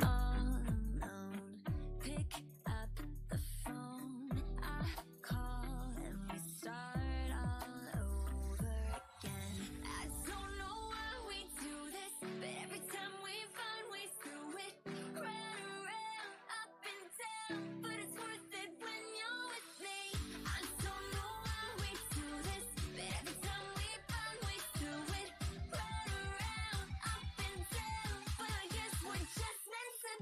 all alone. Pick up the phone, I call and we start all over again. I don't know why we do this, but every time we find ways through it, round and round, up and down, but it's worth it when you're with me. I don't know why we do this, but every time we find ways through it, round and round, up and down, but I guess we're just meant to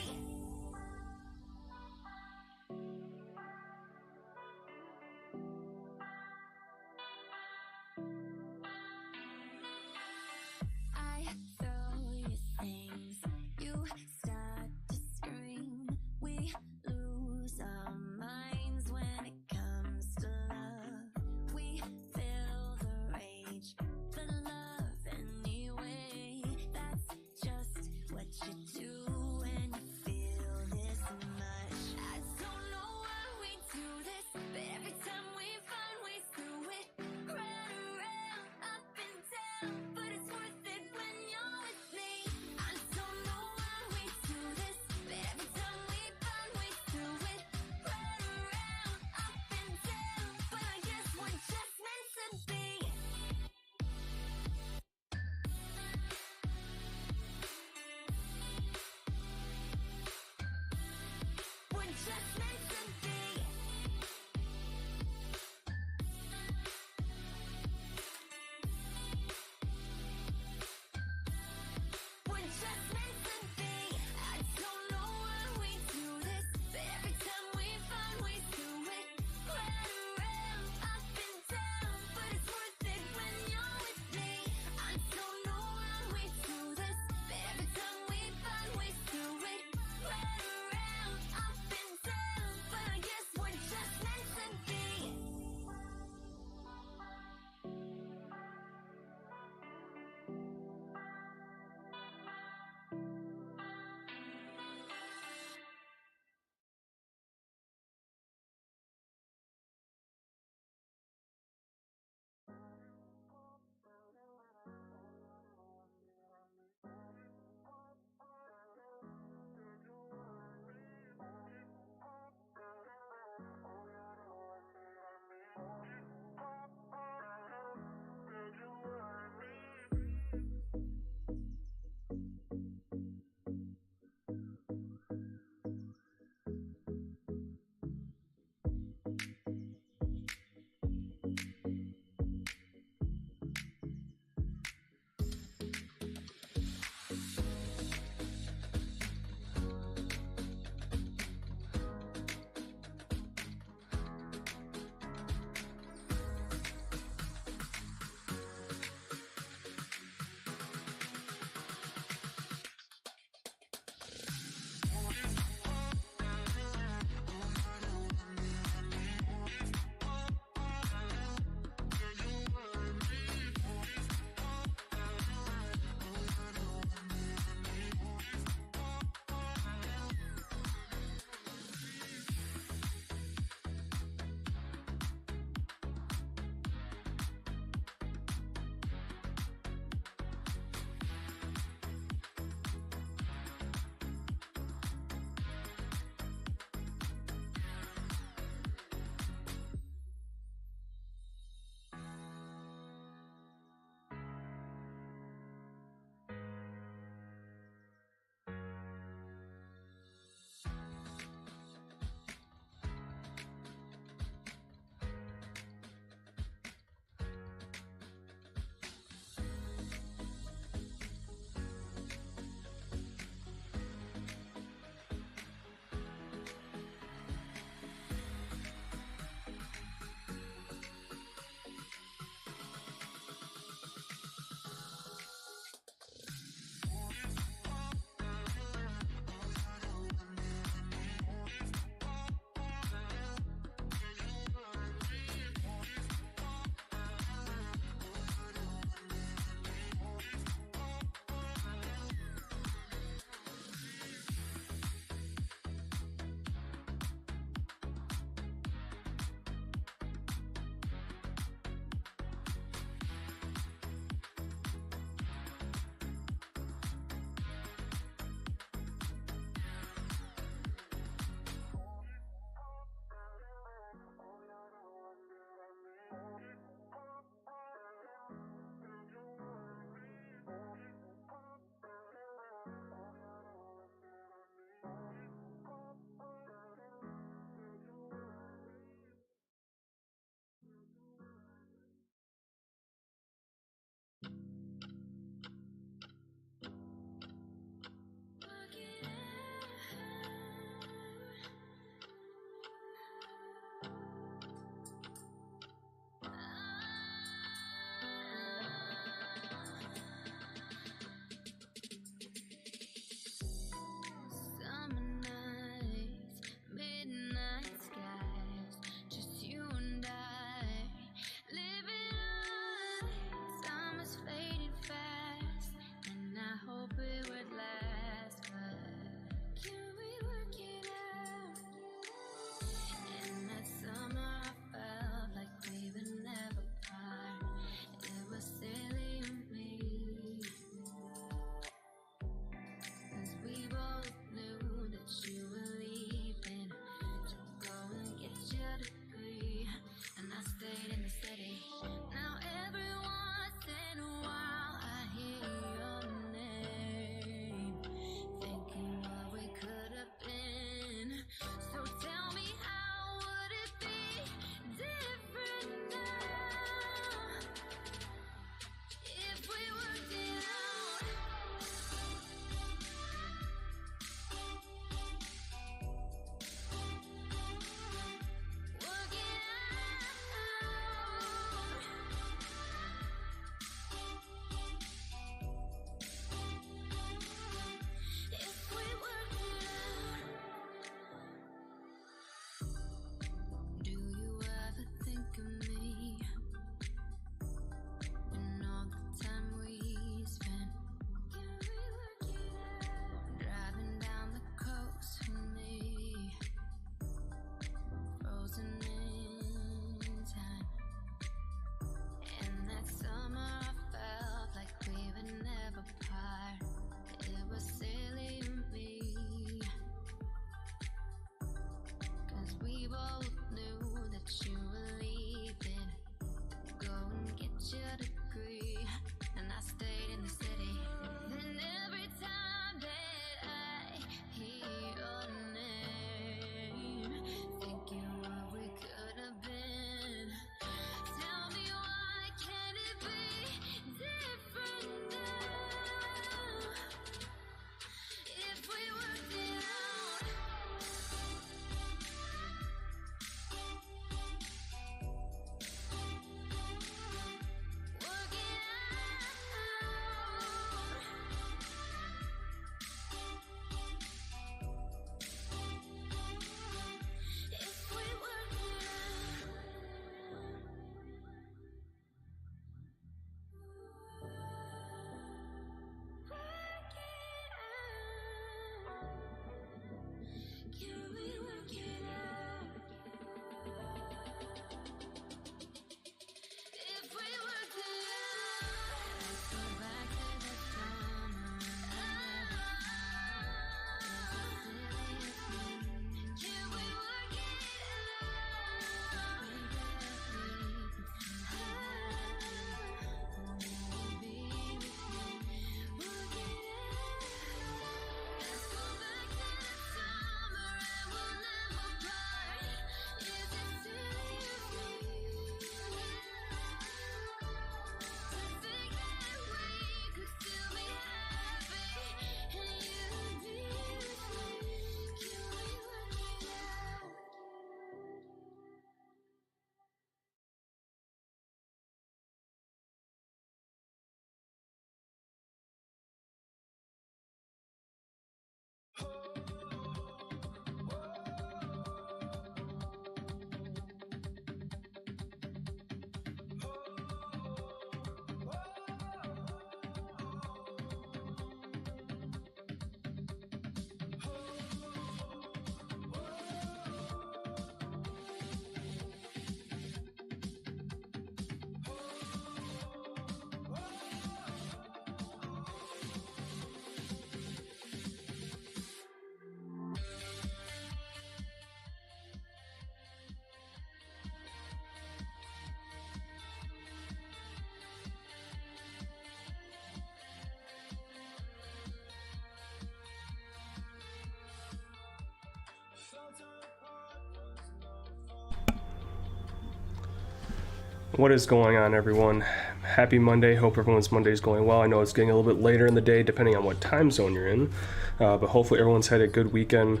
What is going on, everyone? Happy Monday. Hope everyone's Monday is going well. I know it's getting a little bit later in the day depending on what time zone you're in, but hopefully everyone's had a good weekend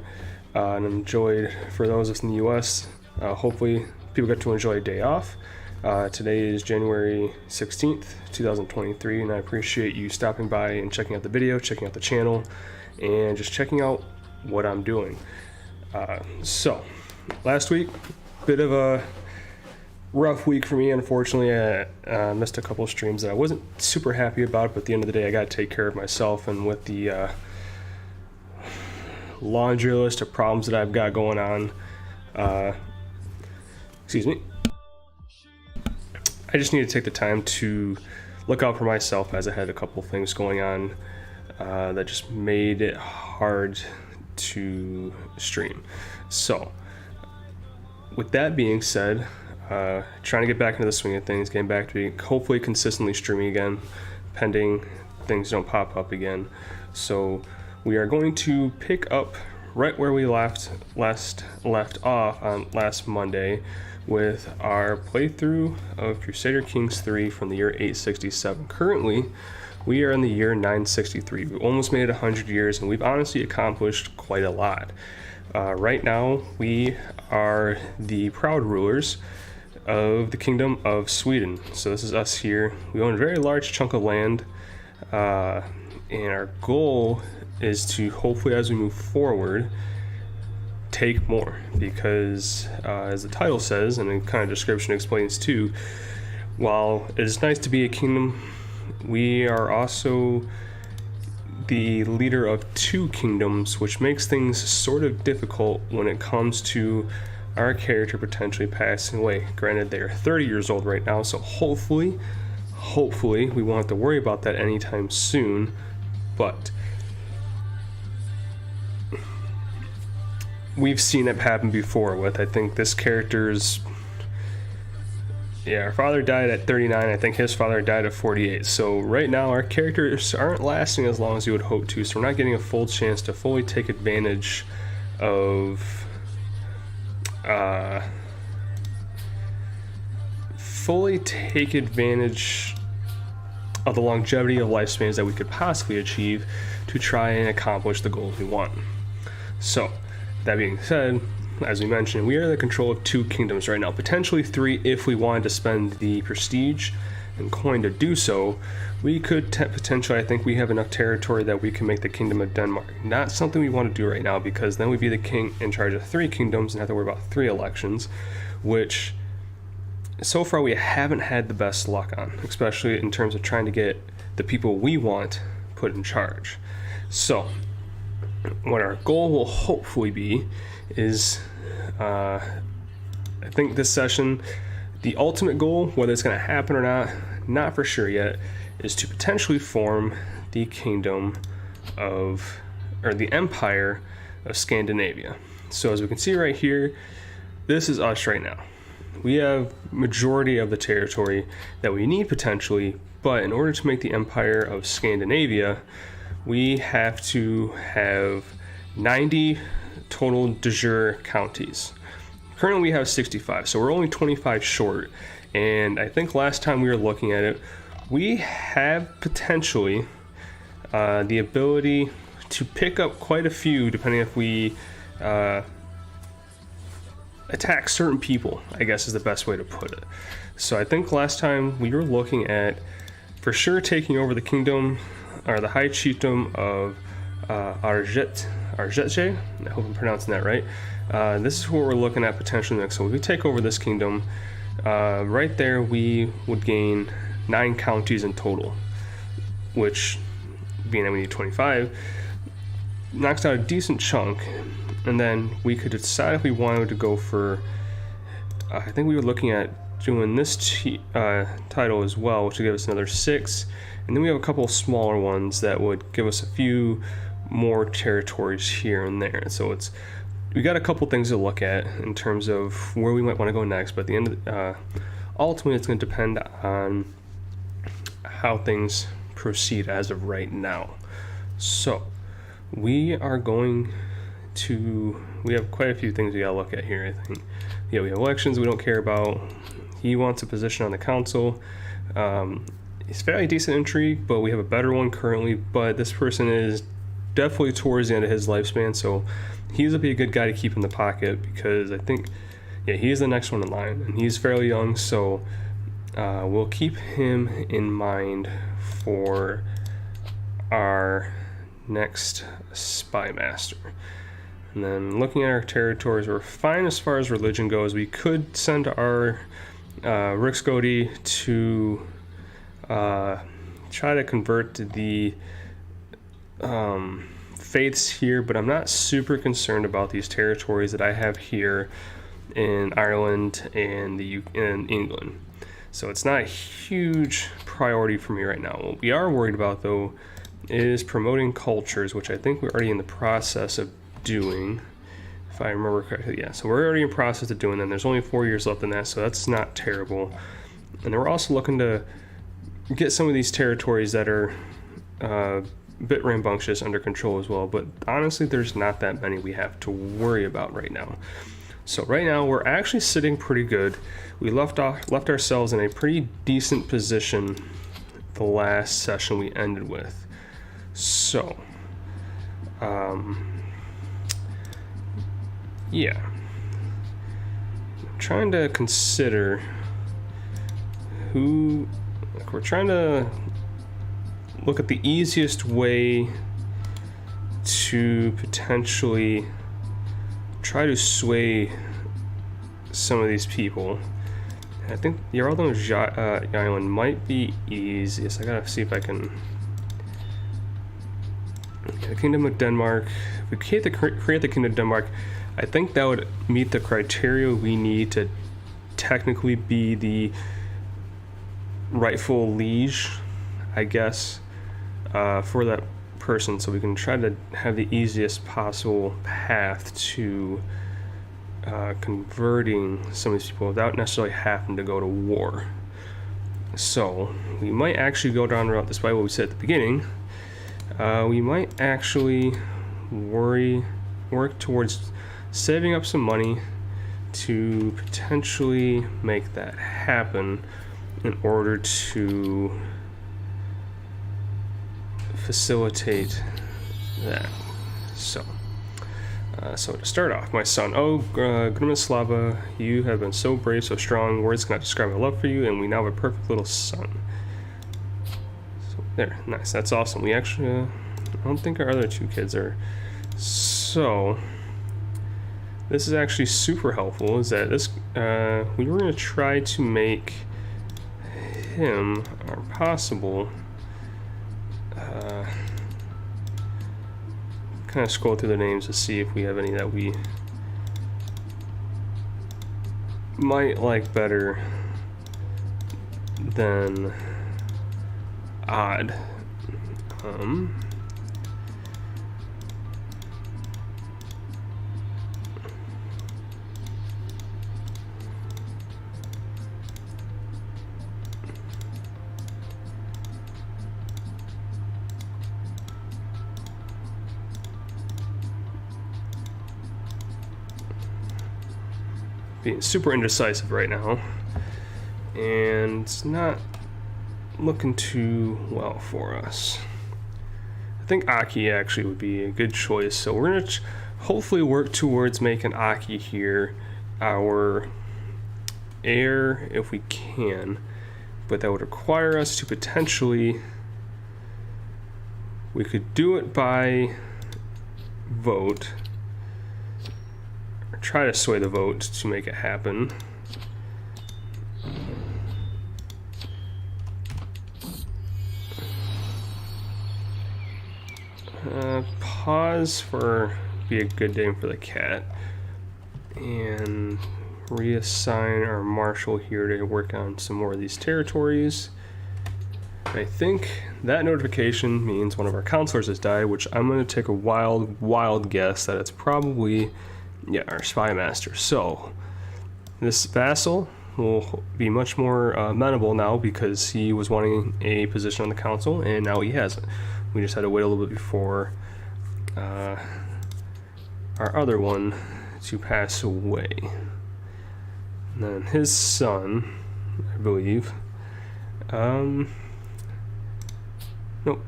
and enjoyed. For those of us in the US, hopefully people get to enjoy a day off. Today is January 16th, 2023, and I appreciate you stopping by and checking out the video, checking out the channel, and just checking out what I'm doing. So last week, bit of a rough week for me, unfortunately. I missed a couple of streams that I wasn't super happy about, but at the end of the day I got to take care of myself, and with the laundry list of problems that I've got going on, excuse me, I just need to take the time to look out for myself, as I had a couple of things going on that just made it hard to stream. So with that being said, trying to get back into the swing of things, getting back to being hopefully consistently streaming again, pending things don't pop up again. So we are going to pick up right where we left off on last Monday with our playthrough of Crusader Kings III from the year 867. Currently, we are in the year 963. We almost made it 100 years, and we've honestly accomplished quite a lot. Right now, we are the proud rulers of the Kingdom of Sweden. So this is us here. We own a very large chunk of land, and our goal is to hopefully, as we move forward, take more, because as the title says, and the kind of description explains too, while it is nice to be a kingdom, we are also the leader of two kingdoms, which makes things sort of difficult when it comes to our character potentially passing away. Granted, they are 30 years old right now, so hopefully we won't have to worry about that anytime soon, but we've seen it happen before with, I think, this character's, our father died at 39, I think his father died at 48, so right now our characters aren't lasting as long as you would hope to, so we're not getting a full chance to fully take advantage of the longevity of lifespans that we could possibly achieve to try and accomplish the goals we want. So that being said, as we mentioned, we are in the control of two kingdoms right now, potentially three if we wanted to spend the prestige and coin to do so. We could potentially, I think we have enough territory that we can make the Kingdom of Denmark. Not something we want to do right now, because then we'd be the king in charge of three kingdoms and have to worry about three elections, which so far we haven't had the best luck on, especially in terms of trying to get the people we want put in charge. So what our goal will hopefully be is, I think this session, the ultimate goal, whether it's going to happen or not for sure yet, is to potentially form the kingdom of, or the Empire of Scandinavia. So as we can see right here, this is us right now. We have majority of the territory that we need potentially, but in order to make the Empire of Scandinavia, we have to have 90 total de jure counties. Currently we have 65, so we're only 25 short, and I think last time we were looking at it, we have potentially the ability to pick up quite a few, depending if we attack certain people, I guess is the best way to put it. So I think last time we were looking at for sure taking over the kingdom, or the high chiefdom of Arjetje. I hope I'm pronouncing that right. This is what we're looking at potentially next. So if we take over this kingdom, right there we would gain 9 counties in total, which, being that we need 25, knocks out a decent chunk. And then we could decide if we wanted to go for, I think we were looking at doing this title as well, which would give us another 6. And then we have a couple of smaller ones that would give us a few more territories here and there. So we got a couple things to look at in terms of where we might want to go next, but at the end of ultimately it's going to depend on how things proceed as of right now. So we are going to, we have quite a few things we gotta look at here, I think. Yeah, we have elections we don't care about. he wants a position on the council. He's fairly decent intrigue, but we have a better one currently. But this person is definitely towards the end of his lifespan, so he's be a good guy to keep in the pocket, because I think, yeah, he's the next one in line, and he's fairly young, so we'll keep him in mind for our next spy master. And then looking at our territories, we're fine as far as religion goes. We could send our Riksgodi to try to convert the faiths here, but I'm not super concerned about these territories that I have here in Ireland and in England. So it's not a huge priority for me right now. What we are worried about, though, is promoting cultures, which I think we're already in the process of doing, if I remember correctly. Yeah, so we're already in process of doing that. There's only 4 years left in that, so that's not terrible. And then we're also looking to get some of these territories that are a bit rambunctious under control as well, but honestly there's not that many we have to worry about right now. So right now we're actually sitting pretty good. We left ourselves in a pretty decent position the last session we ended with. So yeah, I'm trying to consider who, like, we're trying to look at the easiest way to potentially try to sway some of these people. I think the Earldom of Island might be easiest. I gotta see if I can. The Kingdom of Denmark. If we create the Kingdom of Denmark, I think that would meet the criteria we need to technically be the rightful liege, I guess, for that person, so we can try to have the easiest possible path to converting some of these people without necessarily having to go to war. So we might actually go down the route, despite what we said at the beginning. We might actually work towards saving up some money to potentially make that happen in order to facilitate that. So to start off, my son, Grimislava, you have been so brave, so strong. Words cannot describe my love for you, and we now have a perfect little son. So there, nice. That's awesome. We actually, I don't think our other two kids are. So this is actually super helpful. Is that this? We were going to try to make him our possible. Kind of scroll through the names to see if we have any that we might like better than odd. Being super indecisive right now, and it's not looking too well for us. I think Aki actually would be a good choice, so we're gonna hopefully work towards making Aki here our heir if we can, but that would require us to potentially, we could do it by vote, try to sway the vote to make it happen. Pause for be a good name for the cat, and reassign our marshal here to work on some more of these territories. I think that notification means one of our counselors has died, which I'm going to take a wild guess that it's probably, yeah, our spy master. So this vassal will be much more amenable now because he was wanting a position on the council, and now he has it. We just had to wait a little bit before our other one to pass away. And then his son, I believe. Nope,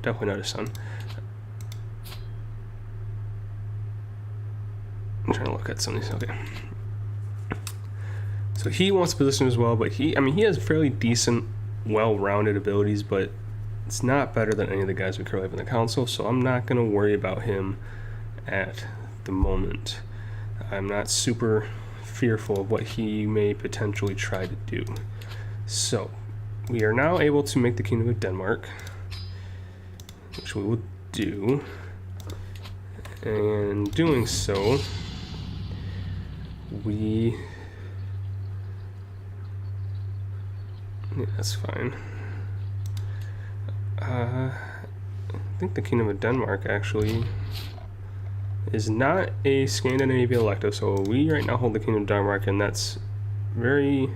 definitely not his son. I'm trying to look at some of these. Okay. So he wants a position as well, but he has fairly decent, well-rounded abilities, but it's not better than any of the guys we currently have in the council, so I'm not going to worry about him at the moment. I'm not super fearful of what he may potentially try to do. So we are now able to make the Kingdom of Denmark, which we will do. And doing so, yeah, that's fine. I think the Kingdom of Denmark actually is not a Scandinavian elective, so we right now hold the Kingdom of Denmark, and that's very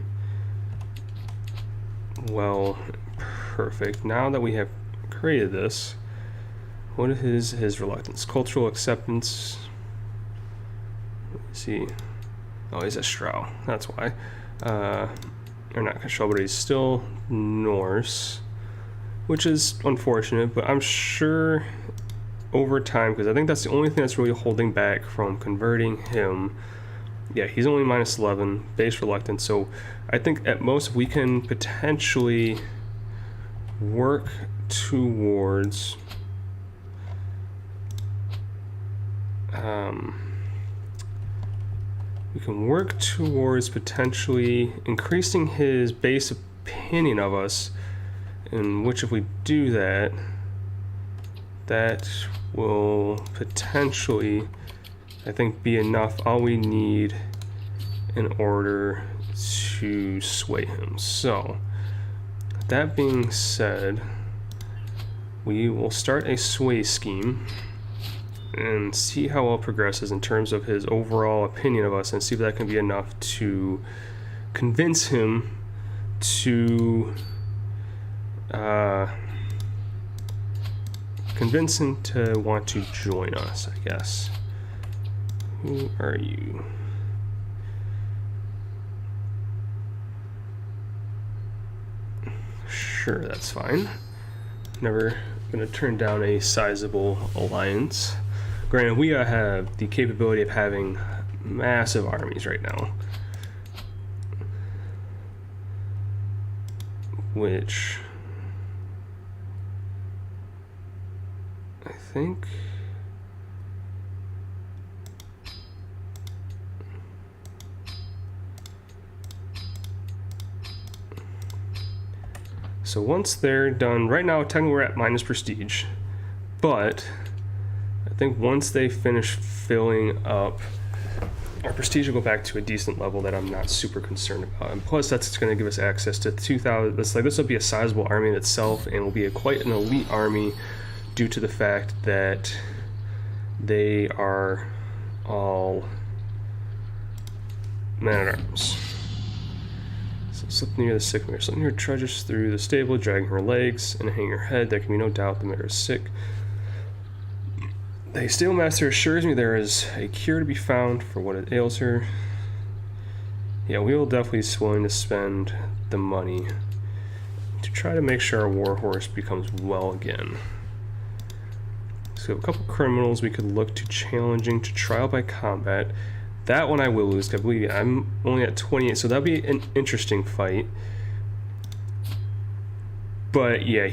well perfect. Now that we have created this, what is his reluctance? Cultural acceptance. Let's see. Oh, he's a Strau. That's why. Or not Cashel, but he's still Norse, which is unfortunate, but I'm sure over time, because I think that's the only thing that's really holding back from converting him. Yeah, he's only minus 11, base reluctance, so I think at most we can potentially work towards potentially increasing his base opinion of us, in which if we do that, that will potentially, I think, be enough, all we need in order to sway him. So that being said, we will start a sway scheme and see how well it progresses in terms of his overall opinion of us, and see if that can be enough to convince him to want to join us, I guess. Who are you? Sure, that's fine. Never gonna turn down a sizable alliance. Granted, we have the capability of having massive armies right now, which I think so once they're done, right now technically we're at minus prestige, but I think once they finish filling up, our prestige will go back to a decent level that I'm not super concerned about. And plus, that's going to give us access to 2,000. This will be a sizable army in itself, and will be quite an elite army due to the fact that they are all men-at-arms. So slip near the sick mare. Slip near trudges through the stable, dragging her legs and hanging her head. There can be no doubt the mare is sick. The stable master assures me there is a cure to be found for what it ails her. Yeah, we will definitely be willing to spend the money to try to make sure our warhorse becomes well again. So a couple criminals we could look to challenging to trial by combat. That one I will lose, because I believe I'm only at 28, so that'll be an interesting fight. But yeah,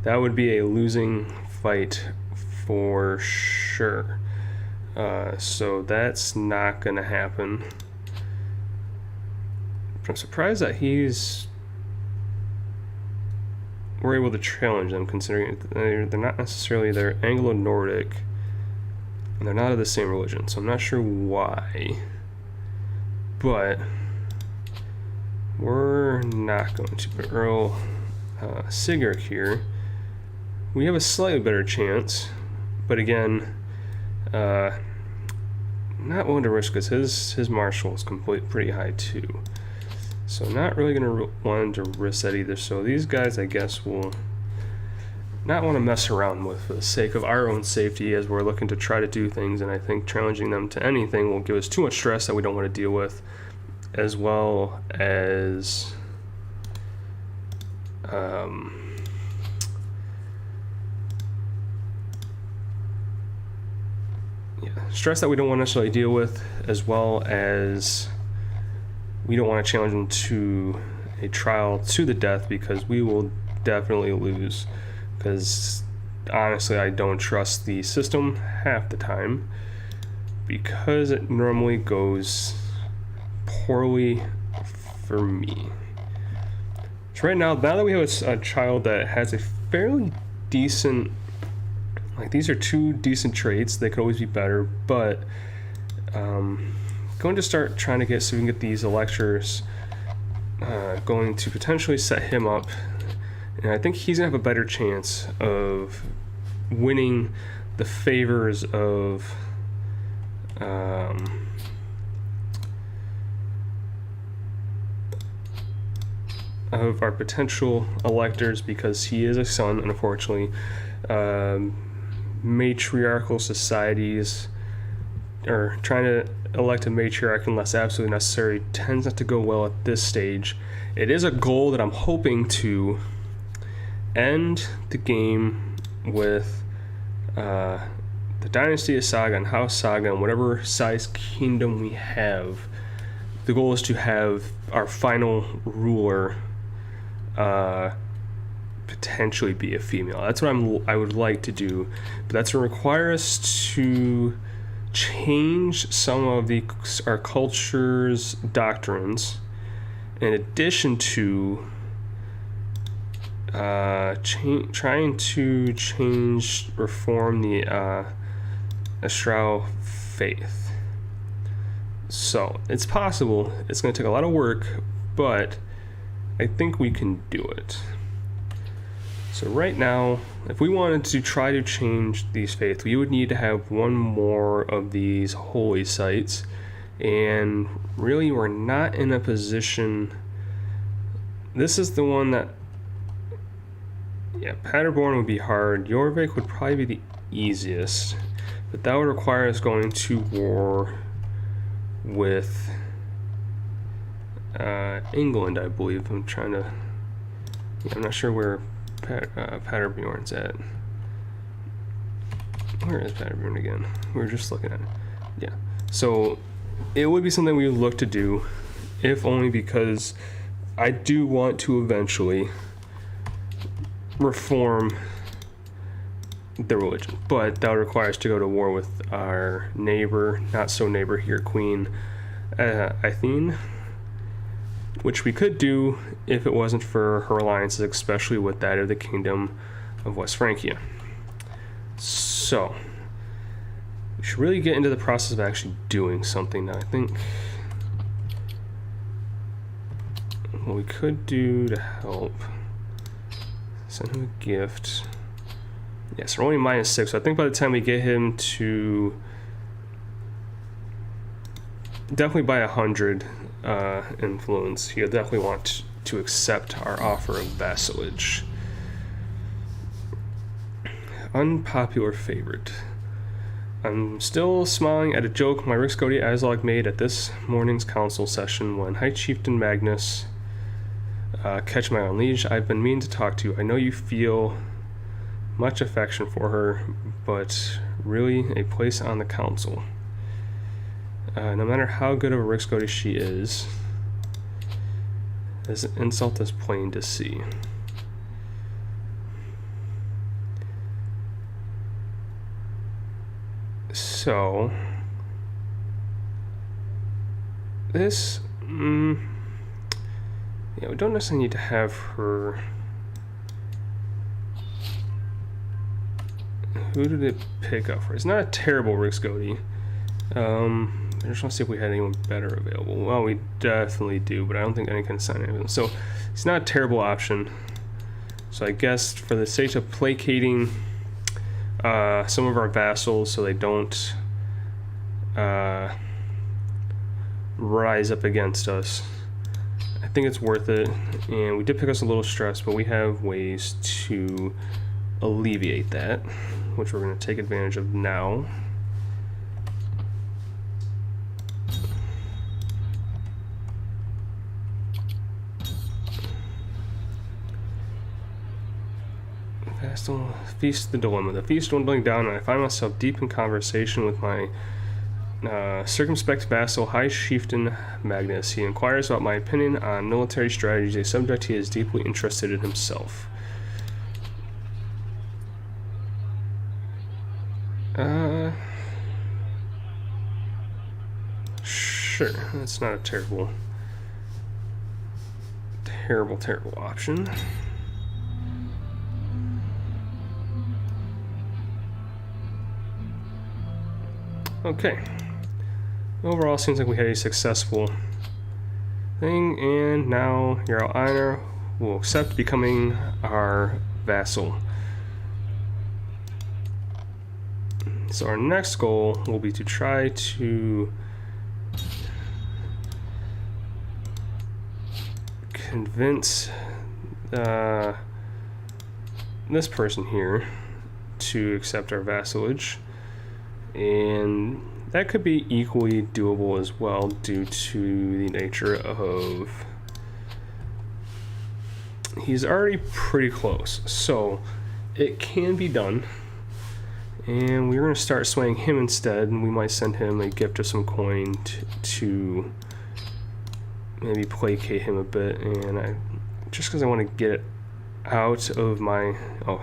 that would be a losing fight for sure. So that's not gonna happen. I'm surprised that we're able to challenge them, considering they're not necessarily, they're Anglo-Nordic and they're not of the same religion, so I'm not sure why, but we're not going to. But Earl Sigurd here, we have a slightly better chance, but again, not willing to risk, because his martial is pretty high too. So not really going to want to risk that either. So these guys, I guess, will not want to mess around with for the sake of our own safety, as we're looking to try to do things, and I think challenging them to anything will give us too much stress that we don't want to deal with. as well as stress that we don't want to necessarily deal with, as well as we don't want to challenge them to a trial to the death, because we will definitely lose, because honestly I don't trust the system half the time, because it normally goes poorly for me. So right now that we have a child that has a fairly decent, like, these are two decent traits, they could always be better, but going to start trying to get, so we can get these electors going to potentially set him up, and I think he's gonna have a better chance of winning the favors of our potential electors, because he is a son, unfortunately. Matriarchal societies, or trying to elect a matriarch unless absolutely necessary, tends not to go well at this stage. It is a goal that I'm hoping to end the game with the Dynasty of Saga and House Saga and whatever size kingdom we have. The goal is to have our final ruler potentially be a female. That's what I would like to do, but that's going to require us to change some of our culture's doctrines, in addition to trying to reform the Astral faith. So it's possible. It's going to take a lot of work, but I think we can do it. So right now, if we wanted to try to change these faiths, we would need to have one more of these holy sites, and really we're not in a position. This is the one that, yeah, Paderborn would be hard. Jorvik would probably be the easiest, but that would require us going to war with England, I believe. I'm not sure where Paderbjorn's at. Where is Paderborn again? We were just looking at it. Yeah. So it would be something we would look to do, if only because I do want to eventually reform the religion. But that would require us to go to war with our neighbor, not so neighbor here, Queen Athene, which we could do if it wasn't for her alliances, especially with that of the Kingdom of West Francia. So we should really get into the process of actually doing something now. I think what we could do to help, send him a gift. Yes, we're only -6, so I think by the time we get him to definitely by 100 influence, he'll definitely want to accept our offer of vassalage. Unpopular favorite. I'm still smiling at a joke my Rixgodi Azlog made at this morning's council session when High Chieftain Magnus, catch my own liege, I've been meaning to talk to you. I know you feel much affection for her, but really a place on the council. No matter how good of a Rixgodi she is, this insult is plain to see. So this, yeah, we don't necessarily need to have her. Who did it pick up for? It's not a terrible Rixgodi. I just want to see if we had anyone better available. Well, we definitely do, but I don't think any can assign anyone. So it's not a terrible option. So I guess for the sake of placating some of our vassals so they don't rise up against us, I think it's worth it. And we did pick us a little stress, but we have ways to alleviate that, which we're going to take advantage of now. Vassal feast the dilemma. The feast dwindling down, and I find myself deep in conversation with my circumspect vassal, High Chieftain Magnus. He inquires about my opinion on military strategies, a subject he is deeply interested in himself. Sure, that's not a terrible option. Okay. Overall, seems like we had a successful thing, and now Jarl Einar will accept becoming our vassal. So our next goal will be to try to convince this person here to accept our vassalage, and that could be equally doable as well due to the nature of he's already pretty close, so it can be done. And we're going to start swaying him instead, and we might send him a gift of some coin to maybe placate him a bit, and just because I want to get it out of my... Oh,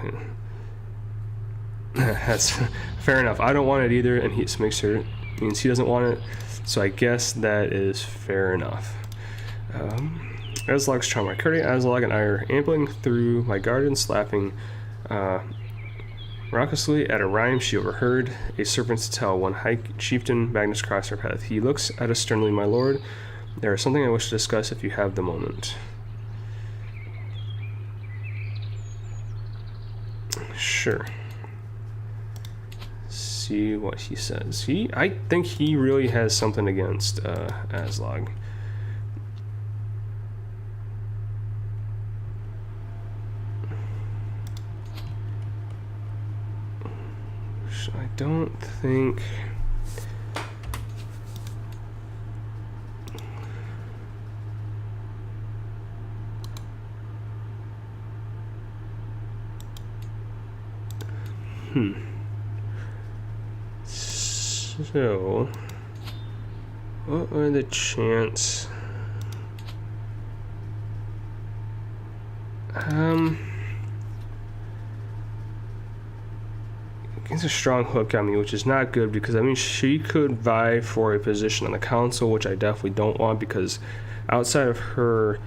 that's fair enough. I don't want it either, and he makes sure means he doesn't want it, so I guess that is fair enough. Aslog's charm. My courtier Aslog and I are ambling through my gardens, laughing raucously at a rhyme she overheard. A serpent's tale. One High Chieftain Magnus crossed our path. He looks at us sternly, my lord. There is something I wish to discuss if you have the moment. Sure. See what he says. I think he really has something against Aslog. I don't think... So, what are the chances? It's a strong hook on me, which is not good because I mean she could vie for a position on the council, which I definitely don't want because outside of her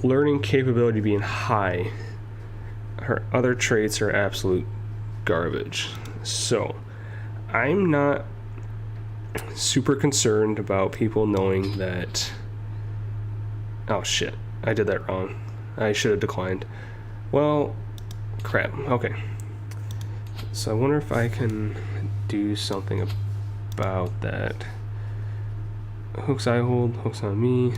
learning capability being high, her other traits are absolute garbage. So I'm not super concerned about people knowing that... Oh shit, I did that wrong. I should have declined. Well, crap. Okay. So I wonder if I can do something about that. Hooks I hold, hooks on me.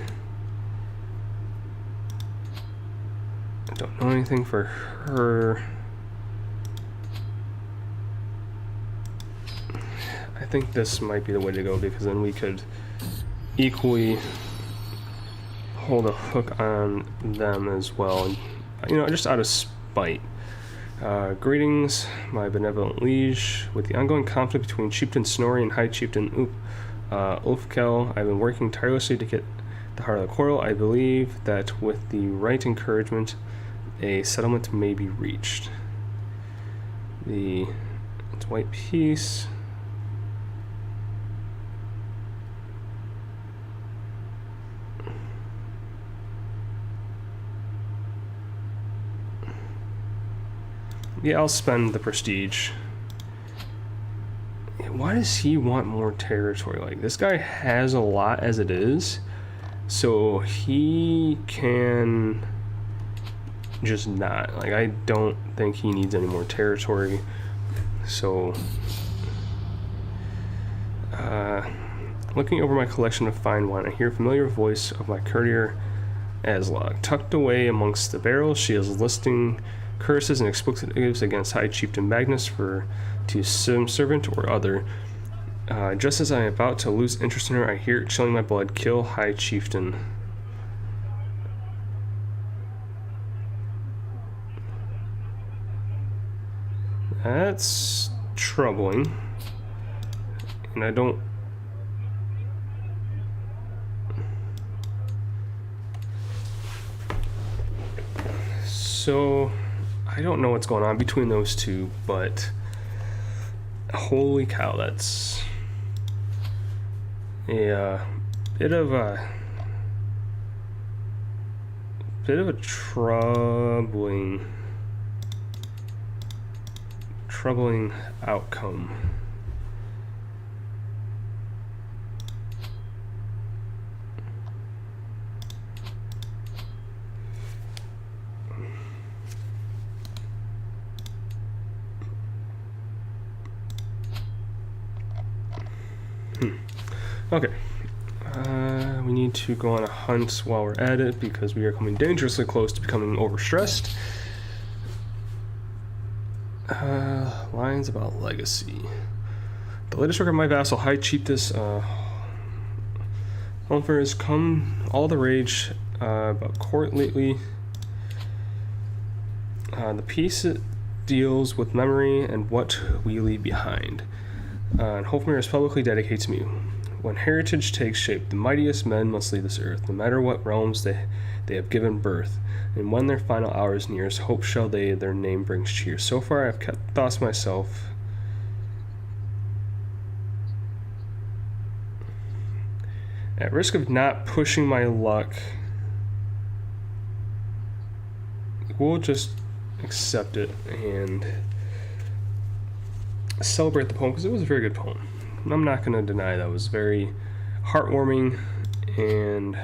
I don't know anything for her. I think this might be the way to go because then we could equally hold a hook on them as well. You know, just out of spite. Greetings, my benevolent liege. With the ongoing conflict between Chieftain Snorri and High Chieftain Ulfkel, I've been working tirelessly to get the heart of the quarrel. I believe that with the right encouragement, a settlement may be reached. It's white peace. Yeah, I'll spend the prestige. Why does he want more territory? Like, this guy has a lot as it is, so he can just not. Like, I don't think he needs any more territory. So, looking over my collection of fine wine, I hear a familiar voice of my courtier Aslog. Tucked away amongst the barrels, she is listing curses and expletives against High Chieftain Magnus for to some servant or other. Just as I am about to lose interest in her, I hear it chilling my blood. Kill High Chieftain. That's troubling. And I don't... So, I don't know what's going on between those two, but holy cow, that's a bit of a troubling outcome. Okay, we need to go on a hunt while we're at it because we are coming dangerously close to becoming overstressed. Lines about legacy. The latest record of my vassal, High Chiefess Ulfer, has come all the rage about court lately. The piece deals with memory and what we leave behind. And Hofmir is publicly dedicated to me. When heritage takes shape, the mightiest men must leave this earth, no matter what realms they have given birth. And when their final hours nears, hope shall they their name brings cheer. So far I have kept thoughts myself. At risk of not pushing my luck, we'll just accept it and celebrate the poem because it was a very good poem. I'm not going to deny that it was very heartwarming and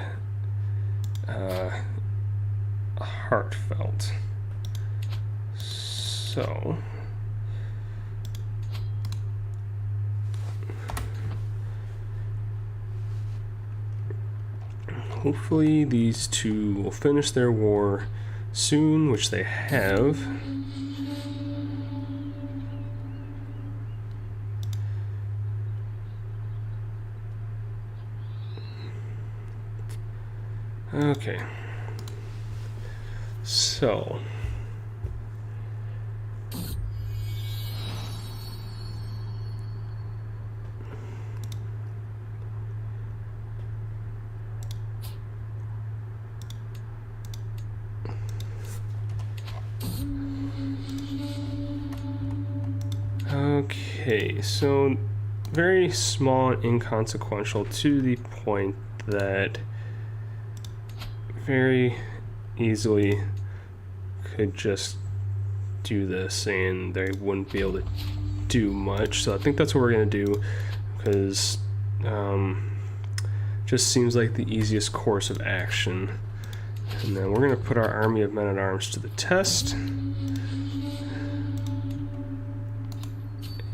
heartfelt. So, hopefully these two will finish their war soon, which they have. Okay, so very small and inconsequential to the point that very easily could just do this and they wouldn't be able to do much. So I think that's what we're going to do because just seems like the easiest course of action. And then we're going to put our army of men-at-arms to the test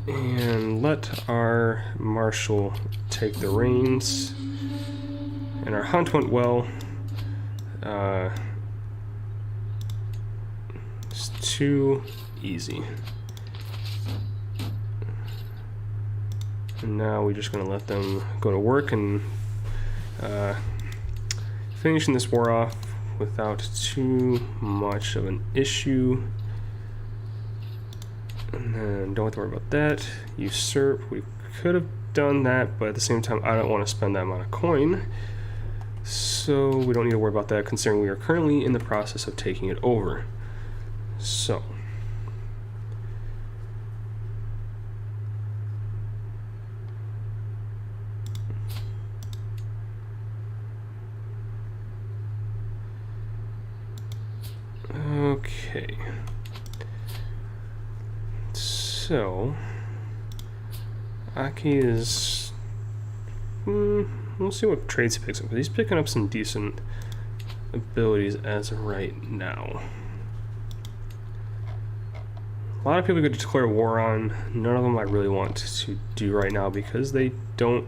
and let our marshal take the reins. And our hunt went well. It's too easy. And now we're just going to let them go to work and finishing this war off without too much of an issue. And then don't have to worry about that. Usurp. We could have done that, but at the same time I don't want to spend that amount of coin. So we don't need to worry about that considering we are currently in the process of taking it over. So okay. So Aki is we'll see what trades he picks up. He's picking up some decent abilities as of right now. A lot of people could declare war on. None of them I really want to do right now because they don't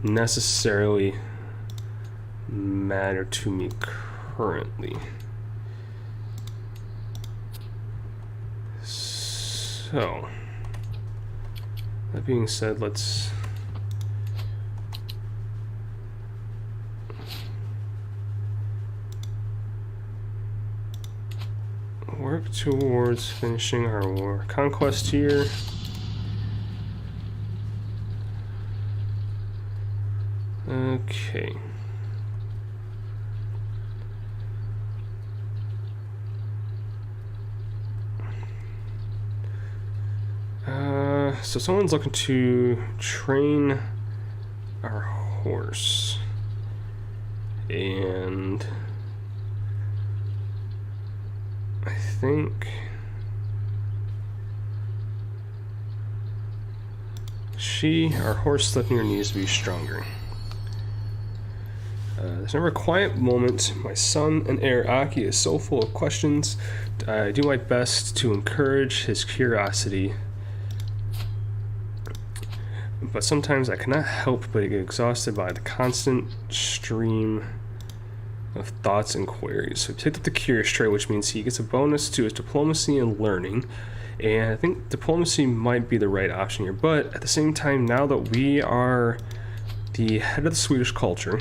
necessarily matter to me currently. So, that being said, let's work towards finishing our war conquest here. Okay. So someone's looking to train our horse. And I think our horse Sleipnir needs to be stronger. There's never a quiet moment. My son and heir Aki is so full of questions. I do my best to encourage his curiosity, but sometimes I cannot help but get exhausted by the constant stream of thoughts and queries. So he picked up the curious trait, which means he gets a bonus to his diplomacy and learning. And I think diplomacy might be the right option here. But at the same time, now that we are the head of the Swedish culture,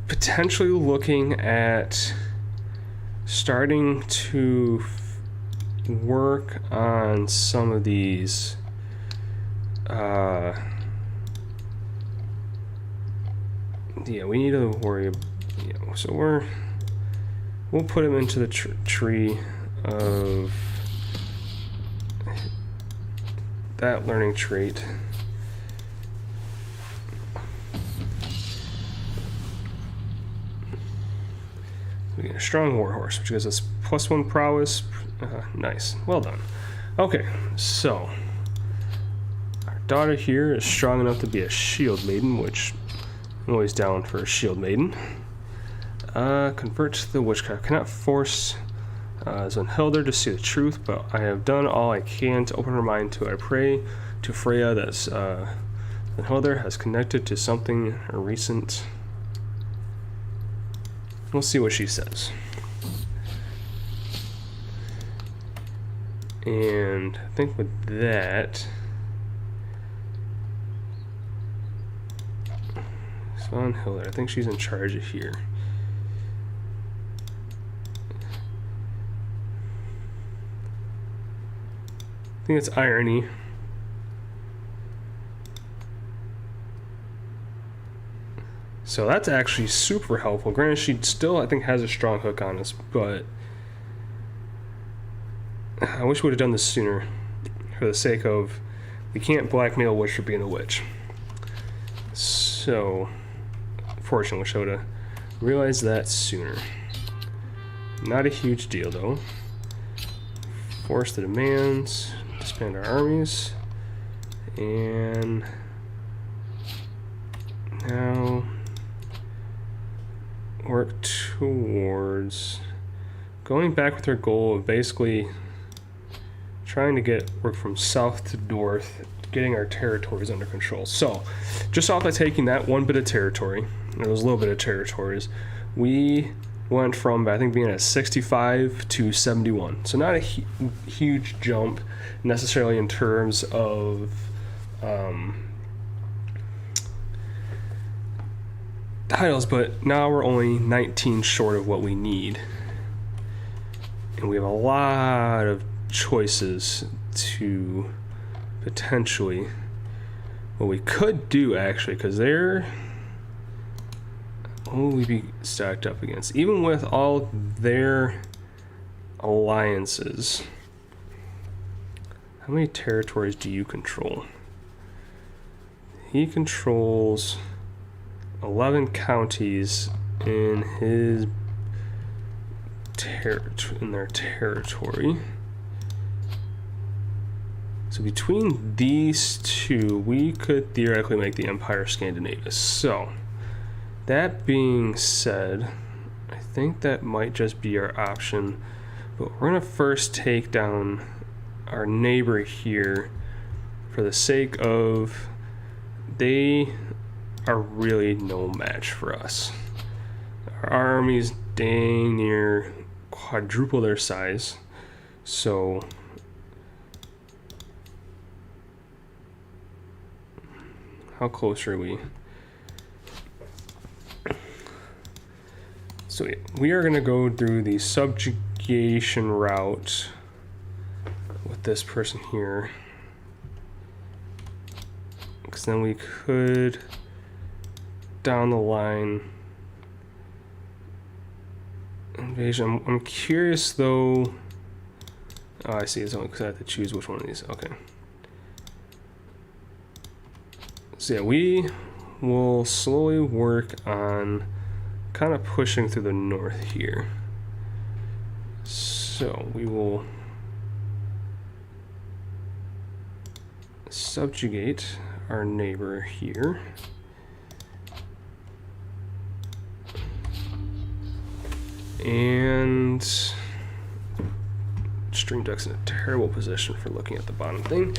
potentially looking at starting to work on some of these yeah, we need to worry. So we'll put him into the tree of that learning trait. We get a strong war horse, which gives us +1 prowess. Nice, well done. Okay, so our daughter here is strong enough to be a shield maiden, which I'm always down for a shield maiden. Convert to the witchcraft. Cannot force Zunhilder to see the truth, but I have done all I can to open her mind to it. I pray to Freya that Zunhilder has connected to something recent. We'll see what she says. And I think with that, Zunhilder, I think she's in charge of here. I think it's irony. So that's actually super helpful. Granted, she still, I think, has a strong hook on us, but I wish we would have done this sooner for the sake of we can't blackmail a witch for being a witch. So, unfortunately, wish I would have realized that sooner. Not a huge deal, though. Force the demands, disband our armies, and now work towards going back with our goal of basically trying to get work from south to north, getting our territories under control. So, just off by taking that one bit of territory, or those little bit of territories, we went from, I think, being at 65 to 71. So not a huge jump necessarily in terms of titles, but now we're only 19 short of what we need. And we have a lot of choices to potentially, what we could do actually, because they're, what will we be stacked up against? Even with all their alliances, how many territories do you control? He controls 11 counties in his in their territory. So between these two, we could theoretically make the Empire Scandinavia. So that being said, I think that might just be our option, but we're gonna first take down our neighbor here for the sake of they are really no match for us. Our army's dang near quadruple their size, so how close are we? So yeah, we are going to go through the subjugation route with this person here. Because then we could, down the line, invasion. I'm curious though. Oh, I see. It's only because I have to choose which one of these. Okay. So yeah, we will slowly work on kind of pushing through the north here. So we will subjugate our neighbor here. And Stream Deck's in a terrible position for looking at the bottom thing.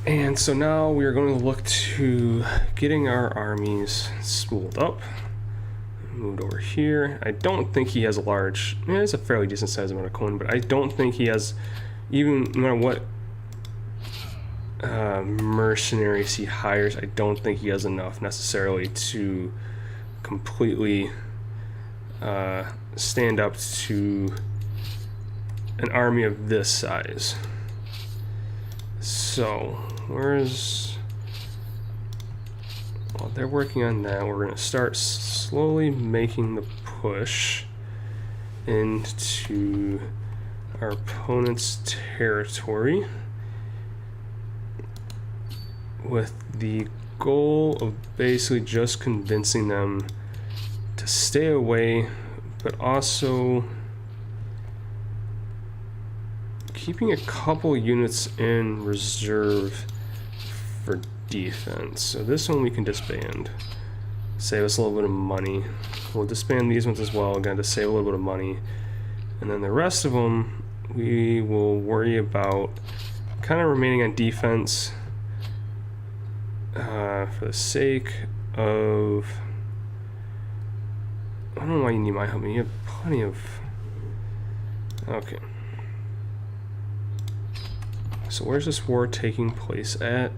And so now we are going to look to getting our armies spooled up. Moved over here. I don't think he has a large, it's a fairly decent sized amount of coin, but I don't think he has, even no matter what mercenaries he hires, I don't think he has enough necessarily to completely stand up to an army of this size. So where's, while they're working on that, we're going to start slowly making the push into our opponent's territory with the goal of basically just convincing them to stay away, but also keeping a couple units in reserve for defense. So this one we can disband, save us a little bit of money. We'll disband these ones as well, again, to save a little bit of money. And then the rest of them we will worry about kind of remaining on defense for the sake of, I don't know why you need my help. You have plenty of, okay. So where's this war taking place at?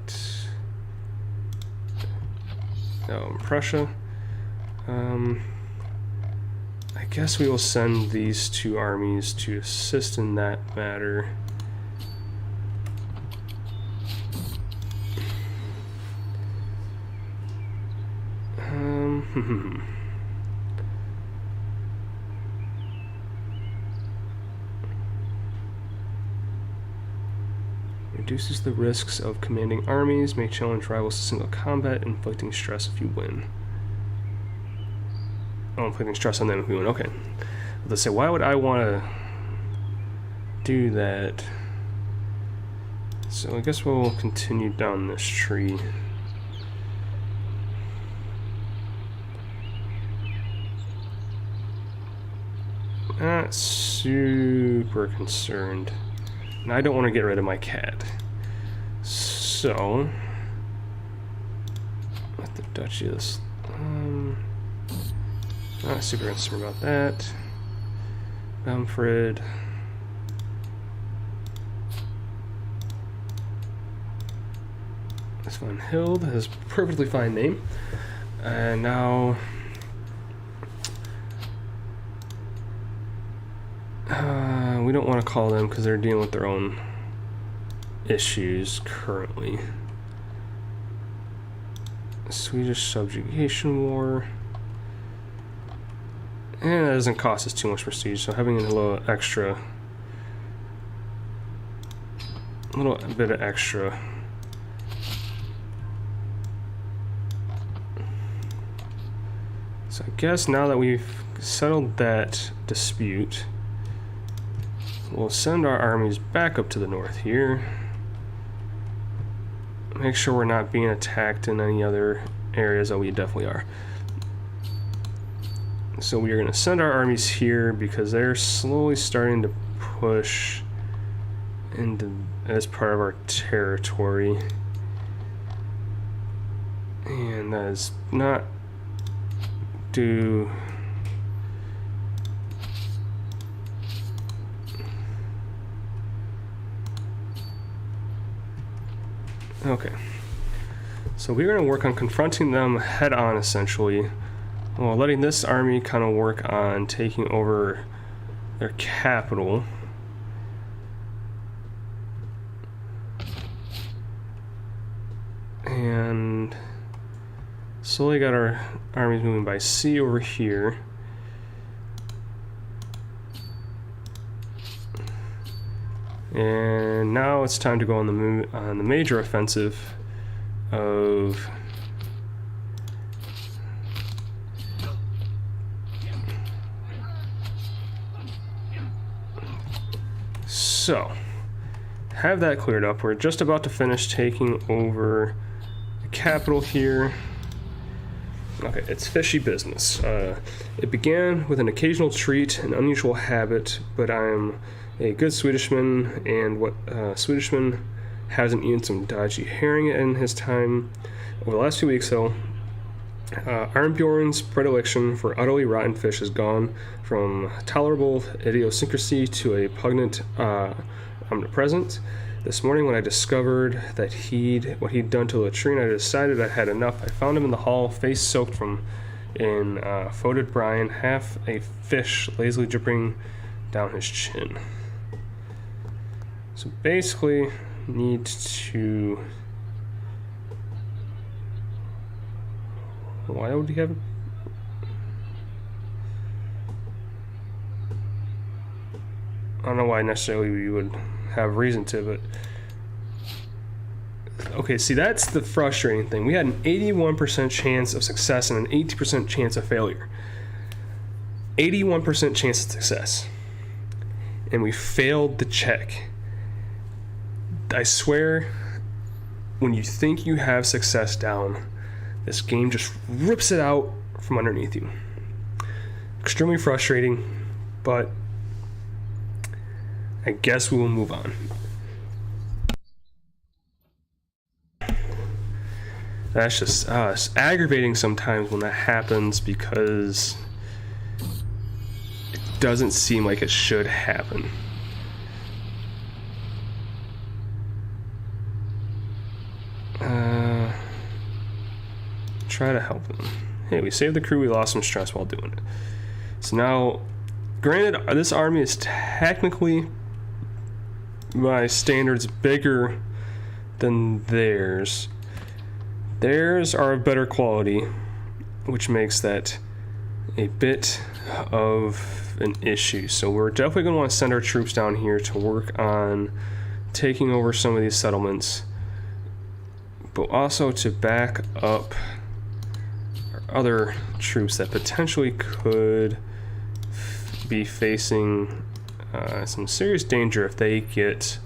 Oh, in Prussia. I guess we will send these two armies to assist in that matter. Reduces the risks of commanding armies, may challenge rivals to single combat, inflicting stress if you win. Oh, inflicting stress on them if we win, okay. Let's say, why would I want to do that? So I guess we'll continue down this tree. Not super concerned. And I don't want to get rid of my cat. So, let the Duchy of this. Not super concerned about that. Bamford. That's fine. Hild has a perfectly fine name. And now. We don't want to call them because they're dealing with their own issues currently. Swedish subjugation war. And that doesn't cost us too much prestige, so having a little extra, a little bit of extra. So I guess now that we've settled that dispute, we'll send our armies back up to the north here. Make sure we're not being attacked in any other areas, that we definitely are. So we are going to send our armies here because they're slowly starting to push into as part of our territory. And that is not due. Okay, so we're going to work on confronting them head on, essentially, well, letting this army kind of work on taking over their capital. And slowly got our armies moving by sea over here. And now it's time to go on the major offensive of so have that cleared up. We're just about to finish taking over the capital here. Okay, it's fishy business. It began with an occasional treat, an unusual habit, but I'm a good Swedishman, and what Swedishman hasn't eaten some dodgy herring in his time. Over the last few weeks, though, Arnbjorn's predilection for utterly rotten fish has gone from tolerable idiosyncrasy to a pungent omnipresence. This morning, when I discovered that what he'd done to latrine, I decided I had enough. I found him in the hall, face soaked in foetid brine, half a fish lazily dripping down his chin. So basically, need to. Why would he have? I don't know why necessarily we would have reason to, but okay. See, that's the frustrating thing. We had an 81% chance of success and an 80% chance of failure. 81% chance of success, and we failed the check. I swear, when you think you have success down, this game just rips it out from underneath you. Extremely frustrating, but I guess we will move on. That's just it's aggravating sometimes when that happens because it doesn't seem like it should happen. Try to help them. Hey, we saved the crew, we lost some stress while doing it. So now, granted, this army is technically, by standards, bigger than theirs. Theirs are of better quality, which makes that a bit of an issue. So we're definitely going to want to send our troops down here to work on taking over some of these settlements, but also to back up other troops that potentially could be facing some serious danger if they get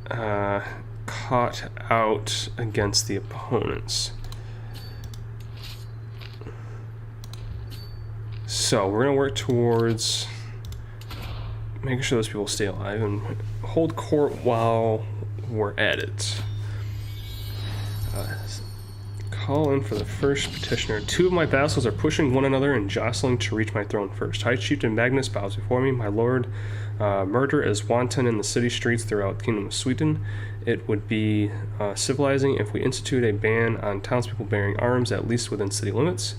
caught out against the opponents. So we're going to work towards making sure those people stay alive and hold court while we're at it. Call in for the first petitioner. 2 of my vassals are pushing one another and jostling to reach my throne first. High Chieftain Magnus bows before me. My lord, murder is wanton in the city streets throughout the Kingdom of Sweden. It would be civilizing if we institute a ban on townspeople bearing arms, at least within city limits.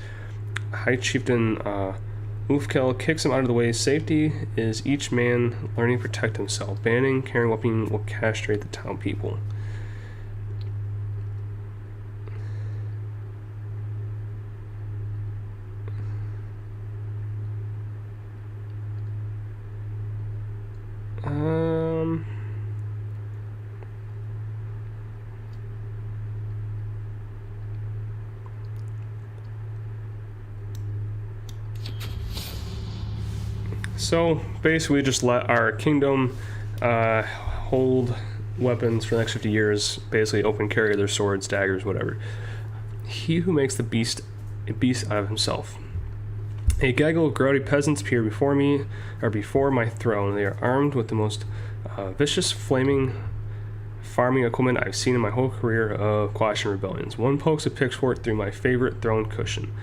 High Chieftain Ufkel kicks him out of the way. Safety is each man learning to protect himself. Banning carrying weapon will castrate the town people. So basically just let our kingdom hold weapons for the next 50 years, basically open carry their swords, daggers, whatever. He who makes the beast a beast out of himself. A gaggle of growdy peasants appear before me, or before my throne. They are armed with the most vicious flaming farming equipment I've seen in my whole career of quashing rebellions. One pokes a pitchfork through my favorite throne cushion.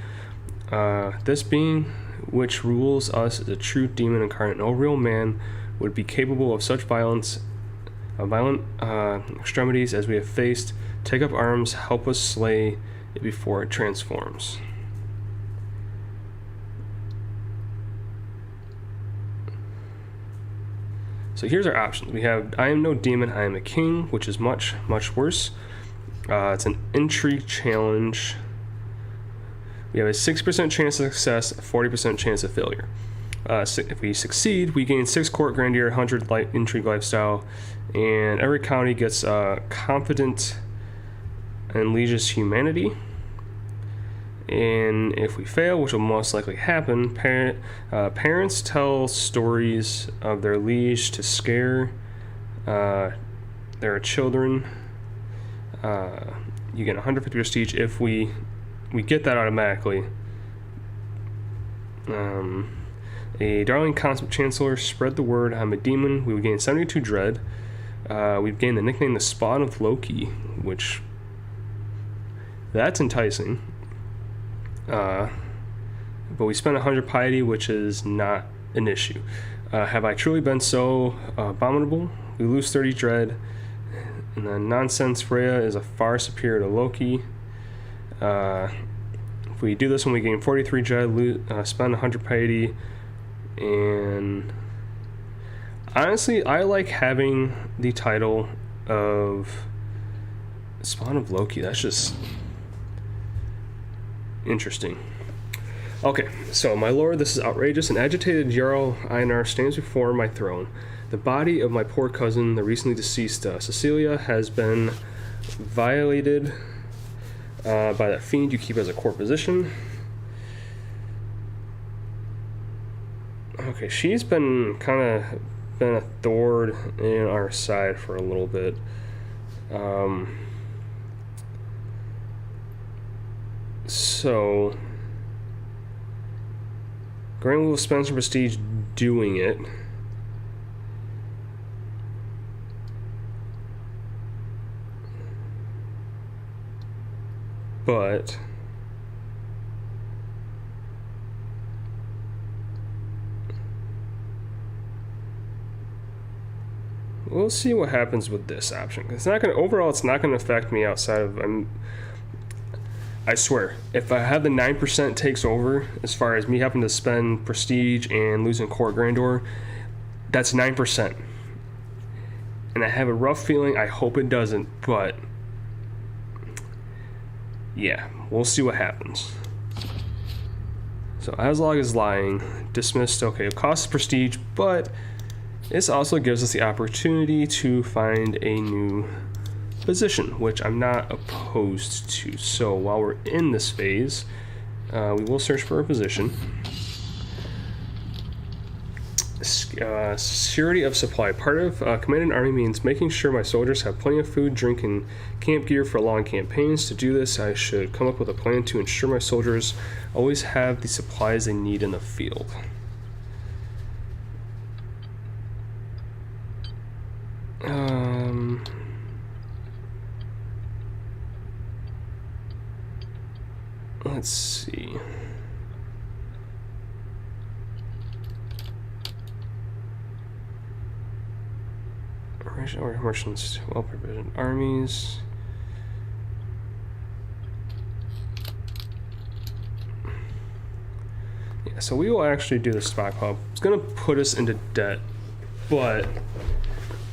This being which rules us is a true demon incarnate. No real man would be capable of such violent extremities as we have faced. Take up arms, help us slay it before it transforms. So here's our options. We have I am no demon, I am a king, which is much worse. It's an intrigue challenge. We have a 6% chance of success, a 40% chance of failure. If we succeed, we gain 6 court grandeur, 100 intrigue lifestyle, and every county gets confident and lieges humanity. And if we fail, which will most likely happen, parents tell stories of their liege to scare their children. You get 150 prestige if we get that automatically. A darling concept chancellor, spread the word, I'm a demon. We would gain 72 dread. We've gained the nickname the Spawn of Loki, which that's enticing. But we spent 100 piety, which is not an issue. Have I truly been so abominable? We lose 30 dread. And then nonsense Freya is a far superior to Loki. If we do this when we gain 43 dread, spend 100 piety. And honestly, I like having the title of Spawn of Loki. That's just interesting. Okay, so my lord, this is outrageous. An agitated Jarl Einar stands before my throne. The body of my poor cousin, the recently deceased Cecilia, has been violated by that fiend you keep as a court position. Okay, she's been a thorn in our side for a little bit. So Grant will spend some prestige doing it. But we'll see what happens with this option. It's not going to, overall, it's not going to affect me outside of, I swear, if I have the 9% takes over, as far as me having to spend prestige and losing court grandeur, that's 9%. And I have a rough feeling, I hope it doesn't, but yeah, we'll see what happens. So Aslog is lying, dismissed. Okay, it costs prestige, but this also gives us the opportunity to find a new position, which I'm not opposed to. So while we're in this phase, we will search for a position. Security of supply. Part of commanding an army means making sure my soldiers have plenty of food, drink, and camp gear for long campaigns. To do this, I should come up with a plan to ensure my soldiers always have the supplies they need in the field. Let's see. Merchants, well-provisioned armies. Yeah, so we will actually do the stockpile. It's going to put us into debt, but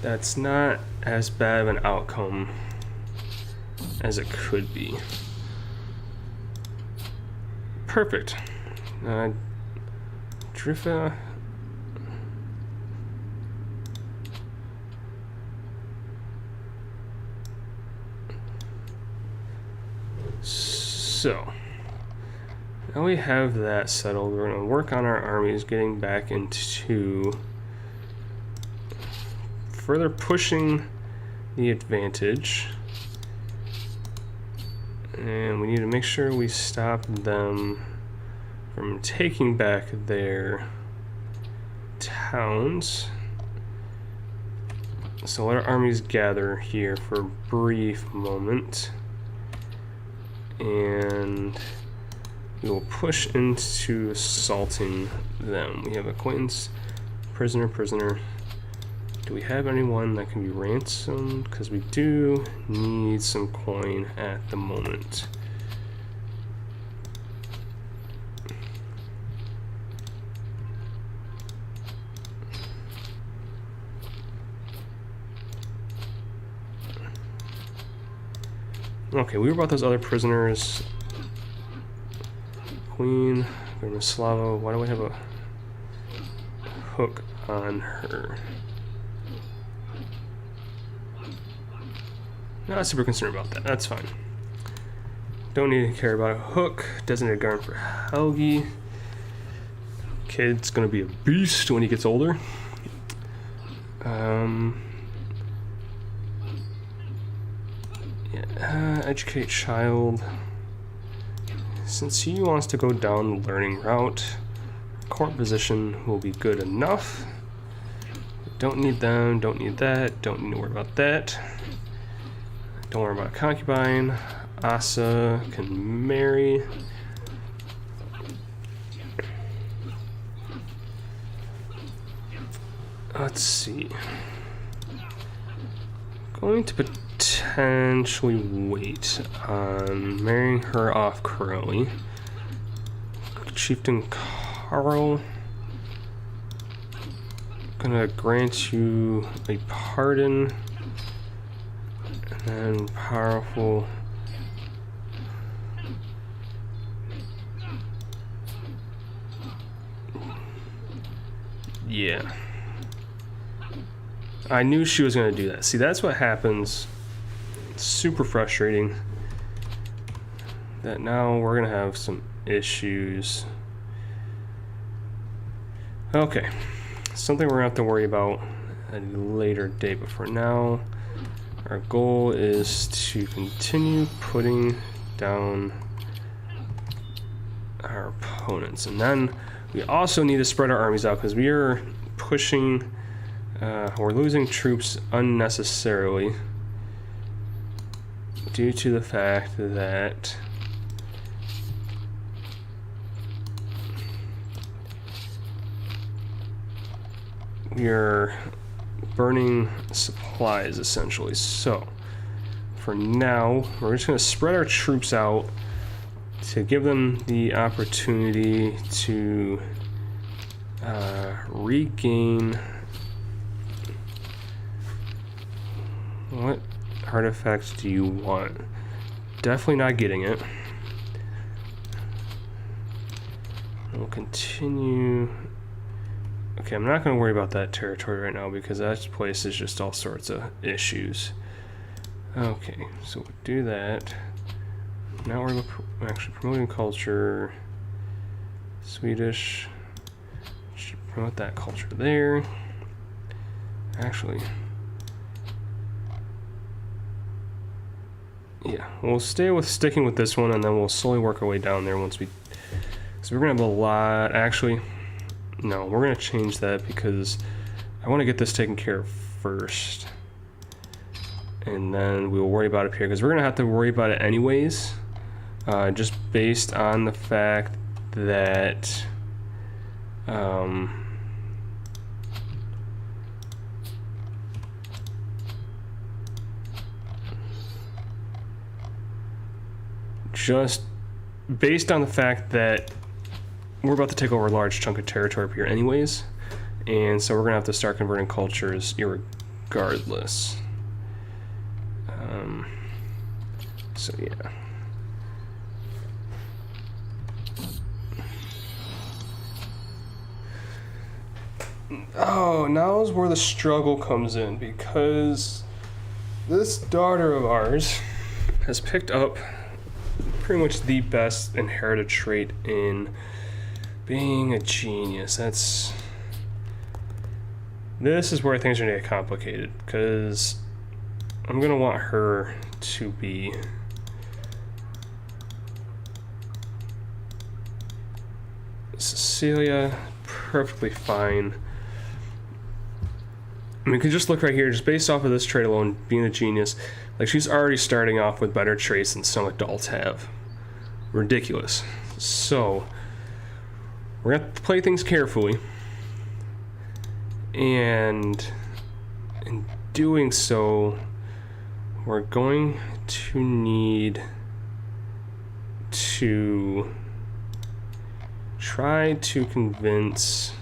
that's not as bad of an outcome as it could be. Perfect. Driffa. So, now we have that settled. We're going to work on our armies, getting back into further pushing the advantage. And we need to make sure we stop them from taking back their towns. So let our armies gather here for a brief moment. And we will push into assaulting them. We have acquaintance, prisoner. Do we have anyone that can be ransomed? Because we do need some coin at the moment. Okay, we were about those other prisoners. Queen Vermislava. Why do I have a hook on her? Not super concerned about that. That's fine. Don't need to care about a hook. Designated guard for Helgi. Kid's gonna be a beast when he gets older. Educate child. Since he wants to go down the learning route, court position will be good enough. Don't need them, don't need that, don't need to worry about that. Don't worry about a concubine. Asa can marry. Let's see. Going to potentially wait on marrying her off Crowley. Chieftain Carl. Gonna grant you a pardon. And then powerful. Yeah. I knew she was going to do that. See, that's what happens. It's super frustrating. That now we're going to have some issues. Okay. Something we're going to have to worry about at a later date. But for now, our goal is to continue putting down our opponents. And then we also need to spread our armies out because we are pushing... we're losing troops unnecessarily due to the fact that we are burning supplies essentially. So for now, we're just going to spread our troops out to give them the opportunity to regain. What artifacts do you want? Definitely not getting it. We'll continue. Okay, I'm not going to worry about that territory right now because that place is just all sorts of issues. Okay, so we'll do that. Now we're actually promoting culture. Swedish. Should promote that culture there. Actually. Yeah, we'll sticking with this one, and then we'll slowly work our way down there once we. So we're gonna have a lot. Actually, no, we're gonna change that because I want to get this taken care of first, and then we'll worry about it here because we're gonna have to worry about it anyways, just based on the fact that. Just based on the fact that we're about to take over a large chunk of territory up here anyways, and so we're gonna have to start converting cultures irregardless. So yeah. Oh, now's where the struggle comes in because this daughter of ours has picked up pretty much the best inherited trait in being a genius. This is where things are going to get complicated because I'm going to want her to be Cecilia, perfectly fine. I mean, you can just look right here, just based off of this trait alone, being a genius, like she's already starting off with better traits than some adults have. Ridiculous. So, we're going to have to play things carefully. And in doing so, we're going to need to try to convince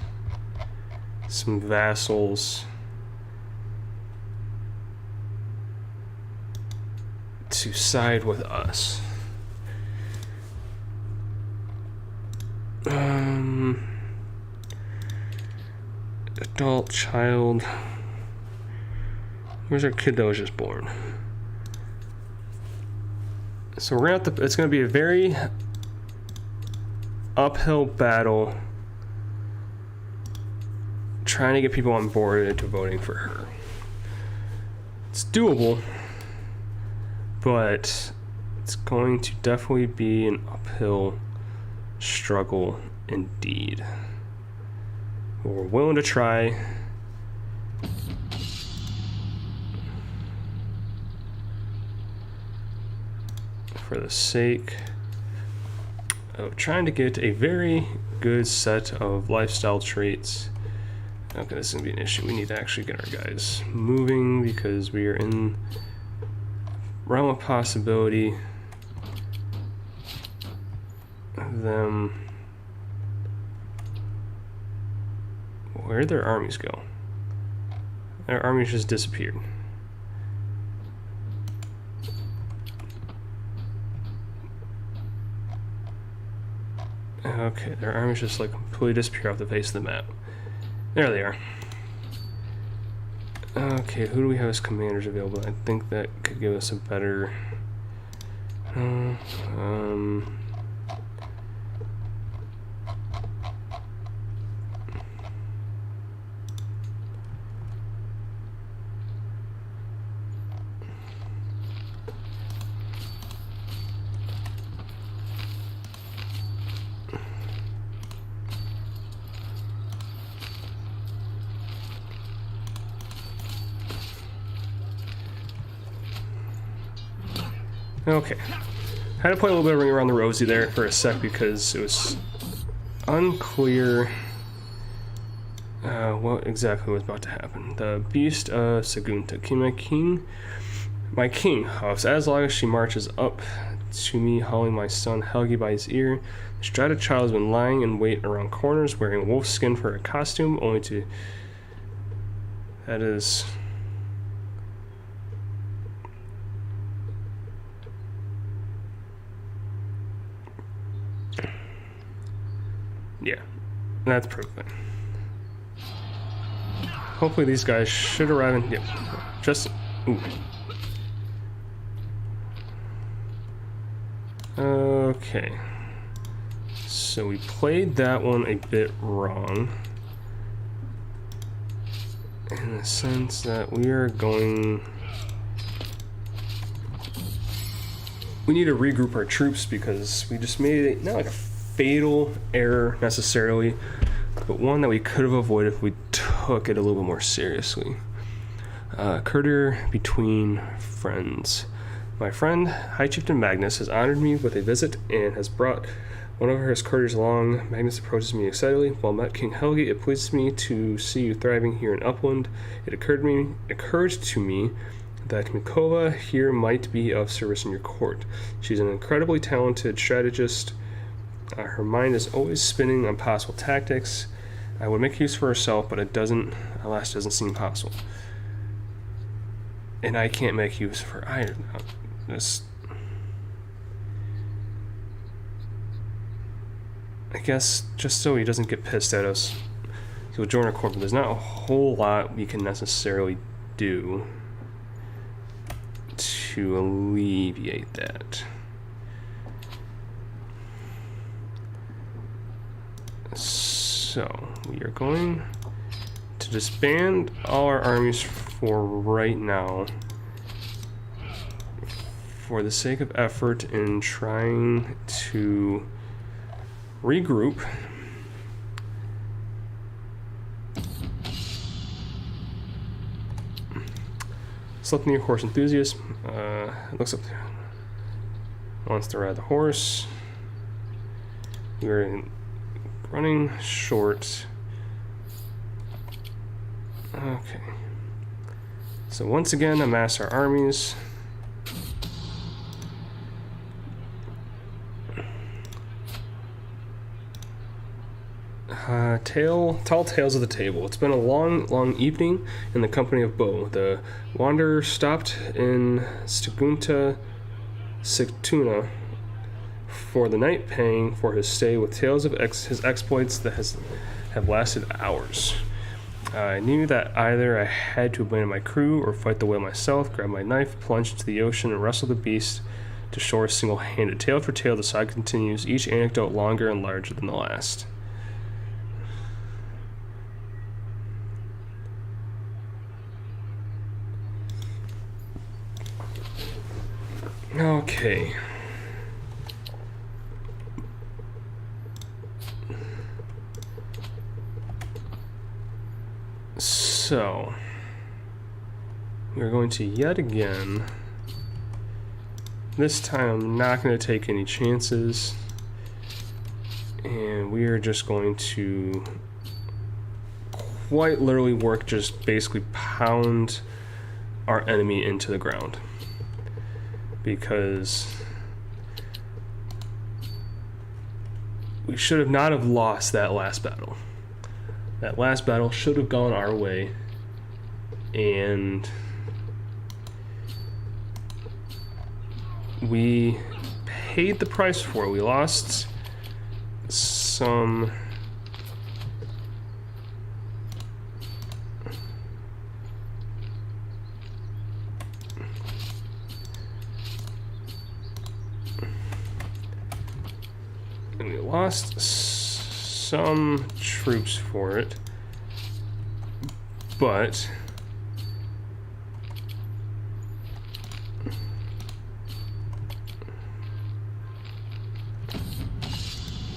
some vassals to side with us. Adult, child. Where's our kid that was just born? So we're gonna have to, it's gonna be a very uphill battle trying to get people on board into voting for her. It's doable, but it's going to definitely be an uphill struggle indeed. But we're willing to try. For the sake of trying to get a very good set of lifestyle traits. Okay, this is gonna be an issue. We need to actually get our guys moving because we are in realm of possibility of them. Where did their armies go? Their armies just disappeared. Okay, their armies just like completely disappear off the face of the map. There they are. Okay, who do we have as commanders available? I think that could give us a better... Okay, had to play a little bit of ring around the rosy there for a sec because it was unclear what exactly was about to happen. The beast of Sagunta. My king huffs as long as she marches up to me, hauling my son Helgi by his ear. The Strata child has been lying in wait around corners, wearing wolf skin for a costume, only to... That is... Yeah, that's perfect. Hopefully these guys should arrive in... Yep, just... Ooh. Okay. So we played that one a bit wrong. In the sense that we are going... We need to regroup our troops because we just made it, not like a fatal error necessarily, but one that we could have avoided if we took it a little bit more seriously. Courtier between friends. My friend, High Chieftain Magnus, has honored me with a visit and has brought one of his courtiers along. Magnus approaches me excitedly. Well met, King Helgi. It pleases me to see you thriving here in Upland. It occurred to me that Mikova here might be of service in your court. She's an incredibly talented strategist. Her mind is always spinning on possible tactics. I would make use for herself, but it doesn't seem possible. And I can't make use of her either. I guess just so he doesn't get pissed at us, he'll join our court, but there's not a whole lot we can necessarily do to alleviate that. So, we are going to disband all our armies for right now, for the sake of effort in trying to regroup. Slept near horse enthusiast. Looks up there. Wants to ride the horse. We're running short. Okay. So once again, amass our armies. Tall tales of the table. It's been a long evening in the company of Bo. The wanderer stopped in Stagunta Sigtuna for the night, paying for his stay with tales of his exploits that have lasted hours. I knew that either I had to abandon my crew or fight the whale myself, grab my knife, plunge into the ocean, and wrestle the beast to shore single-handed. Tale for tale, the saga continues, each anecdote longer and larger than the last. Okay. So, we're going to yet again, this time I'm not going to take any chances, and we are just going to quite literally work, just basically pound our enemy into the ground, because we should have not have lost that last battle. That last battle should have gone our way, and we paid the price for it. We lost some some troops for it, but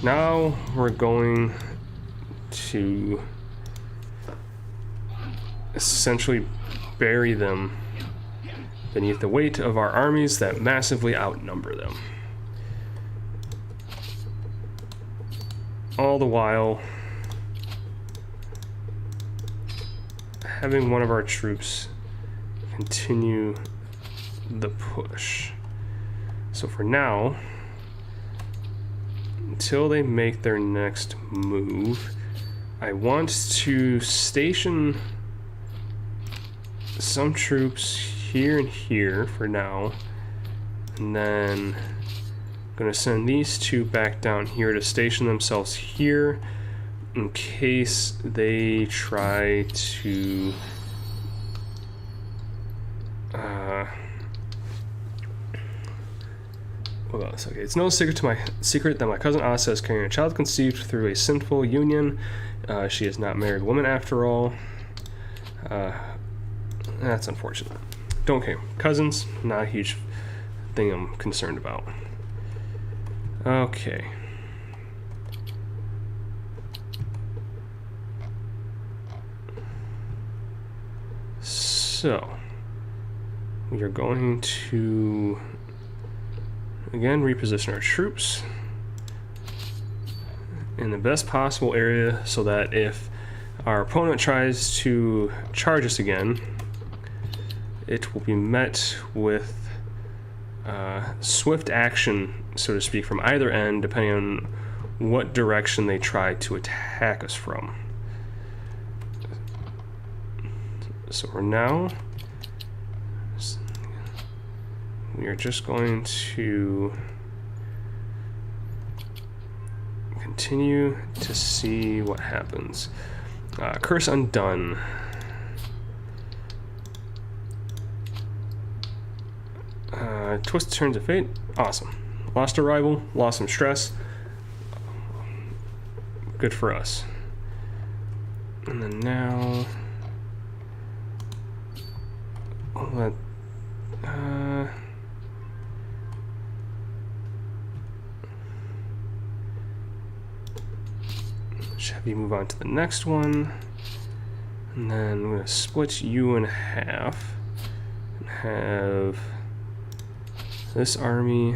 now we're going to essentially bury them beneath the weight of our armies that massively outnumber them. All the while having one of our troops continue the push. So for now, until they make their next move, I want to station some troops here and here for now, and then I'm going to send these two back down here to station themselves here in case they try to what else? Okay, it's no secret that my cousin Asa is carrying a child conceived through a sinful union. She is not a married woman after all. That's unfortunate. Don't care. Cousins, not a huge thing I'm concerned about. Okay. So, we are going to again reposition our troops in the best possible area so that if our opponent tries to charge us again, it will be met with swift action, so to speak, from either end, depending on what direction they try to attack us from. So for now, we are just going to continue to see what happens. Curse undone. Twist turns of fate. Awesome. Lost a rival, lost some stress. Good for us. And then now let have you move on to the next one, and then I'm going to split you in half and have this army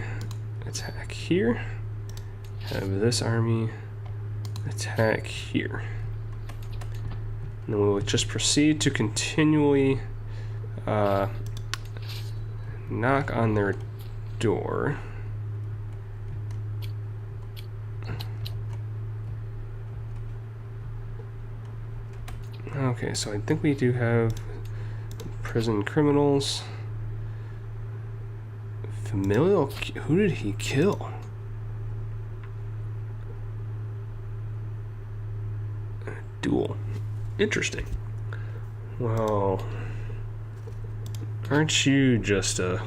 attack here, have this army attack here, and then we'll just proceed to continually knock on their door. Okay, so I think we do have prison criminals Familial. Who did he kill? Duel. Interesting. Well, aren't you just a...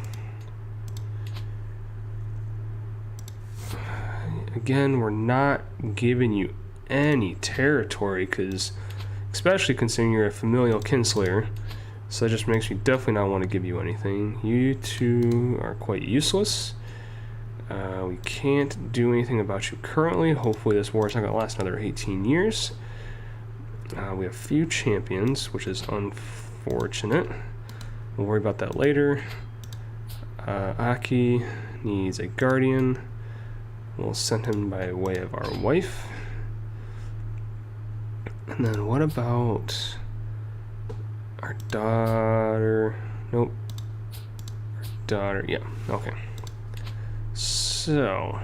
Again, we're not giving you any territory, because especially considering you're a familial kinslayer, so that just makes me definitely not want to give you anything. You two are quite useless. We can't do anything about you currently. Hopefully this war is not going to last another 18 years. We have few champions, which is unfortunate. We'll worry about that later. Aki needs a guardian. We'll send him by way of our wife. And then what about our daughter? Nope. Our daughter, yeah, okay. So,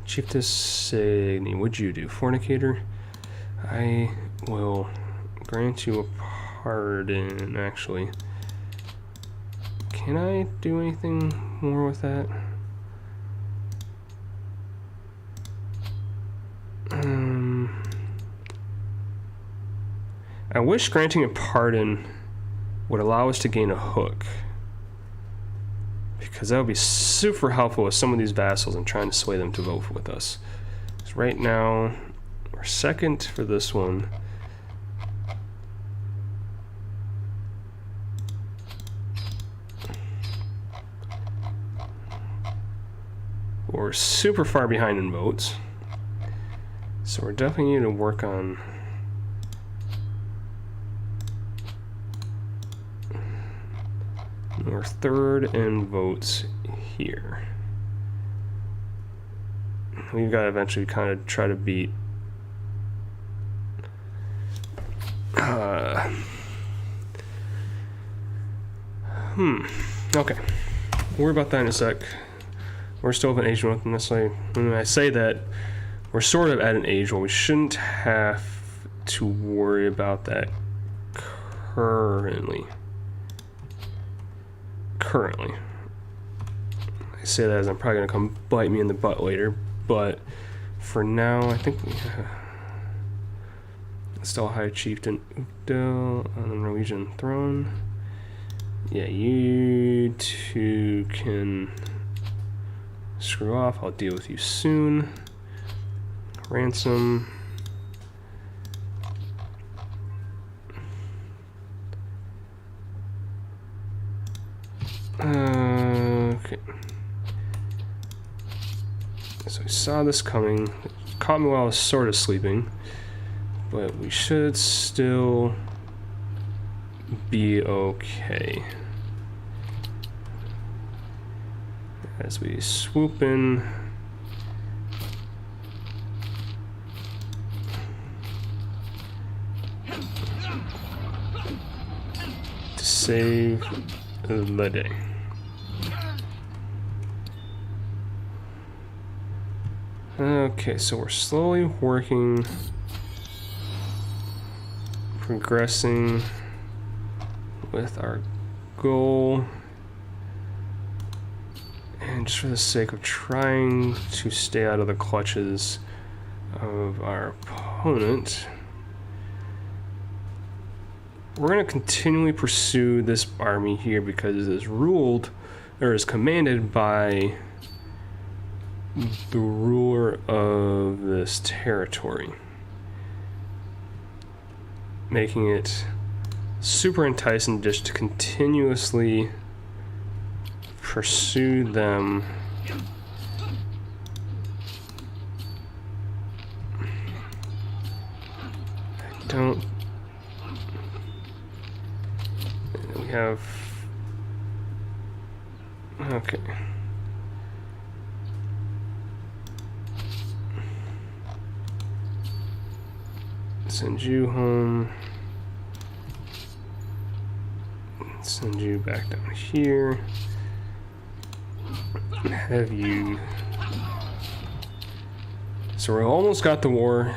Chiefess Signy, what'd you do? Fornicator? I will grant you a pardon, actually. Can I do anything more with that? I wish granting a pardon would allow us to gain a hook, because that would be super helpful with some of these vassals and trying to sway them to vote with us. So right now, we're second for this one. We're super far behind in votes, so we're definitely need to work on we're third in votes here. We've got to eventually kind of try to beat okay. We'll worry about that in a sec. We're still of an age with necessarily. When I say that, we're sort of at an age where we shouldn't have to worry about that currently. I say that as I'm probably going to come bite me in the butt later, but for now, I think we have still High Chieftain Ukdel on the Norwegian throne. Yeah, you two can screw off. I'll deal with you soon. Ransom. Okay. So I saw this coming. It caught me while I was sort of sleeping, but we should still be okay. As we swoop in. To save the day. Okay, so we're slowly working, progressing with our goal, and just for the sake of trying to stay out of the clutches of our opponent, we're going to continually pursue this army here because it is ruled, or is commanded by the ruler of this territory, making it super enticing just to continuously pursue them. We have, okay. Send you home. Send you back down here. Have you... So we almost got the war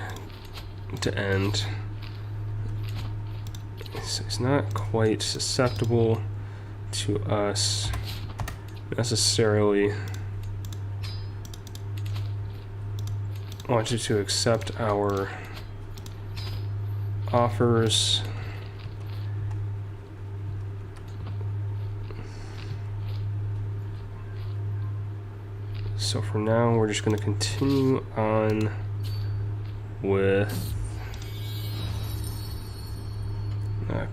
to end. So it's not quite susceptible to us necessarily want you to accept our offers. So for now, we're just going to continue on with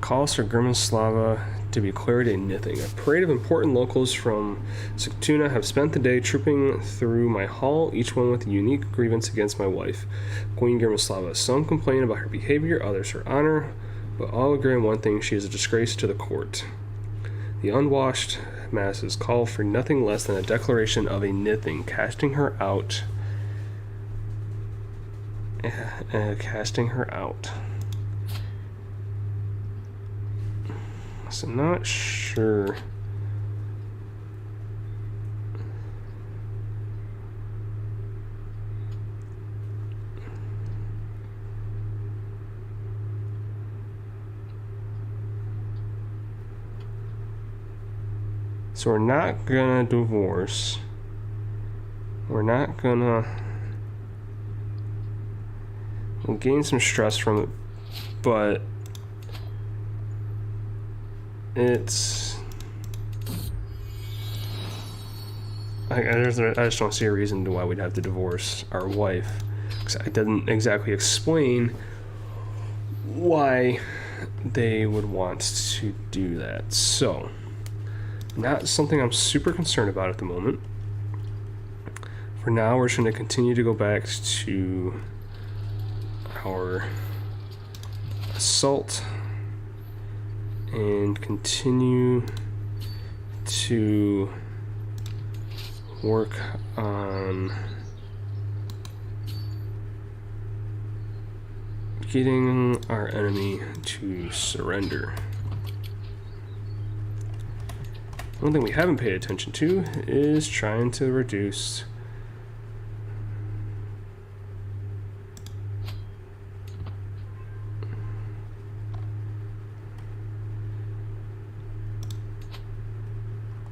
calls for Grimslava to be declared a Nithing. A parade of important locals from Sigtuna have spent the day trooping through my hall, each one with a unique grievance against my wife, Queen Grimslava. Some complain about her behavior, others her honor, but all agree on one thing: she is a disgrace to the court. The unwashed masses call for nothing less than a declaration of a Nithing, casting her out. Casting her out. So not sure. So we're not gonna divorce. We're not gonna. We'll gain some stress from it, but it's. I just don't see a reason to why we'd have to divorce our wife. 'Cause I didn't exactly explain why they would want to do that. So, not something I'm super concerned about at the moment. For now, we're just going to continue to go back to our assault and continue to work on getting our enemy to surrender. One thing we haven't paid attention to is trying to reduce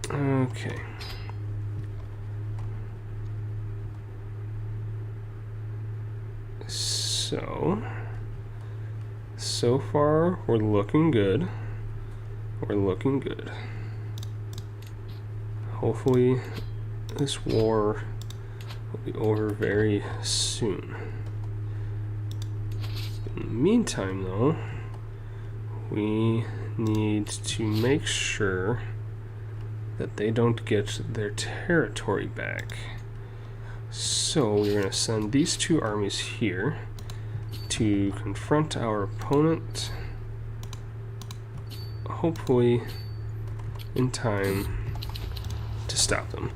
okay. So far we're looking good. We're looking good. Hopefully this war will be over very soon. In the meantime, though, we need to make sure that they don't get their territory back. So we're going to send these two armies here to confront our opponent, hopefully in time to stop them.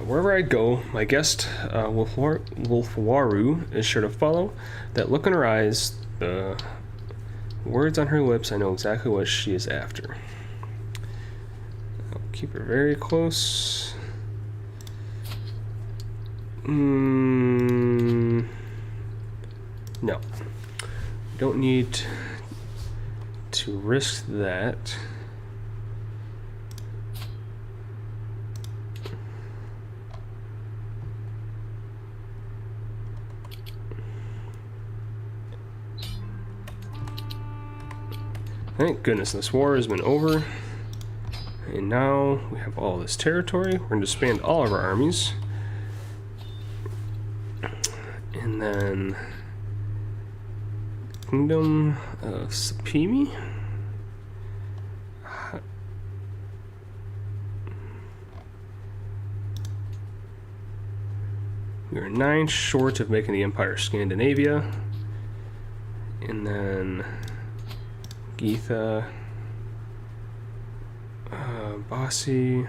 Wherever I go, my guest, Wolfwaru, is sure to follow. That look in her eyes, the words on her lips, I know exactly what she is after. I'll keep her very close. No. Don't need to risk that. Thank goodness this war has been over. And now we have all this territory. We're going to disband all of our armies. And then Kingdom of Sapimi. We are 9 short of making the Empire Scandinavia. And then Geetha, Bossy,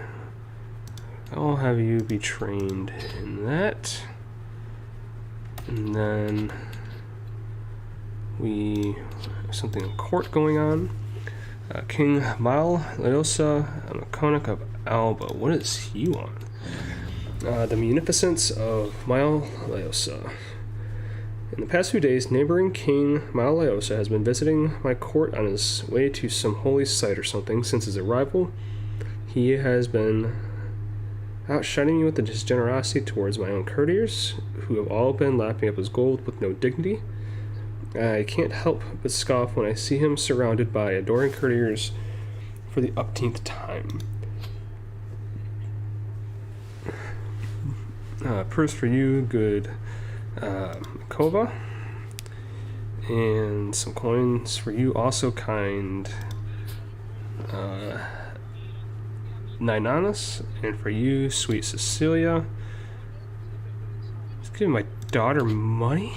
I'll have you be trained in that. And then we have something in court going on. King Mal Leosa, a Maconic of Alba. What is he on? The munificence of Mal Leosa. In the past few days, neighboring King Malaleosa has been visiting my court on his way to some holy site or something. Since his arrival, he has been outshining me with his generosity towards my own courtiers, who have all been lapping up his gold with no dignity. I can't help but scoff when I see him surrounded by adoring courtiers for the upteenth time. Purse for you, good Kova. And some coins for you, also kind Ninanas. And for you, sweet Cecilia. He's giving my daughter money?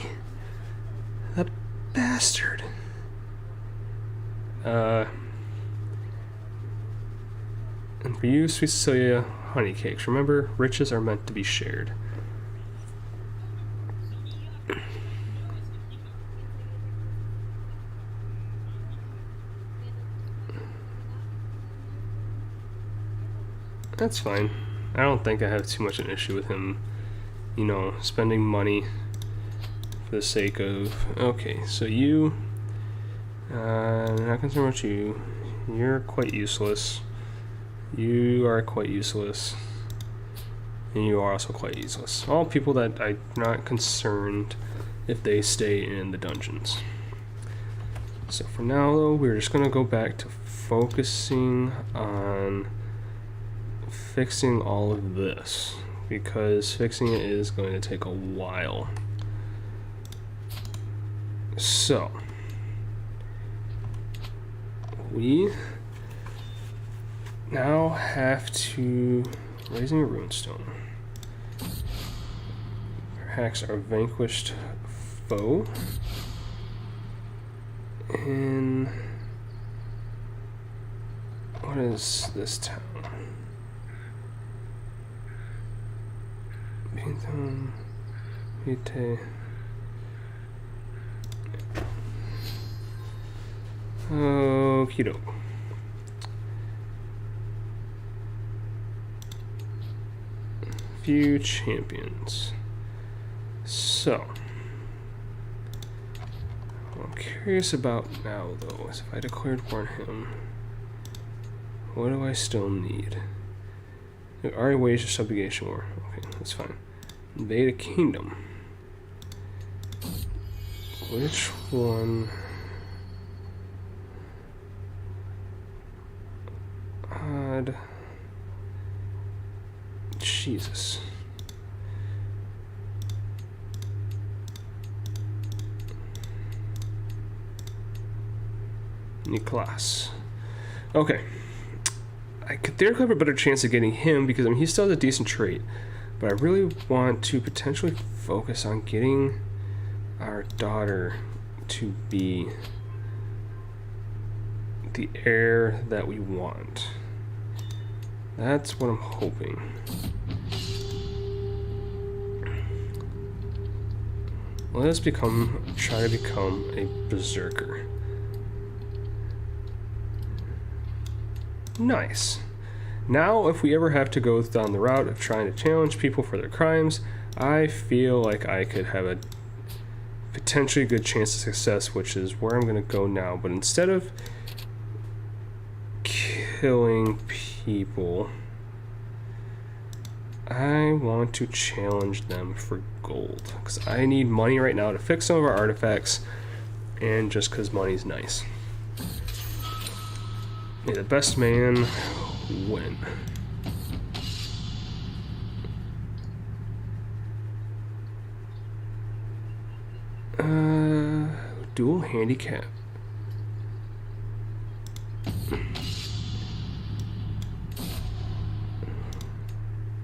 That bastard. And for you, sweet Cecilia, honey cakes. Remember, riches are meant to be shared. That's fine. I don't think I have too much an issue with him, you know, spending money for the sake of... Okay, so you... not concerned with you. You're quite useless. You are quite useless. And you are also quite useless. All people that I'm not concerned if they stay in the dungeons. So for now, though, we're just going to go back to focusing on fixing all of this, because fixing it is going to take a while. So we now have to raising a runestone. Perhaps our vanquished foe in what is this town? Vite. Okie doke. Few champions. So, what I'm curious about now, though, is if I declared war on him, what do I still need? I already waged a subjugation war. Okay, that's fine. Invade a kingdom. Which one? Odd. Jesus. Nicholas. Okay. I could theoretically have a better chance of getting him because, I mean, he still has a decent trait. But I really want to potentially focus on getting our daughter to be the heir that we want. That's what I'm hoping. Let us try to become a berserker. Nice. Now, if we ever have to go down the route of trying to challenge people for their crimes, I feel like I could have a potentially good chance of success, which is where I'm going to go now. But instead of killing people, I want to challenge them for gold, because I need money right now to fix some of our artifacts, and just because money's nice. May the best man win. Dual handicap.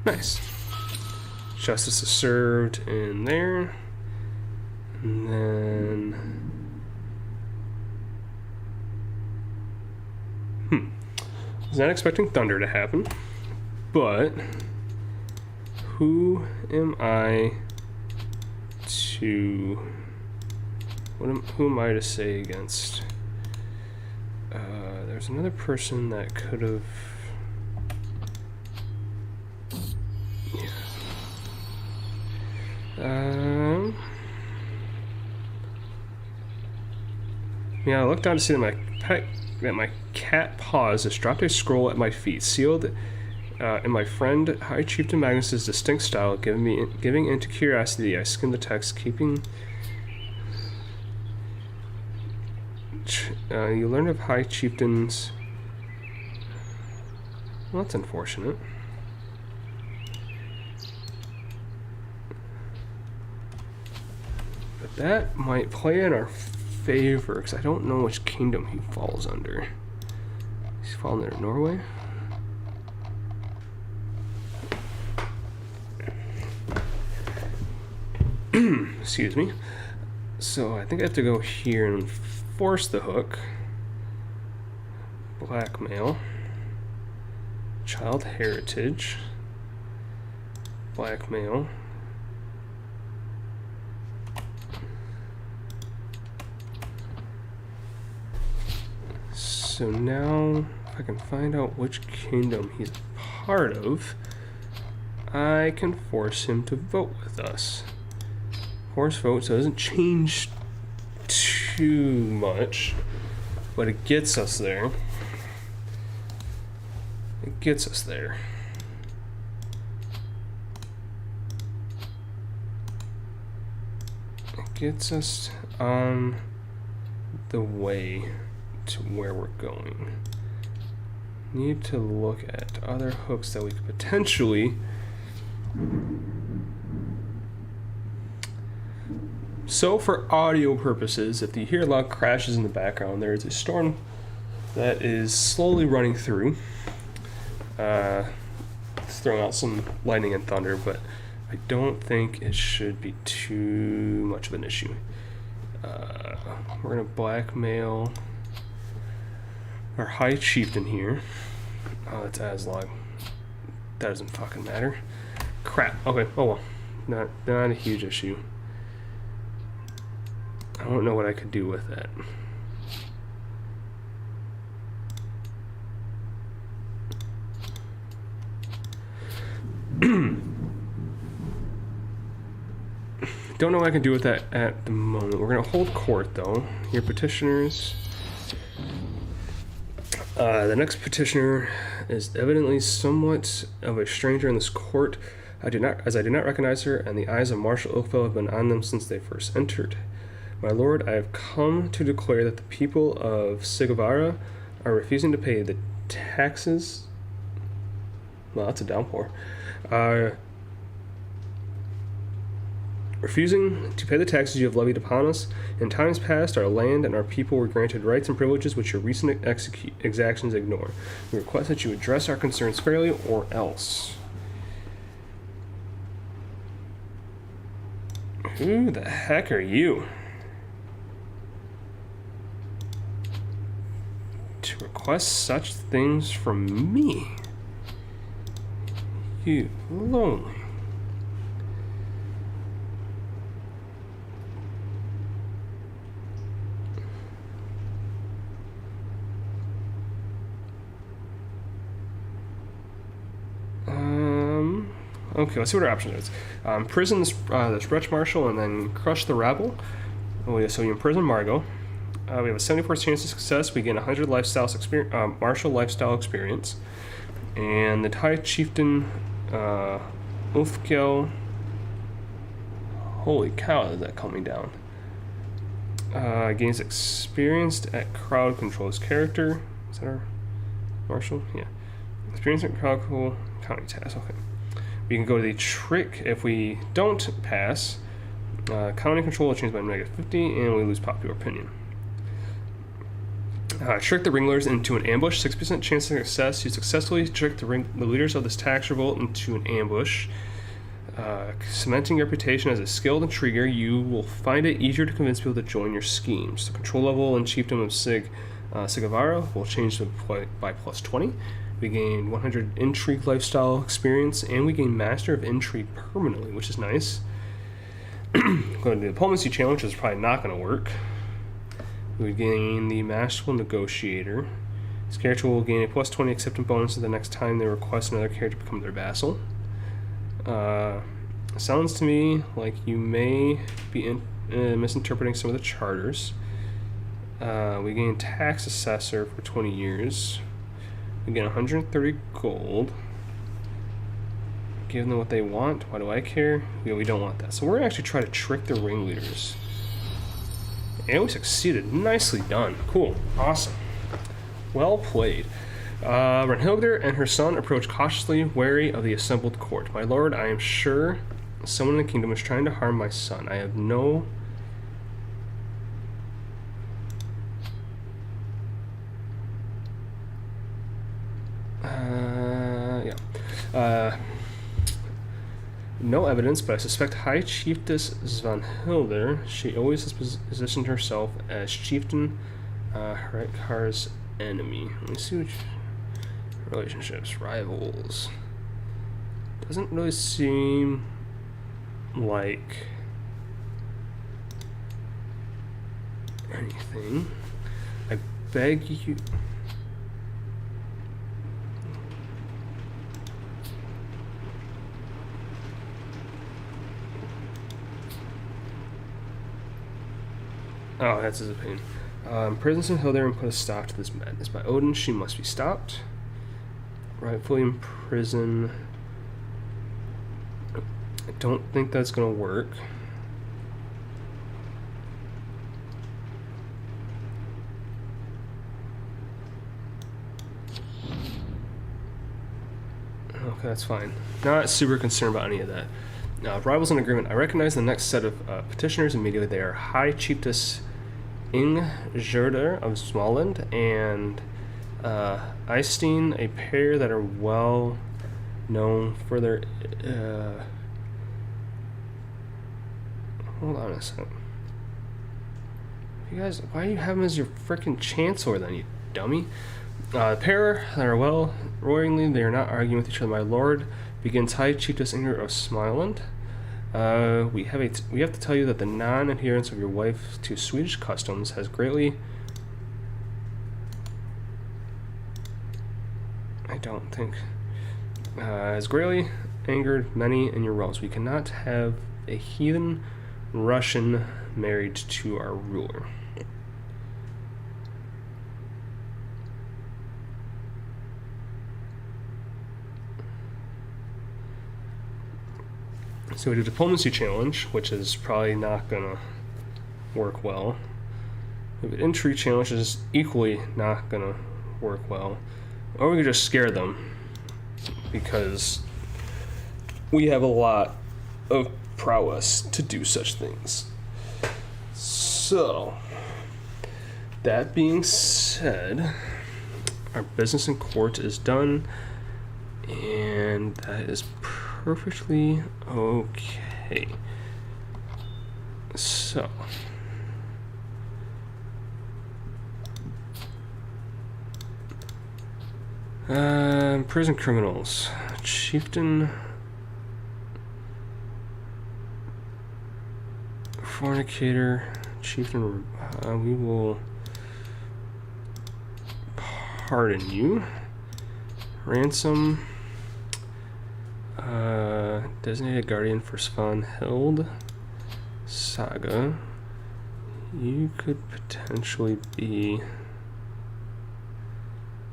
Nice. Justice is served in there. And then... I was not expecting thunder to happen, but who am I to... who am I to say against? There's another person that could have... Yeah, I looked down to see that my cat paws just dropped a scroll at my feet, sealed in my friend High Chieftain Magnus's distinct style, giving into curiosity, I skimmed the text, keeping. You learned of High Chieftains. Well, that's unfortunate. But that might play in our favor, because I don't know which kingdom he falls under. He's falling under Norway? Excuse me. So I think I have to go here and force the hook. Blackmail. Child heritage. Blackmail. So now, if I can find out which kingdom he's a part of, I can force him to vote with us. Force vote, so it doesn't change too much, but it gets us there. It gets us there. It gets us on the way to where we're going. Need to look at other hooks that we could potentially. So for audio purposes, if you hear loud crashes in the background, there is a storm that is slowly running through. It's throwing out some lightning and thunder, but I don't think it should be too much of an issue. We're gonna blackmail our High Chieftain here. Oh, it's Aslog. That doesn't fucking matter. Crap. Okay. Oh well. Not a huge issue. I don't know what I could do with that. Don't know what I can do with that at the moment. We're gonna hold court though. Your petitioners. The next petitioner is evidently somewhat of a stranger in this court. I do not recognize her, and the eyes of Marshal Oakville have been on them since they first entered. My lord, I have come to declare that the people of Sigavara are refusing to pay the taxes. Well, that's a downpour. Refusing to pay the taxes you have levied upon us. In times past, our land and our people were granted rights and privileges which your recent exactions ignore. We request that you address our concerns fairly, or else. Who the heck are you? To request such things from me? You lonely. Okay, let's see what our options is. Imprison this wretch marshal and then crush the rabble. Oh, yeah, so you imprison Margot. We have a 74% chance of success. We gain 100 martial lifestyle experience. And the High Chieftain, Uthkel. Holy cow, is that coming down? Gains experience at crowd control. His character. Is that our marshal? Yeah. Experience at crowd control. County task. Okay. We can go to the trick. If we don't pass, county control will change by -50, and we lose popular opinion. Trick the ringlers into an ambush. 6% chance of success. You successfully trick the leaders of this tax revolt into an ambush. Cementing your reputation as a skilled intriguer, you will find it easier to convince people to join your schemes. The control level and chiefdom of Sigavara will change by +20. We gain 100 intrigue lifestyle experience, and we gain master of intrigue permanently, which is nice. Going to the diplomacy challenge, which is probably not going to work. We gain the masterful negotiator. This character will gain a +20 acceptance bonus the next time they request another character to become their vassal. Sounds to me like you may be misinterpreting some of the charters. We gain tax assessor for 20 years. We get 130 gold. Give them what they want. Why do I care? Yeah, we don't want that. So we're gonna actually try to trick the ringleaders. And we succeeded. Nicely done. Cool. Awesome. Well played. Brunhilde and her son approach cautiously, wary of the assembled court. My lord, I am sure someone in the kingdom is trying to harm my son. I have no... no evidence, but I suspect High Chiefess Svanhilde. She always has positioned herself as chieftain Hrekar's enemy. Let me see which relationships, rivals. Doesn't really seem like anything. I beg you. Oh, that's his opinion. Prison Svanhilde and put a stop to this madness. By Odin, she must be stopped. Rightfully imprison. I don't think that's gonna work. Okay, that's fine. Not super concerned about any of that. Rivals in agreement. I recognize the next set of petitioners immediately. They are High Chiefess Ingjerder of Småland and Eystein, a pair that are well known for their... hold on a second. You guys, why do you have him as your frickin' chancellor then, you dummy? A pair that are well roaringly, they are not arguing with each other. My lord, begins High Chiefess Ingrid of Småland. We have to tell you that the non-adherence of your wife to Swedish customs has greatly... has greatly angered many in your realms. We cannot have a heathen Russian married to our ruler. So we do diplomacy challenge, which is probably not gonna work well. We have an intrigue challenge, which is equally not gonna work well. Or we could just scare them, because we have a lot of prowess to do such things. So, that being said, our business in court is done, and that is perfectly okay. So, prison criminals, chieftain, fornicator, chieftain. We will pardon you. Ransom. Designated guardian for Svanhild. Saga. You could potentially be...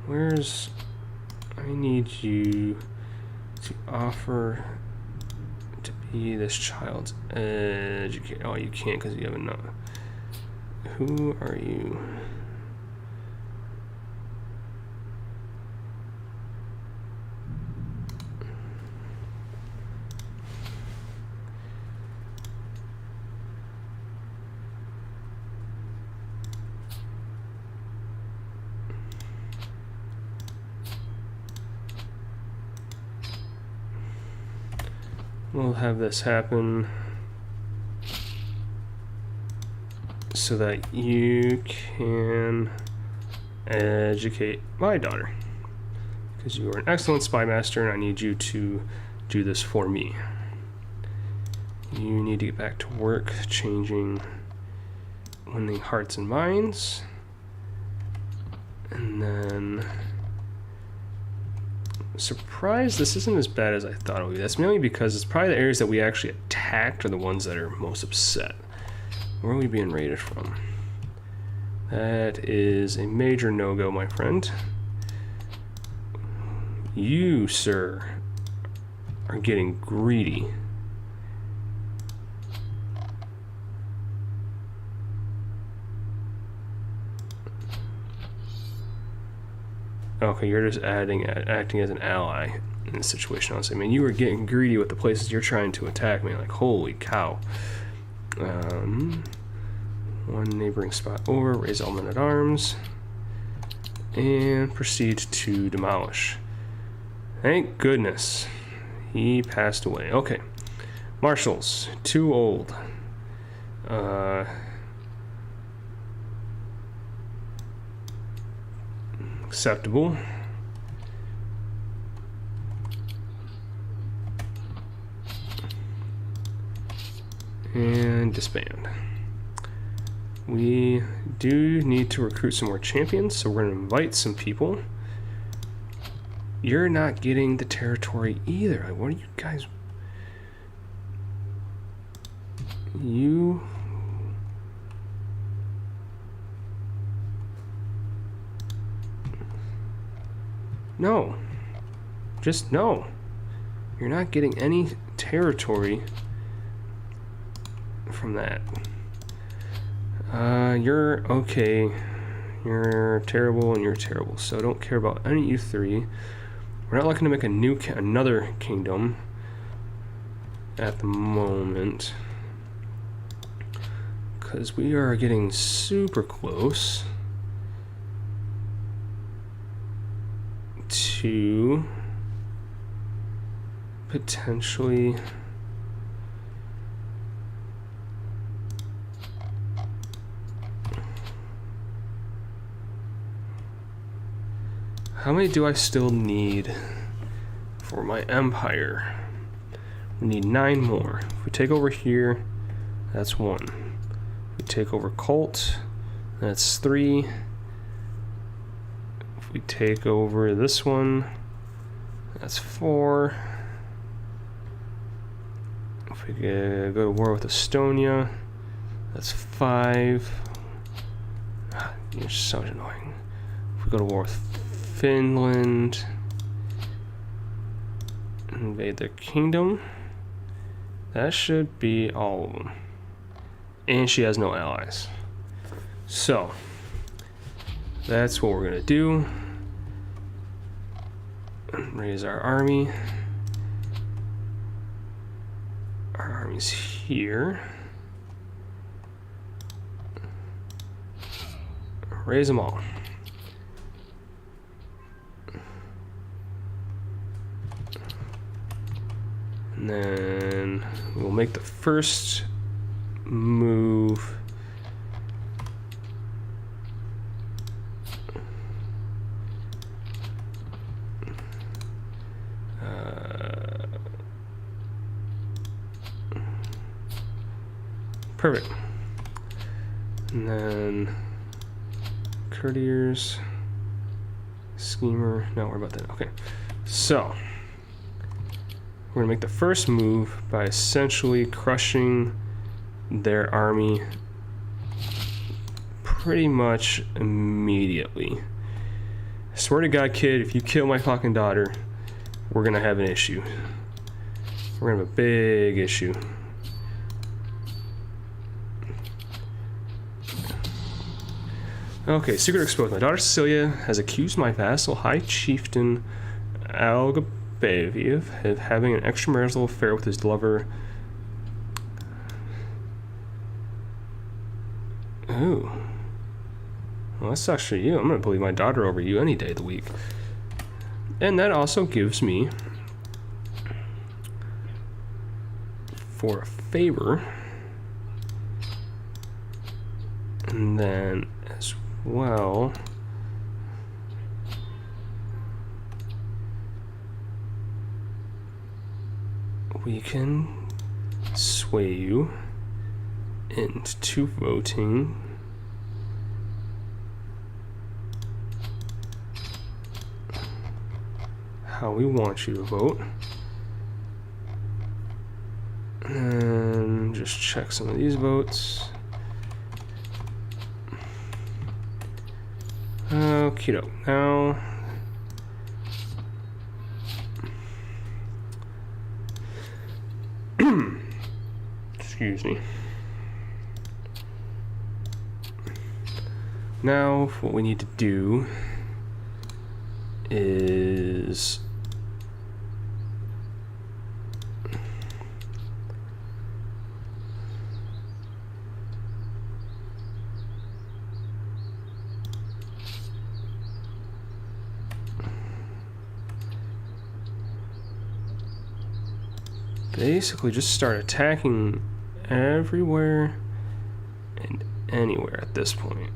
Where's... I need you to offer to be this child's educator. Oh, you can't because you haven't known. Who are you? We'll have this happen so that you can educate my daughter, because you are an excellent spy master and I need you to do this for me. You need to get back to work changing winning hearts and minds, and then surprised this isn't as bad as I thought it would be. That's mainly because it's probably the areas that we actually attacked are the ones that are most upset. Where are we being raided from? That is a major no-go, my friend. You, sir, are getting greedy. Okay, you're just acting as an ally in this situation. I was like, man, you were getting greedy with the places you're trying to attack me. Like, holy cow. One neighboring spot over, raise all men at arms, and proceed to demolish. Thank goodness he passed away. Okay, marshals, too old. Acceptable. And disband. We do need to recruit some more champions, so we're going to invite some people. You're not getting the territory either. Like, what are you guys... You... No. Just no. You're not getting any territory from that. You're okay. You're terrible and you're terrible. So don't care about any of you three. We're not looking to make another kingdom at the moment, because we are getting super close to potentially how many do I still need for my empire? We need 9 more. If we take over here, that's 1. If we take over Colt, that's 3. If we take over this one, that's 4. If we go to war with Estonia, that's 5. You're so annoying. If we go to war with Finland, invade their kingdom, that should be all of them. And she has no allies. So, that's what we're gonna do. Raise our army. Our army's here. Raise them all. And then we'll make the first move. Perfect. And then courtiers, schemer. No, we're about that. Okay. So we're gonna make the first move by essentially crushing their army pretty much immediately. I swear to God, kid, if you kill my fucking daughter, we're gonna have an issue. We're gonna have a big issue. Okay, secret exposed. My daughter Cecilia has accused my vassal High Chieftain Algabaviev of having an extramarital affair with his lover. Oh. Well, that sucks for you. I'm gonna believe my daughter over you any day of the week. And that also gives me, for a favor, and then as well, we can sway you into voting how we want you to vote. And just check some of these votes. Okie doke. Now, Excuse me. Now, what we need to do is basically just start attacking everywhere and anywhere at this point.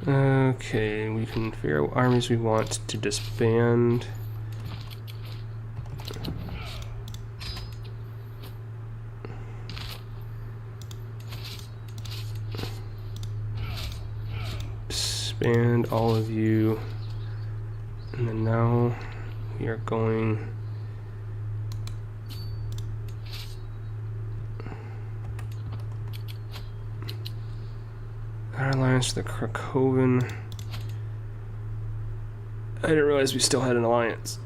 Okay, we can figure out what armies we want to disband. Disband all of you. And then now we are going our alliance to the Krakowan. I didn't realize we still had an alliance.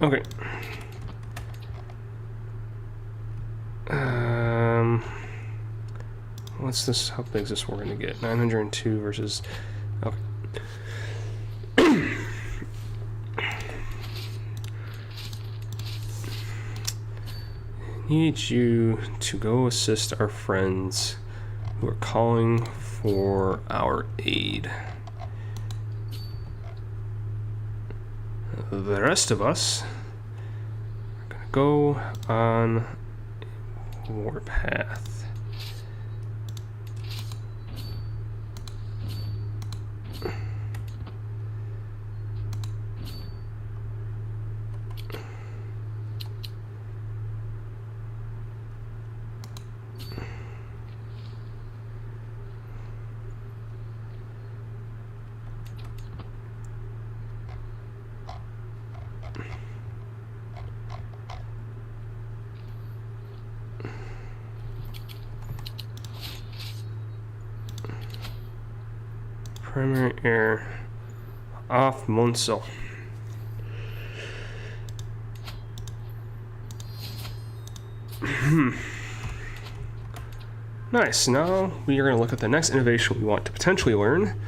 Okay. What's this? How big is this we're gonna get? 902 versus. Okay. Need you to go assist our friends who are calling for our aid. The rest of us are gonna go on a warpath. Primary air off Monsel. Nice. Now we are going to look at the next innovation we want to potentially learn.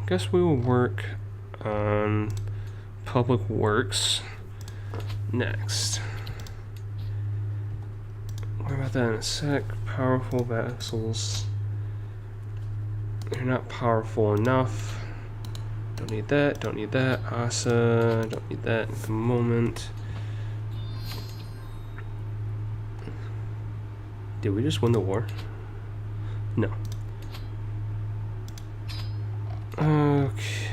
Guess we will work on public works next. What about that in a sec? Powerful vessels. They're not powerful enough. Don't need that, don't need that. Asa, don't need that at the moment. Did we just win the war? No. Okay.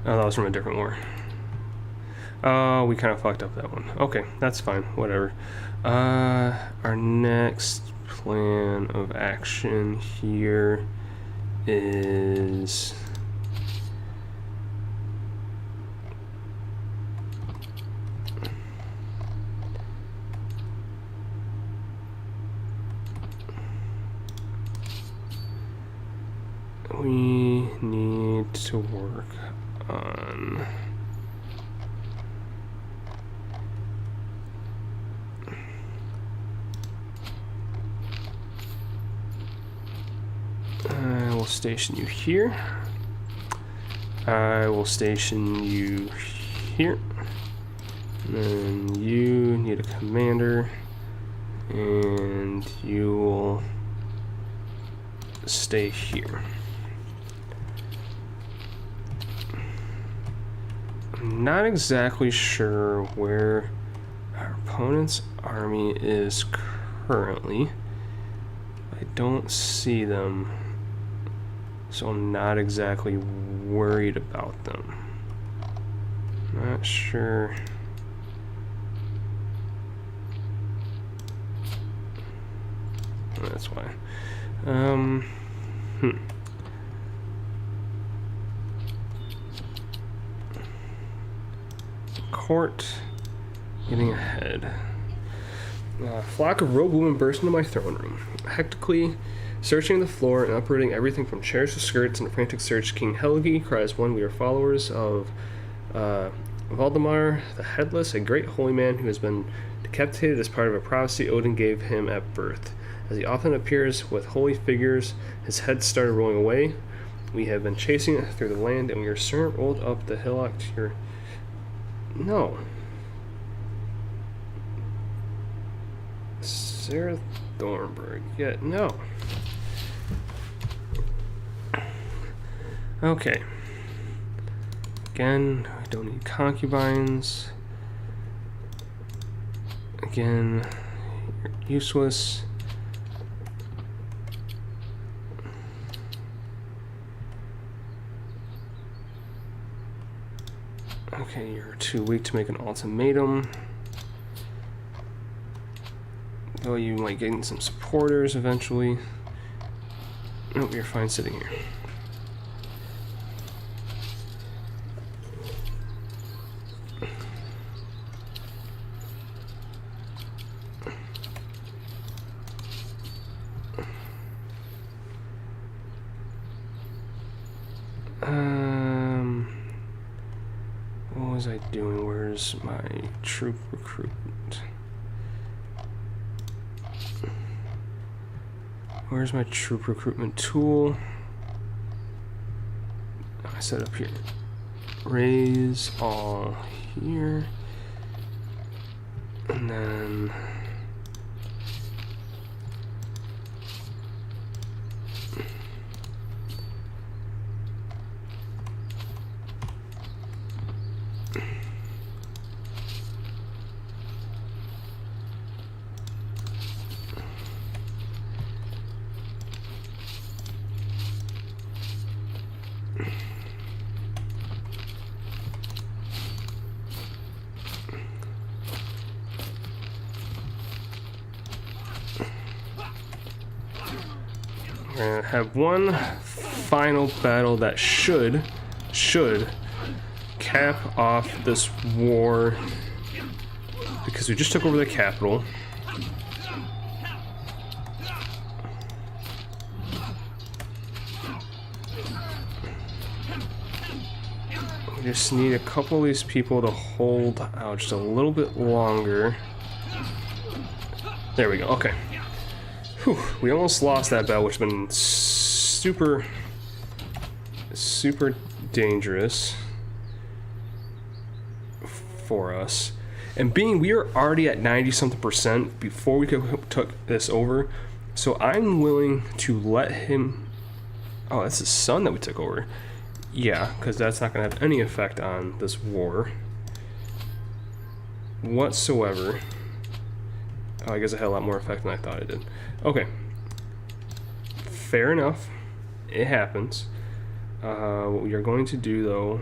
Oh, that was from a different war. Oh, we kind of fucked up that one. Okay, that's fine. Whatever. Our next plan of action here is we need to work on I will station you here. I will station you here. And then you need a commander. And you will stay here. I'm not exactly sure where our opponent's army is currently. I don't see them, so I'm not exactly worried about them. Not sure. That's why. Court. Getting ahead. A flock of rogue women burst into my throne room. Hectically searching the floor and uprooting everything from chairs to skirts in a frantic search, King Helgi cries, "One, we are followers of Valdemar the Headless, a great holy man who has been decapitated as part of a prophecy Odin gave him at birth. As he often appears with holy figures, his head started rolling away. We have been chasing it through the land, and we are soon rolled up the hillock to your..." No. Sarah Thornburg. Yeah, no. Okay. Again, I don't need concubines. Again, you're useless. Okay, you're too weak to make an ultimatum. Though you might gain some supporters eventually. Nope, you're fine sitting here. What was I doing? Where's my troop recruitment? Where's my troop recruitment tool? I set up here. Raise all here. And then we're gonna have one final battle that should cap off this war, because we just took over the capital. We just need a couple of these people to hold out just a little bit longer. There we go. Okay. Whew, we almost lost that battle, which has been super dangerous for us. And being we are already at 90-something% before we took this over, so I'm willing to let him... Oh, that's his son that we took over. Yeah, because that's not going to have any effect on this war whatsoever. Oh, I guess it had a lot more effect than I thought it did. Okay. Fair enough. It happens. What we are going to do, though,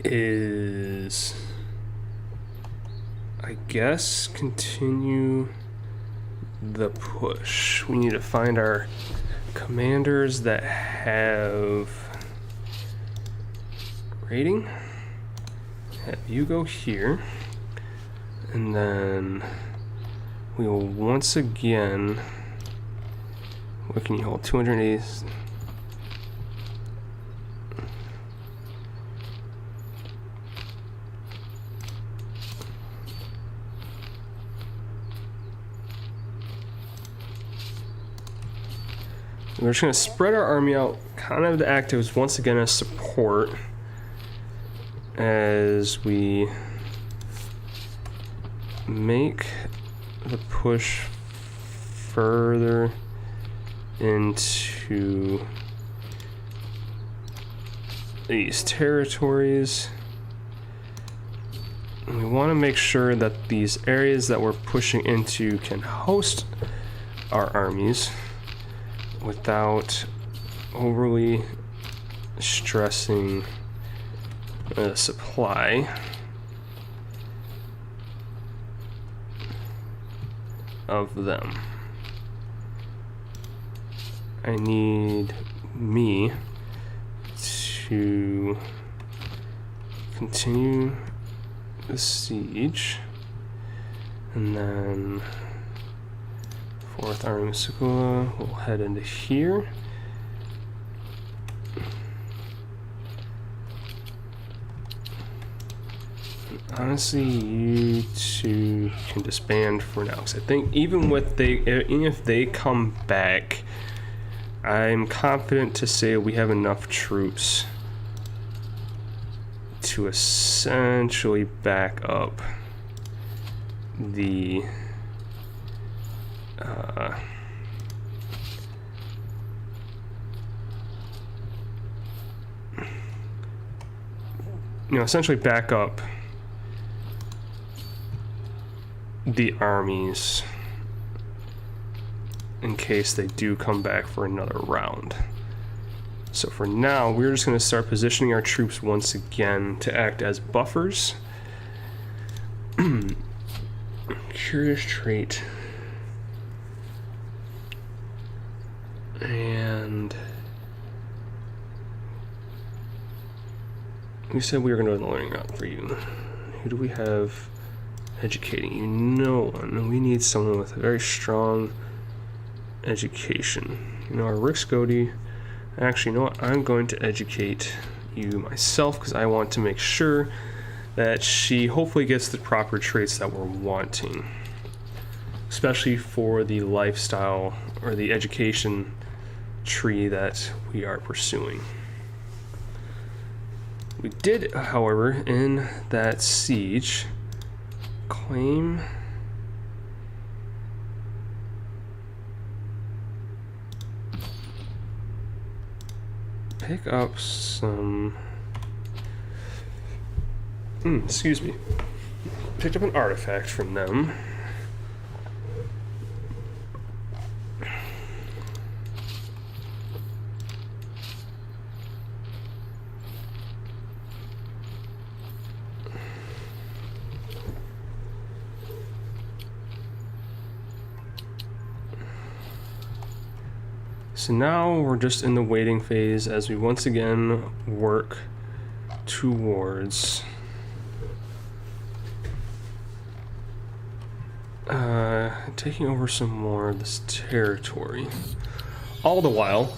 is, I guess, continue the push. We need to find our commanders that have rating. Have you go here. And then we will once again, what can you hold? 280. We're just going to spread our army out, kind of the actives once again as support as we make the push further into these territories. And we want to make sure that these areas that we're pushing into can host our armies without overly stressing the supply of them. I need me to continue the siege, and then 4th Army Missoula will head into here. Honestly, you two can disband for now, because I think even if they come back, I'm confident to say we have enough troops to essentially back up the essentially back up the armies in case they do come back for another round. So for now, we're just going to start positioning our troops once again to act as buffers. Curious trait. And we said we were going to do the learning route for you. Who do we have educating you? No one. We need someone with a very strong education. Our Rick Scody. Actually, you know what? I'm going to educate you myself because I want to make sure that she hopefully gets the proper traits that we're wanting, especially for the lifestyle or the education tree that we are pursuing. We did, however, in that siege, claim pick up some excuse me, picked up an artifact from them. So now we're just in the waiting phase as we once again work towards taking over some more of this territory. All the while,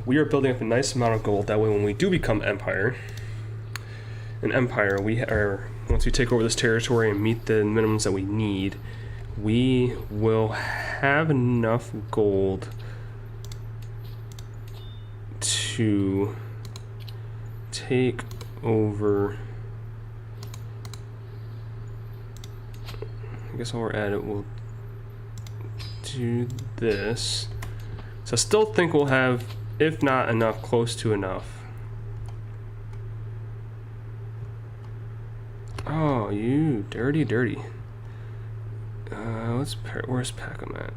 we are building up a nice amount of gold. That way, when we do become an empire, once we take over this territory and meet the minimums that we need, we will have enough gold to take over. I guess while we're at it, we'll do this. So I still think we'll have, if not enough, close to enough. Oh, you dirty. Where's Peckham at?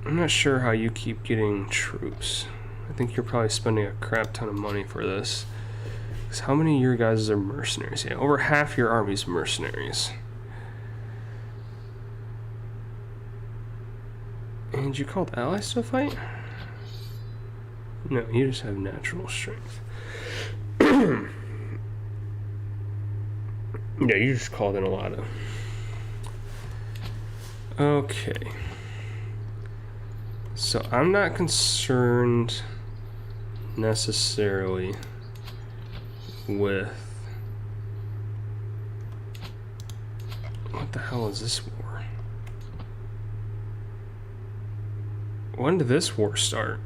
I'm not sure how you keep getting troops. I think you're probably spending a crap ton of money for this. Because how many of your guys are mercenaries? Yeah, over half your army's mercenaries. And you called allies to a fight? No, you just have natural strength. Yeah, you just called in a lot of... Okay. So I'm not concerned necessarily with... What the hell is this war? When did this war start?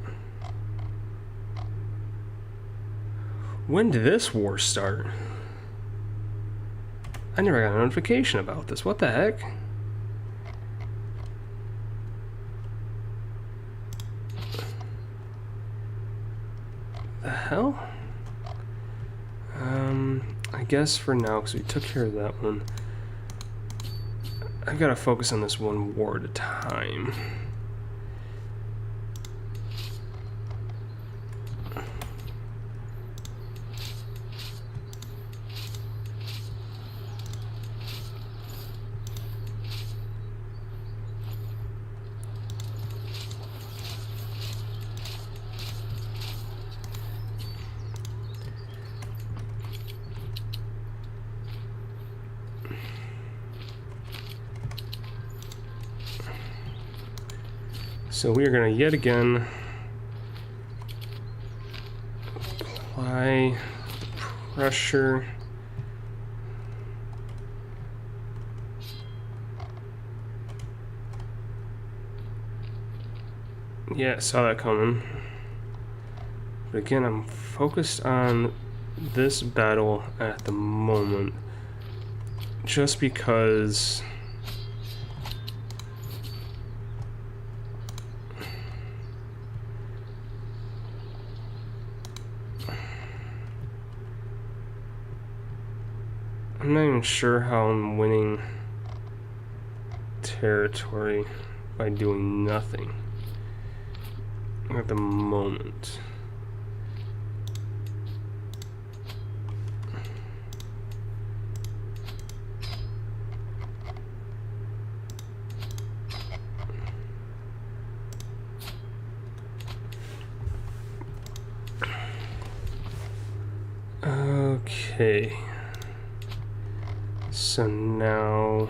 When did this war start? I never got a notification about this. What the heck? The hell? I guess for now, because we took care of that one, I've got to focus on this one war at a time. So we are going to yet again apply pressure. Yeah, saw that coming. But again, I'm focused on this battle at the moment, just because I'm not even sure how I'm winning territory by doing nothing at the moment. Okay. So now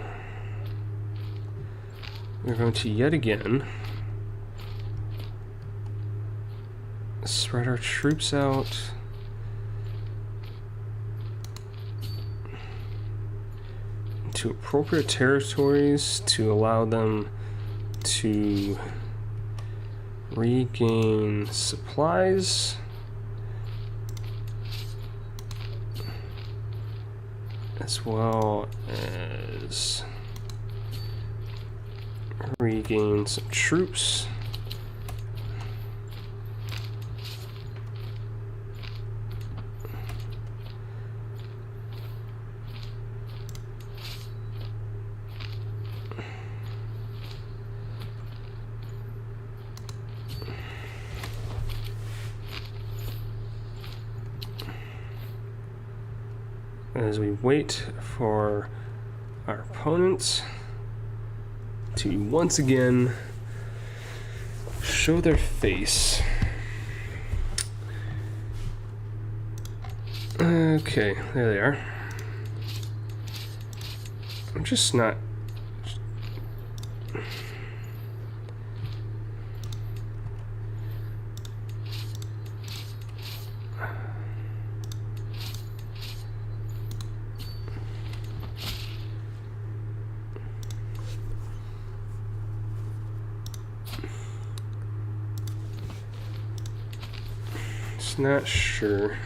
we're going to yet again spread our troops out to appropriate territories to allow them to regain supplies as well as regain some troops. As we wait for our opponents to once again show their face. Okay, there they are. I'm just not... not sure.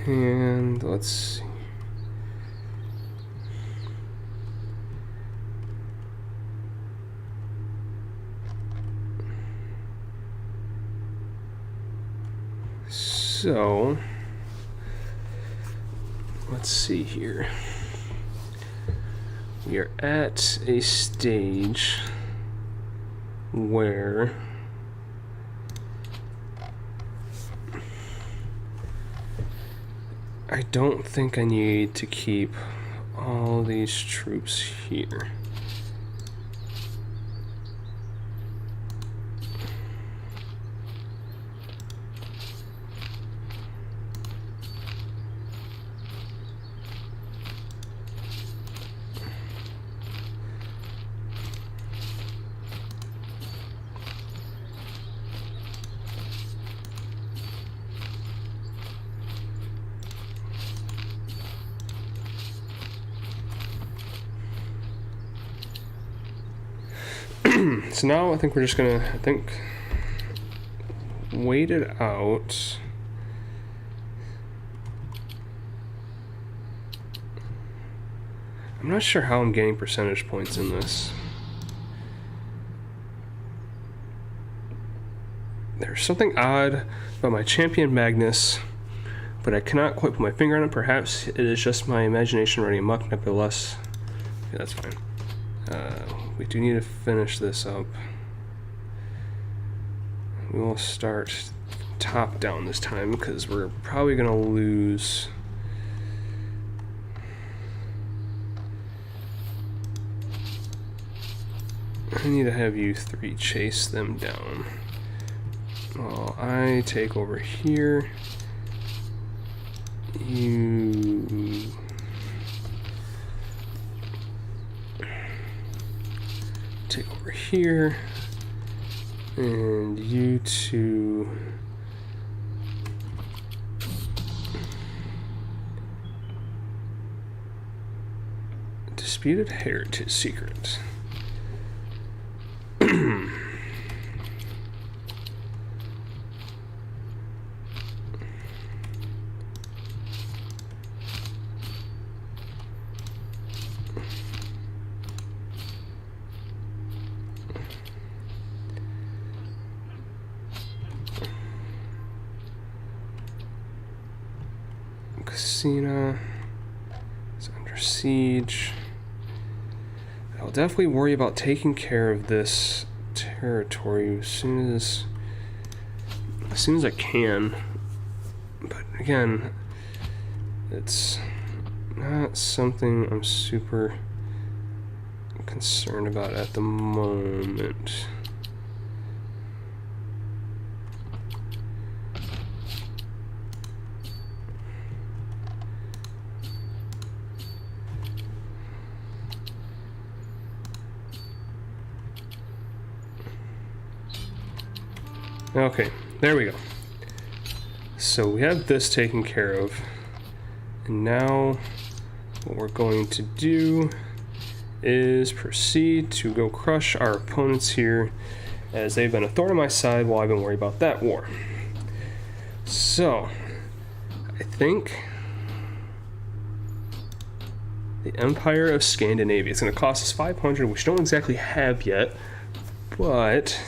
And let's see. So, let's see here. We are at a stage where I don't think I need to keep all these troops here. So now I think we're just gonna, wait it out. I'm not sure how I'm getting percentage points in this. There's something odd about my champion Magnus, but I cannot quite put my finger on it. Perhaps it is just my imagination running amok, nevertheless. Yeah, that's fine. We do need to finish this up. We will start top down this time because we're probably going to lose I need to have you three chase them down. Well, I take over here. You take over here. And you two disputed heritage secret. Casino is under siege. I'll definitely worry about taking care of this territory as soon as I can. But again, it's not something I'm super concerned about at the moment. Okay, there we go. So we have this taken care of. And now what we're going to do is proceed to go crush our opponents here, as they've been a thorn in my side while I've been worried about that war. So, I think the Empire of Scandinavia. It's going to cost us 500, which we don't exactly have yet, but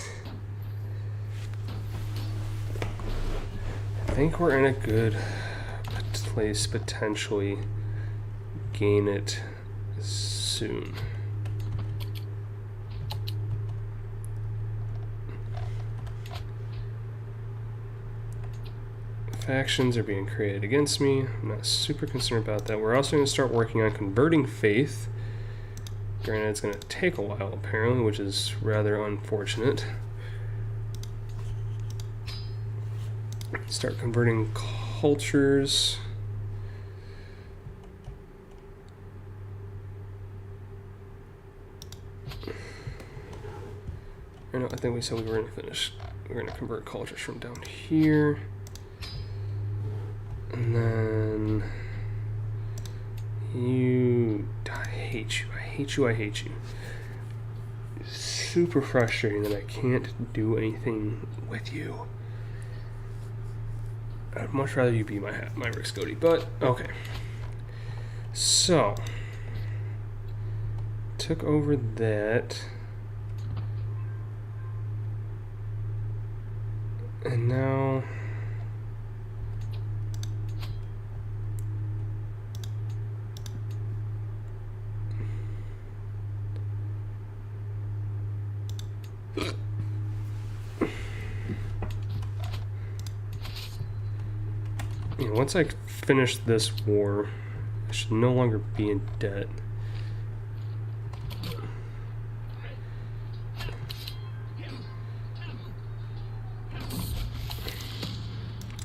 I think we're in a good place potentially gain it soon. Factions are being created against me. I'm not super concerned about that. We're also going to start working on converting faith. Granted, it's going to take a while apparently, which is rather unfortunate. Start converting cultures. I know, I think we said we were going to finish. We're going to convert cultures from down here. And then you, I hate you, I hate you, I hate you. It's super frustrating that I can't do anything with you. I'd much rather you be my Rick Scotty, but okay. So, took over that. And now once I finish this war, I should no longer be in debt.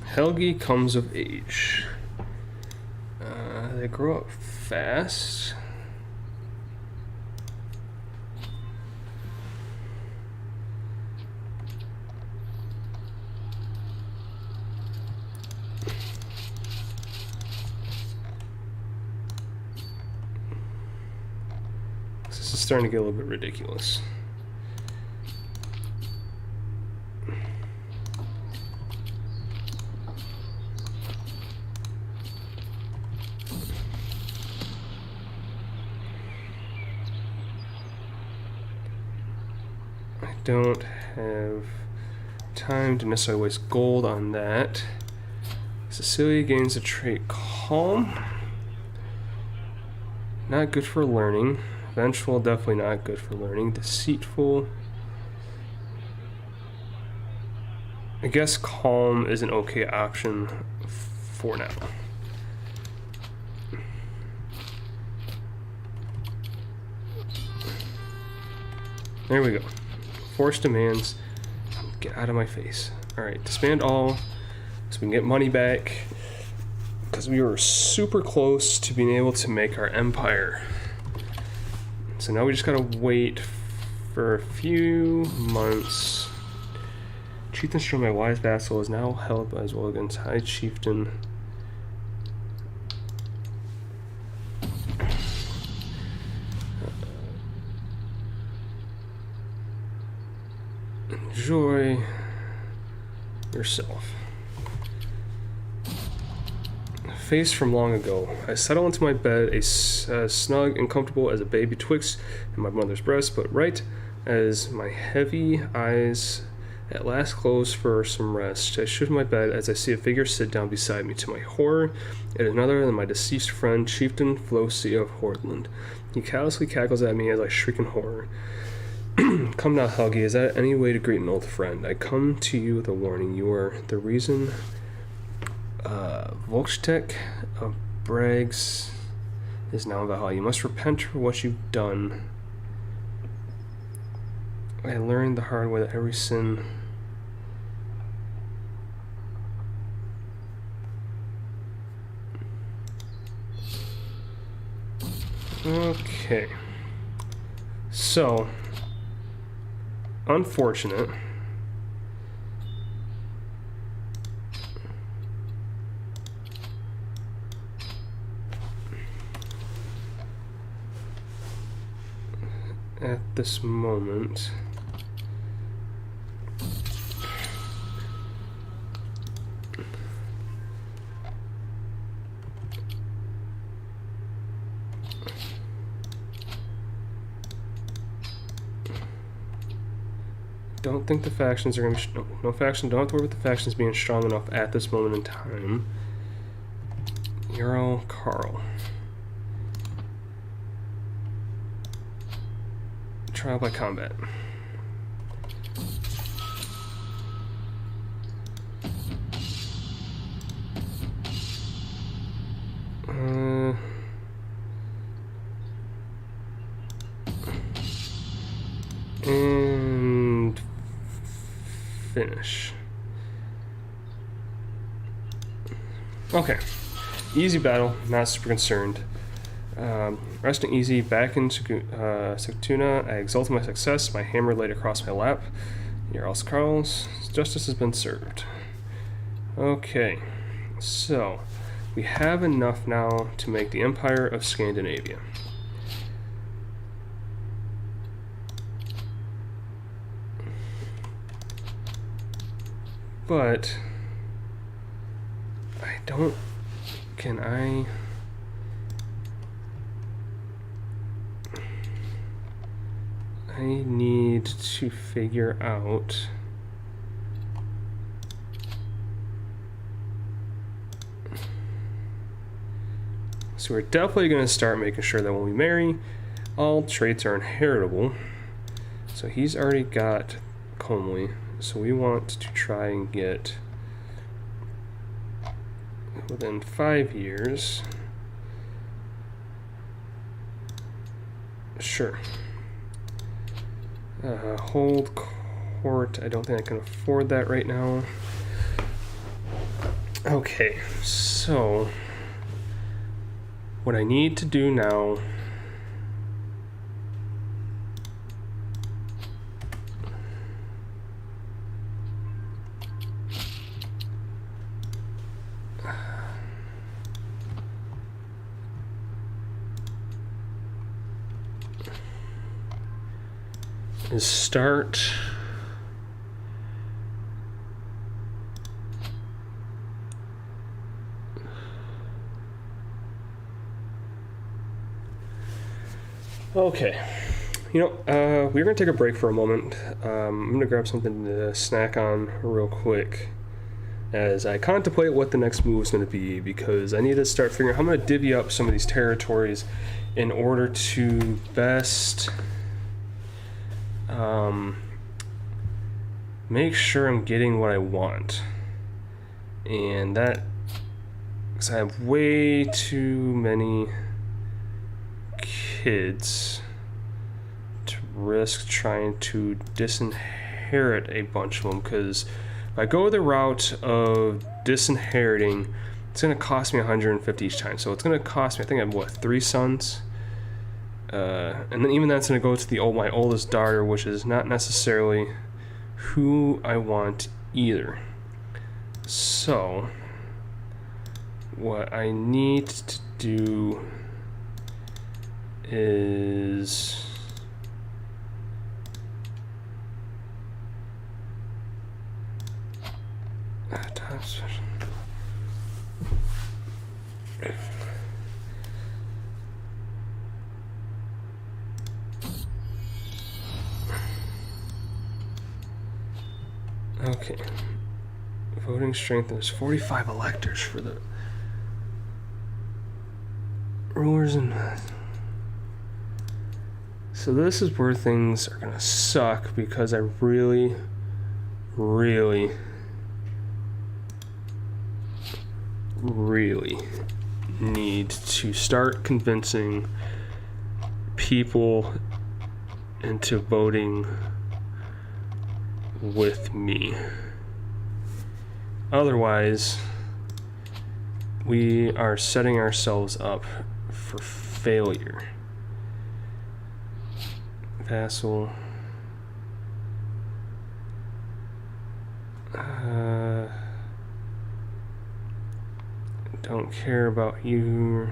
Helgi comes of age. They grow up fast. This is starting to get a little bit ridiculous. Don't have time to necessarily waste gold on that. Cecilia gains a trait calm. Not good for learning. Vengeful, definitely not good for learning. Deceitful. I guess calm is an okay option for now. There we go. Force demands. Get out of my face. Alright, disband all so we can get money back. Because we were super close to being able to make our empire. So now we just gotta wait for a few months. Chieftainship, my wise vassal, is now held as well against High Chieftain. Enjoy yourself. Face from long ago. I settle into my bed, as snug and comfortable as a baby twixt in my mother's breast, but right as my heavy eyes at last close for some rest, I shift my bed as I see a figure sit down beside me. To my horror, it is none other than my deceased friend, Chieftain Flosi of Hordland. He callously cackles at me as I shriek in horror. Come now, Helgi, is that any way to greet an old friend? I come to you with a warning. You are the reason Volkstek of Braggs is now in Valhalla. You must repent for what you've done. I learned the hard way that every sin okay. So unfortunate. At this moment, don't think the factions are going to be no faction. Don't have to worry about the factions being strong enough at this moment in time. Jarl Karl. Trial by combat. And finish. Okay, easy battle, not super concerned. Resting easy, back into Sigtuna. I exult in my success, my hammer laid across my lap. Jarls Karl's justice has been served. Okay, so we have enough now to make the Empire of Scandinavia. But I don't, can I need to figure out so we're definitely going to start making sure that when we marry, all traits are inheritable. So he's already got Comely, so we want to try and get within 5 years. Sure. Hold court. I don't think I can afford that right now. Okay, so what I need to do now is start okay. You know, we're gonna take a break for a moment. I'm gonna grab something to snack on real quick as I contemplate what the next move is going to be, because I need to start figuring out how I'm going to divvy up some of these territories in order to best make sure I'm getting what I want. And that, because I have way too many kids to risk trying to disinherit a bunch of them, because if I go the route of disinheriting, it's going to cost me 150 each time. So it's going to cost me, I think I have, what, 3 sons? And then even that's going to go to my oldest daughter, which is not necessarily who I want either. So what I need to do is okay. Voting strength, there's 45 electors for the rulers, and so this is where things are gonna suck, because I really need to start convincing people into voting with me. Otherwise, we are setting ourselves up for failure. Vassal. Don't care about you.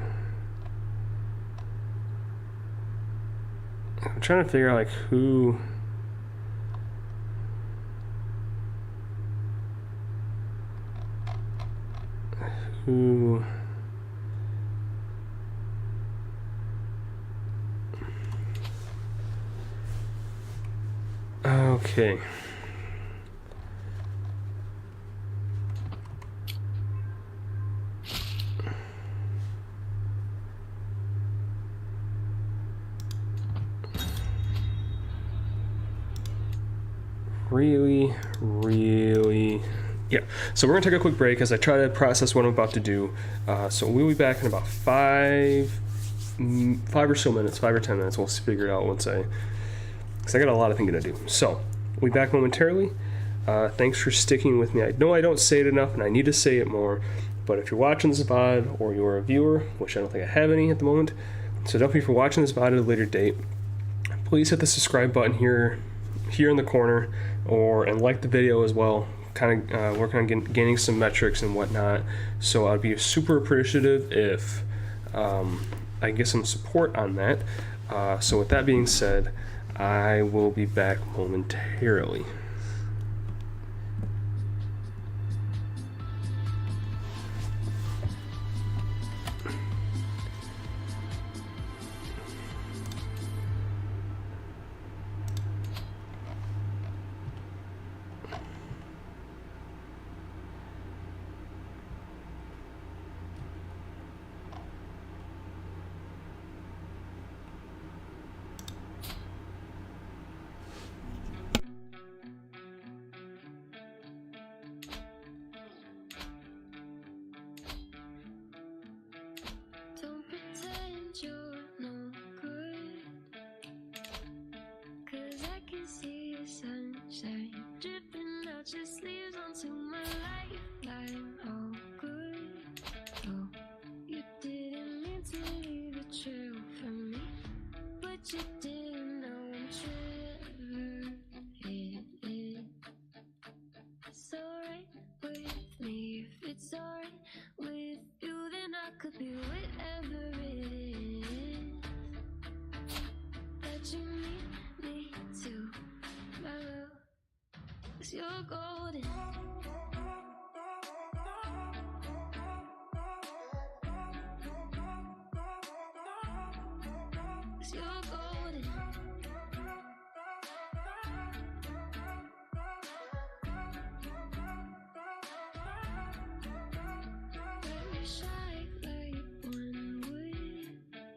I'm trying to figure out like who. Okay. Really, yeah. So we're gonna take a quick break as I try to process what I'm about to do. So we'll be back in about 5 or so minutes, 5 or 10 minutes. We'll figure it out because I got a lot of things to do. So we'll be back momentarily. Thanks for sticking with me. I know I don't say it enough, and I need to say it more. But if you're watching this VOD or you're a viewer, which I don't think I have any at the moment, so definitely if you're watching this VOD at a later date, please hit the subscribe button here in the corner, and like the video as well. Kind of working on gaining some metrics and whatnot. So I'd be super appreciative if I get some support on that. So with that being said, I will be back momentarily. Don't pretend you're no good, 'cause I can see the sunshine dripping out your sleeves onto my lifeline. Oh, good. Oh, you didn't mean to leave a trail for me, but you didn't know I'm driven. It's alright with me. If it's alright with you, then I could be whatever it is that you need me to. My love, 'cause you're golden. 'Cause you're golden. Let me shine like one would.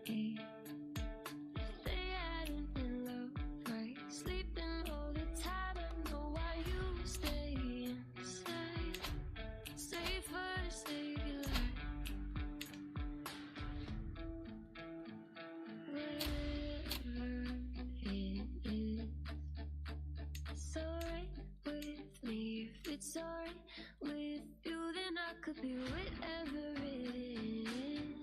If they hadn't been love, right? Sleeping all the time, I know why you stay inside. sorry. With you, then I could be whatever it is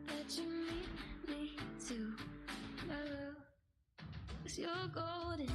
that you need me to. My love, 'cause you're golden.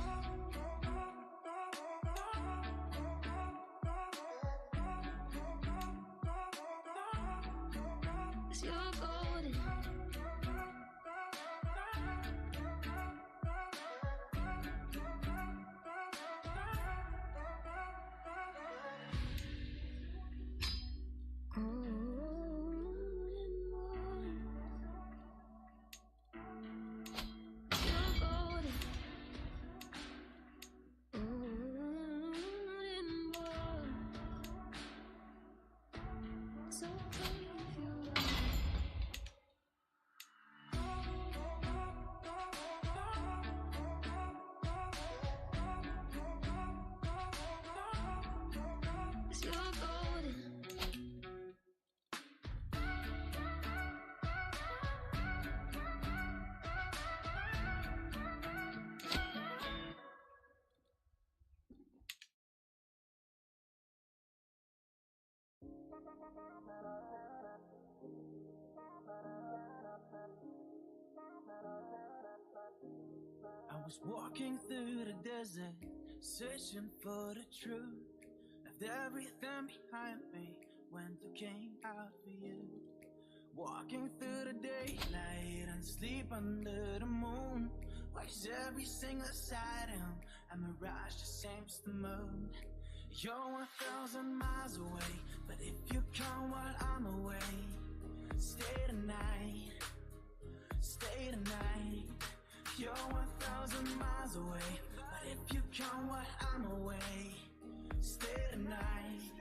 I was walking through the desert, searching for the truth. Left everything behind me, went looking out for you. Walking through the daylight and sleep under the moon. Watch every single sighting, a mirage just seems to move. You're 1,000 miles away, but if you come while I'm away, stay tonight, stay tonight. You're 1,000 miles away, but if you come while I'm away, stay tonight,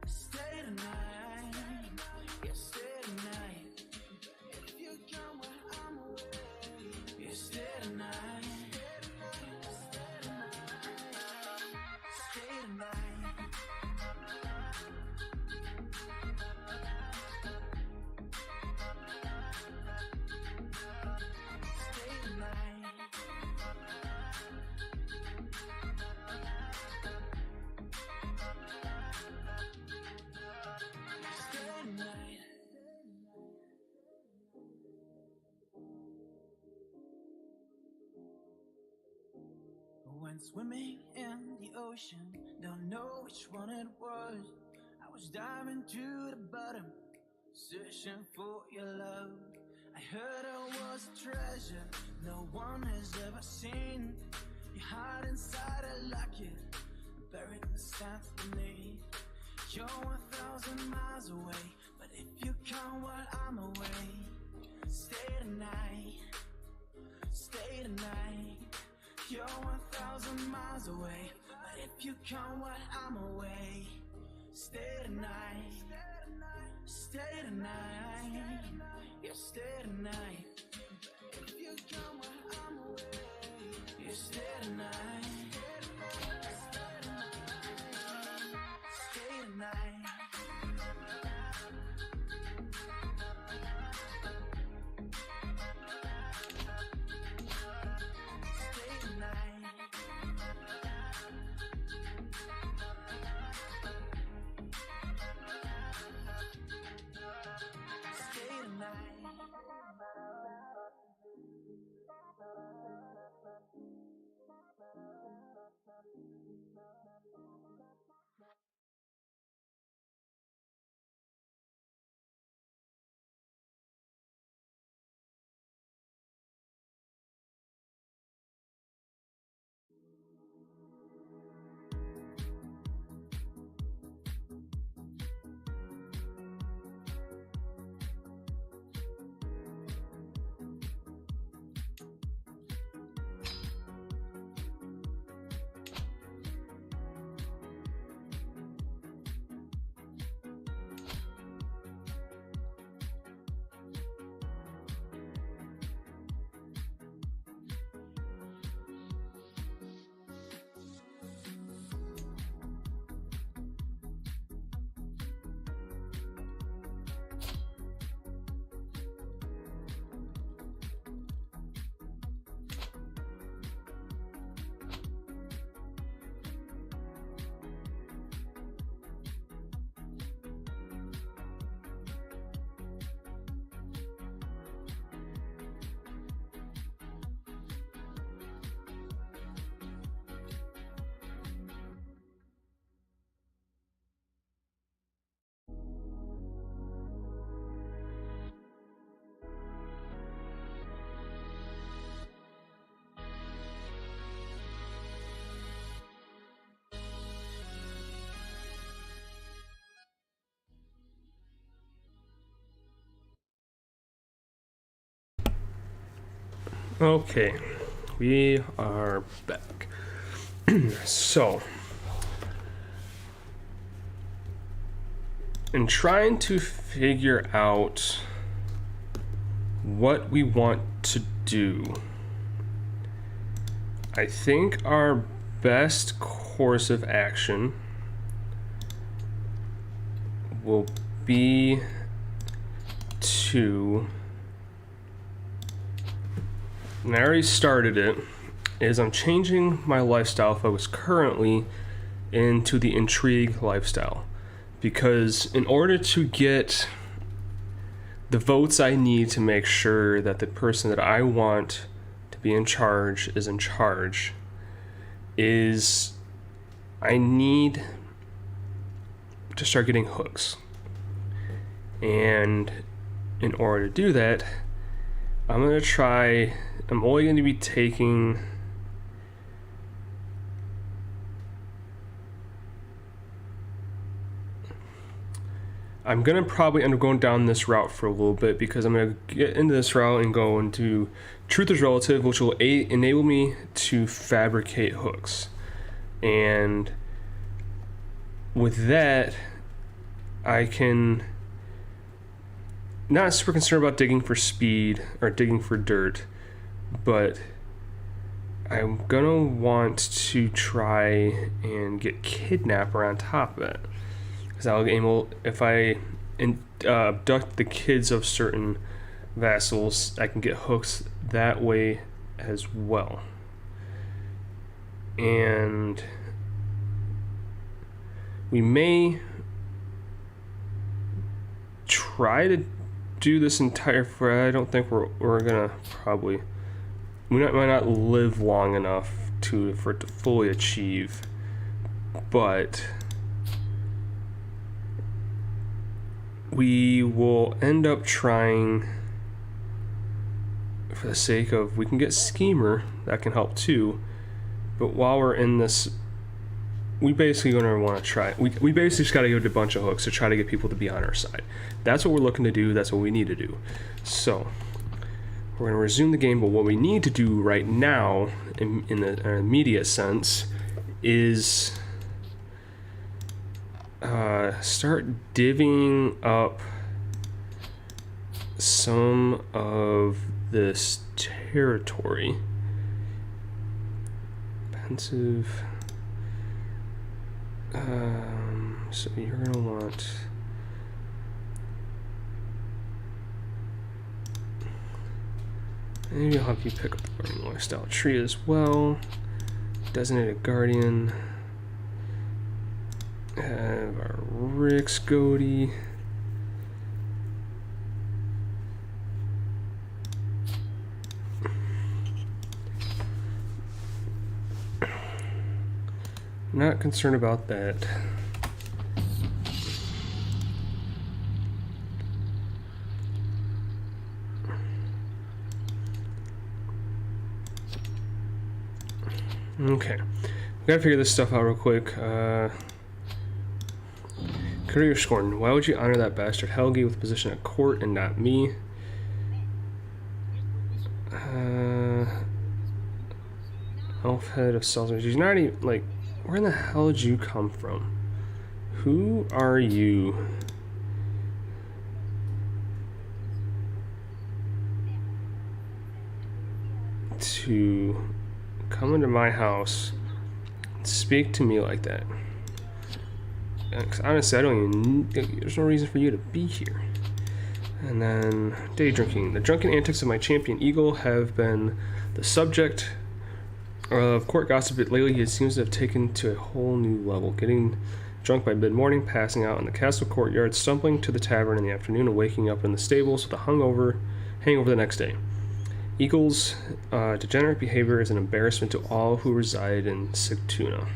stay tonight, yeah, stay tonight. If you come while I'm away, yeah, stay tonight, stay tonight. Went swimming in the ocean, don't know which one it was. I was diving to the bottom, searching for your love. I heard it was a treasure no one has ever seen. You hide inside a locket, buried in the sand beneath. You're 1,000 miles away, but if you come while I'm away, stay tonight, stay tonight. You're 1,000 miles away, but if you come while I'm away, stay tonight, stay tonight, yeah, stay tonight. If you come while I'm away, yeah, stay tonight, stay tonight. Okay, we are back. So, in trying to figure out what we want to do, I think our best course of action will be to, and I already started it, is I'm changing my lifestyle focus currently into the intrigue lifestyle, because in order to get the votes I need to make sure that the person that I want to be in charge is in charge, is I need to start getting hooks. And in order to do that, I'm only going to be taking I'm going to probably end up going down this route for a little bit, because I'm going to get into this route and go into Truth is Relative, which will enable me to fabricate hooks. And with that, I can not super concerned about digging for speed or digging for dirt, but I'm going to want to try and get Kidnapper on top of it. Because if I abduct the kids of certain vassals, I can get hooks that way as well. And we may try to do this entire. I don't think we're gonna probably. We might not live long enough for it to fully achieve, but we will end up trying, for the sake of, we can get Schemer, that can help too, but while we're in this, we basically going to want to try, we basically just got to go to a bunch of hooks to try to get people to be on our side. That's what we're looking to do, that's what we need to do. So, we're going to resume the game, but what we need to do right now, in the immediate sense, is start divvying up some of this territory. Pensive. So you're gonna want maybe I'll have you pick up the Guardian Lifestyle tree as well. Designated Guardian. Have our Rick's Goatee. Not concerned about that. Okay, we gotta figure this stuff out real quick. Career Scorn. Why would you honor that bastard Helgi with position at court and not me? Elf head of Salzburg. She's not even, like, where in the hell did you come from? Who are you? To come into my house and speak to me like that? Because honestly, I don't even. There's no reason for you to be here. And then day drinking. The drunken antics of my champion Eagle have been the subject of court gossip. Lately, he seems to have taken to a whole new level. Getting drunk by mid-morning, passing out in the castle courtyard, stumbling to the tavern in the afternoon, and waking up in the stables with a hangover the next day. Eagle's degenerate behavior is an embarrassment to all who reside in Sigtuna.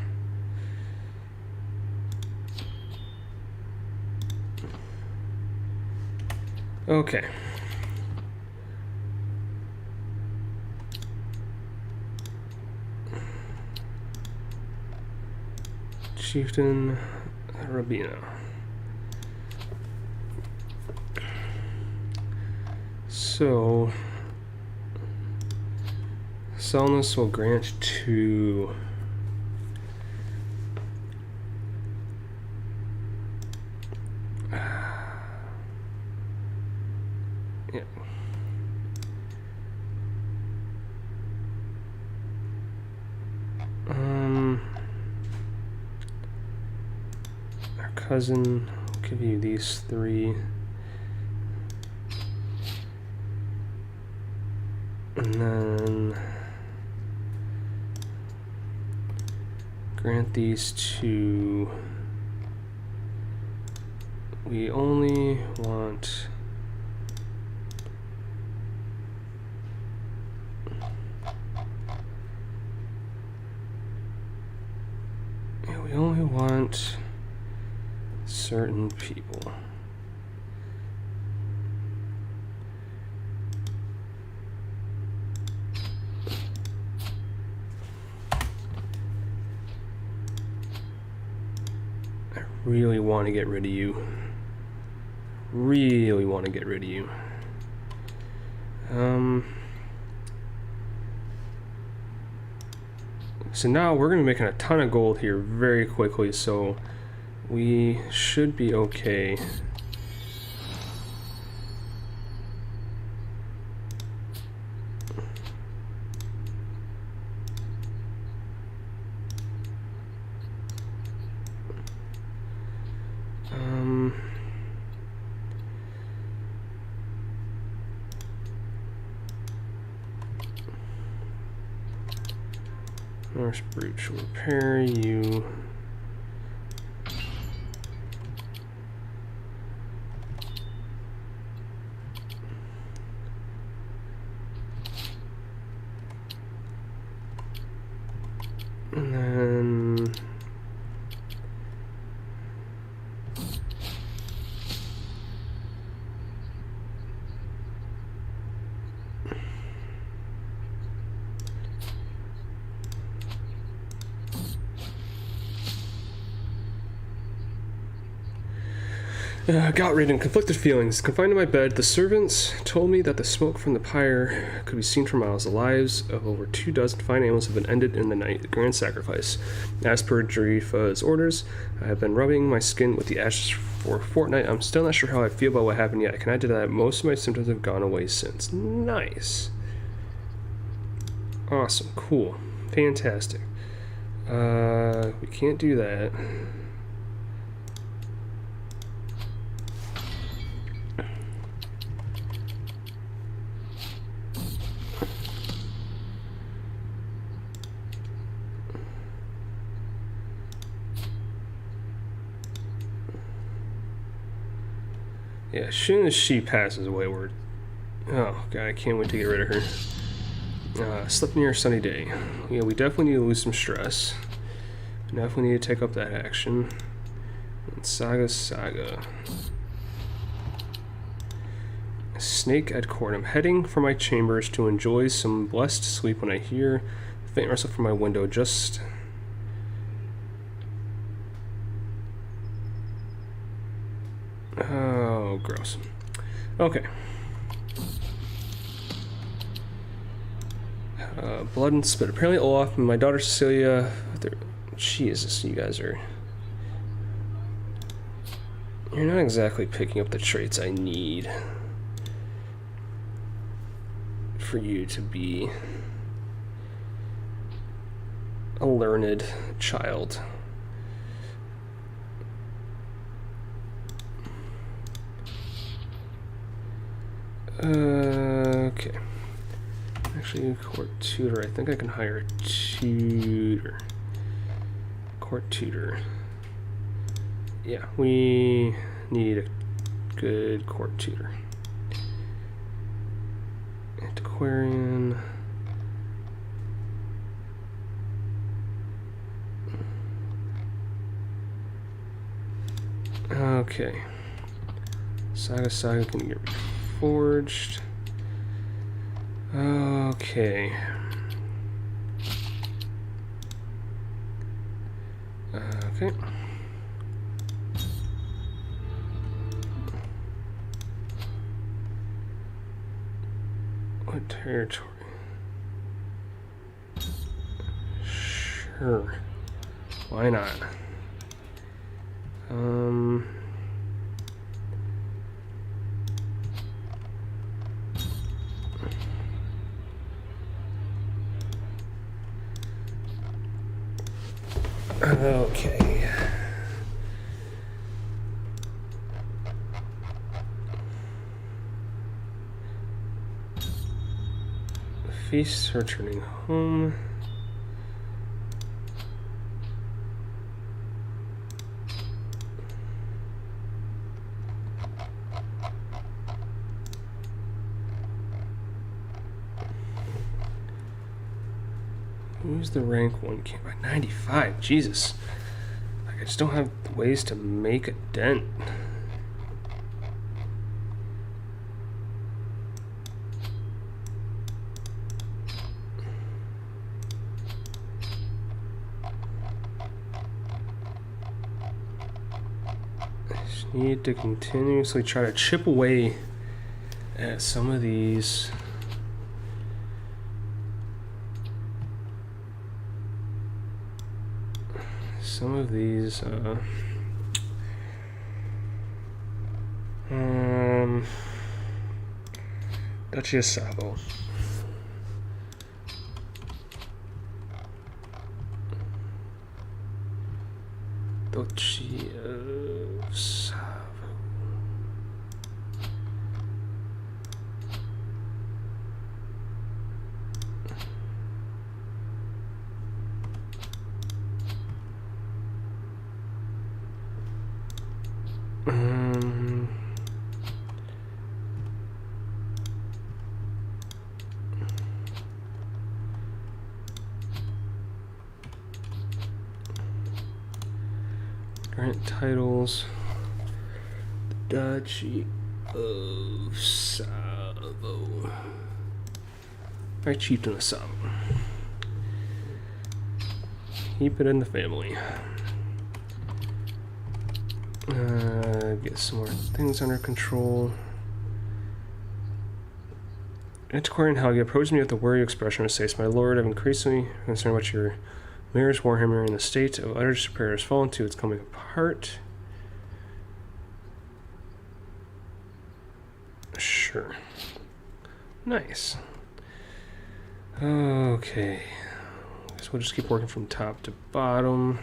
Okay. Chieftain Rabina. So selling this will grant to yeah. Our cousin will give you these 3. And then grant these to, we only want certain people. I really want to get rid of you. Really want to get rid of you. So now we're going to be making a ton of gold here very quickly, so we should be okay. Norse Brute will repair you. And then got-ridden, conflicted feelings. Confined to my bed, the servants told me that the smoke from the pyre could be seen for miles. The lives of over 24 fine animals have been ended in the night. The grand sacrifice. As per Jarifa's orders, I have been rubbing my skin with the ashes for a fortnight. I'm still not sure how I feel about what happened yet. I can add to that most of my symptoms have gone away since. Nice. Awesome. Cool. Fantastic. We can't do that. Yeah, as soon as she passes away, oh god, I can't wait to get rid of her. Slept near a sunny day. Yeah, we definitely need to lose some stress. Definitely need to take up that action. And Saga. Snake at court. I'm heading for my chambers to enjoy some blessed sleep when I hear the faint rustle from my window. Just oh, gross. Okay. Blood and spit. Apparently Olaf and my daughter Cecilia... Jesus, you guys are... You're not exactly picking up the traits I need for you to be a learned child. Okay. Actually, court tutor. I think I can hire a tutor. Court tutor. Yeah, we need a good court tutor. Antiquarian. Okay. Saga can get forged. Okay. Okay. What territory? Sure. Why not? Okay. Feasts returning home. Who's the rank 1 king by 95? Jesus. Like, I just don't have ways to make a dent. I just need to continuously try to chip away at some of these. Duchy of Savo. Duchy of Savo. Grant titles. The Duchy of Savo. Right, Chieftain of Savo. Keep it in the family. Get some more things under control. Antiquarian Helge approached me with a worried expression and says, "My lord, I'm increasingly concerned about your Mayor's Warhammer in the state of utter despair has fallen to its coming apart." Sure. Nice. Okay. Guess we'll just keep working from top to bottom.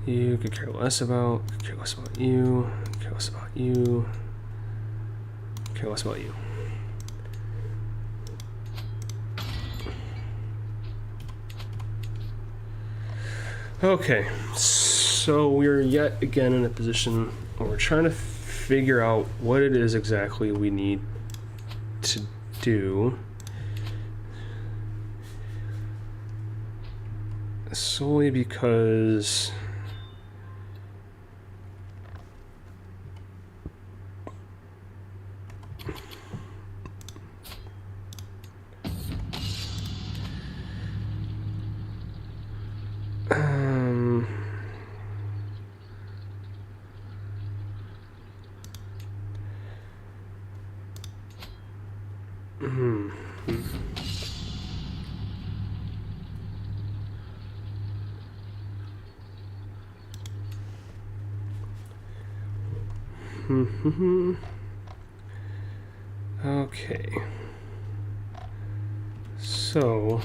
You could care less about, care less about you, care less about you, care less about you. Okay, so we're yet again in a position where we're trying to figure out what it is exactly we need to do. Solely because okay. So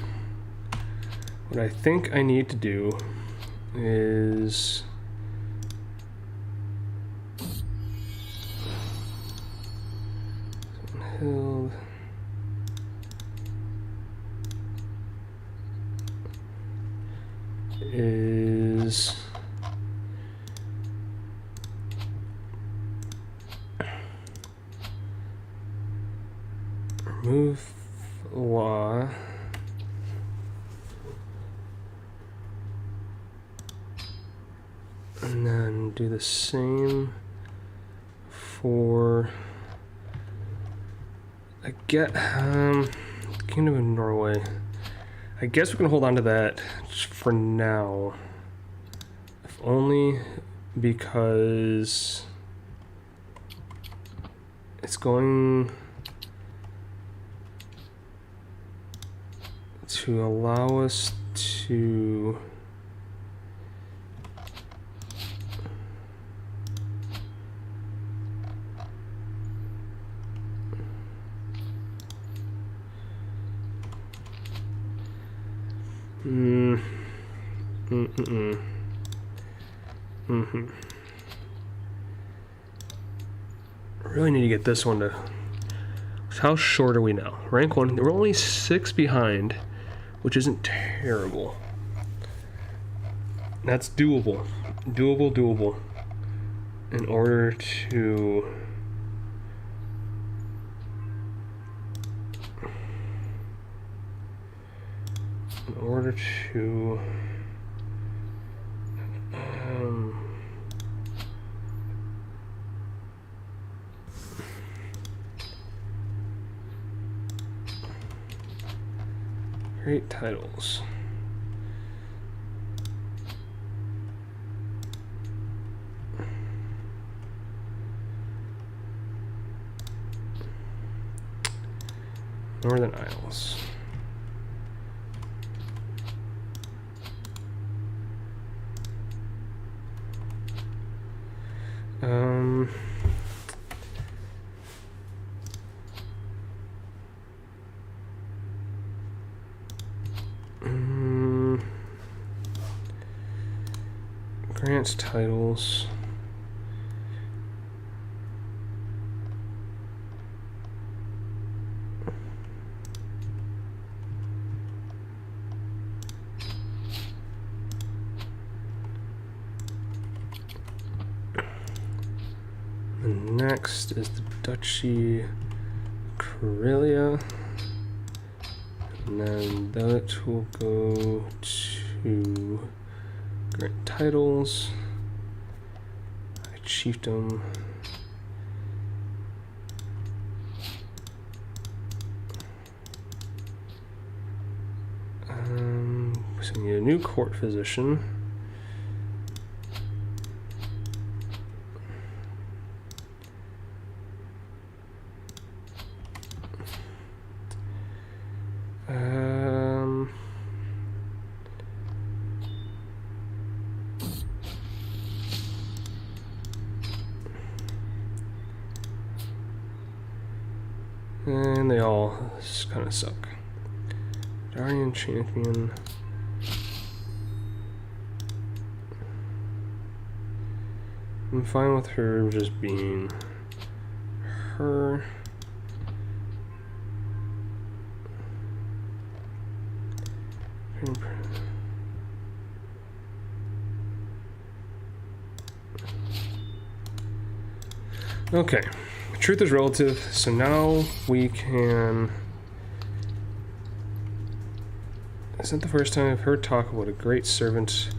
what I think I need to do is Hill is remove law and then do the same for Kingdom of Norway. I guess we can hold on to that for now, if only because it's going to allow us to really need to get this one to. How short are we now? Rank 1. We're only 6 behind, which isn't terrible. That's doable. Doable. In order to great titles. Northern Isles. Grants titles. Next is the Duchy Karelia, and then that will go to grant titles, chiefdom, so we need a new court physician. And they all kind of suck. Guardian Champion. I'm fine with her just being her. Okay. Truth is relative, so now we can. Isn't the first time I've heard talk about a great servant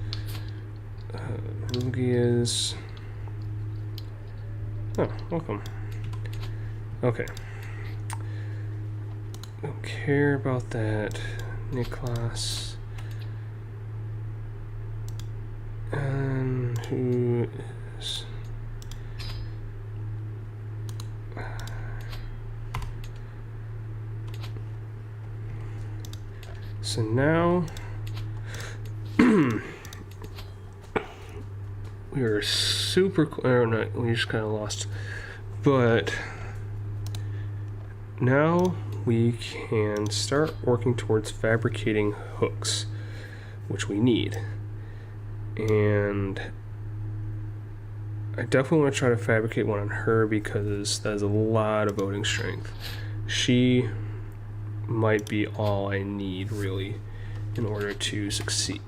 Rugi is. Oh, welcome. Okay. Don't care about that. Niklas. And who is. So now we are super, or not, we just kind of lost, but now we can start working towards fabricating hooks, which we need. And I definitely want to try to fabricate one on her because that is a lot of voting strength. She might be all I need really in order to succeed.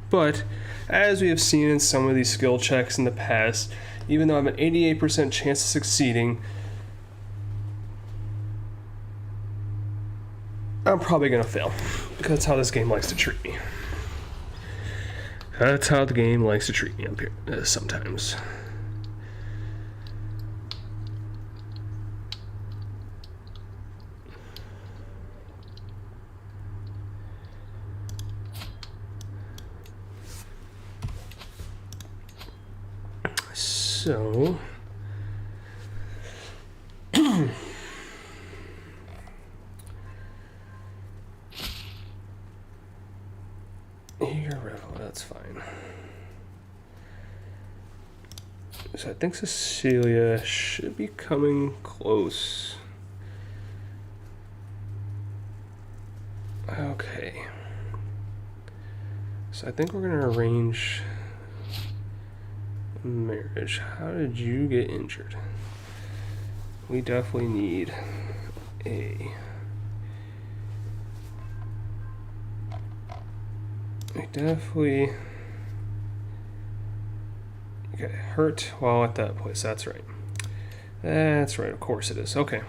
But as we have seen in some of these skill checks in the past, even though I have an 88% chance of succeeding, I'm probably gonna fail because that's how this game likes to treat me. That's how the game likes to treat me up here sometimes. So That's fine. So I think Cecilia should be coming close. Okay. So I think we're gonna arrange marriage. How did you get injured? We definitely need a... Okay, hurt while at that place. That's right. That's right, of course it is. Okay.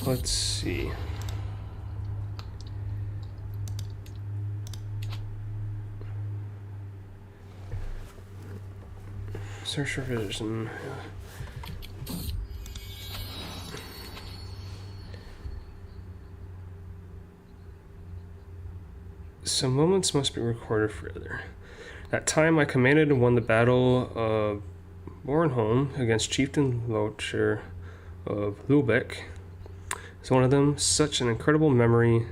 Let's see. Search for vision. Some moments must be recorded forever. That time I commanded and won the battle of Bornholm against Chieftain Locher of Lubeck is one of them. Such an incredible memory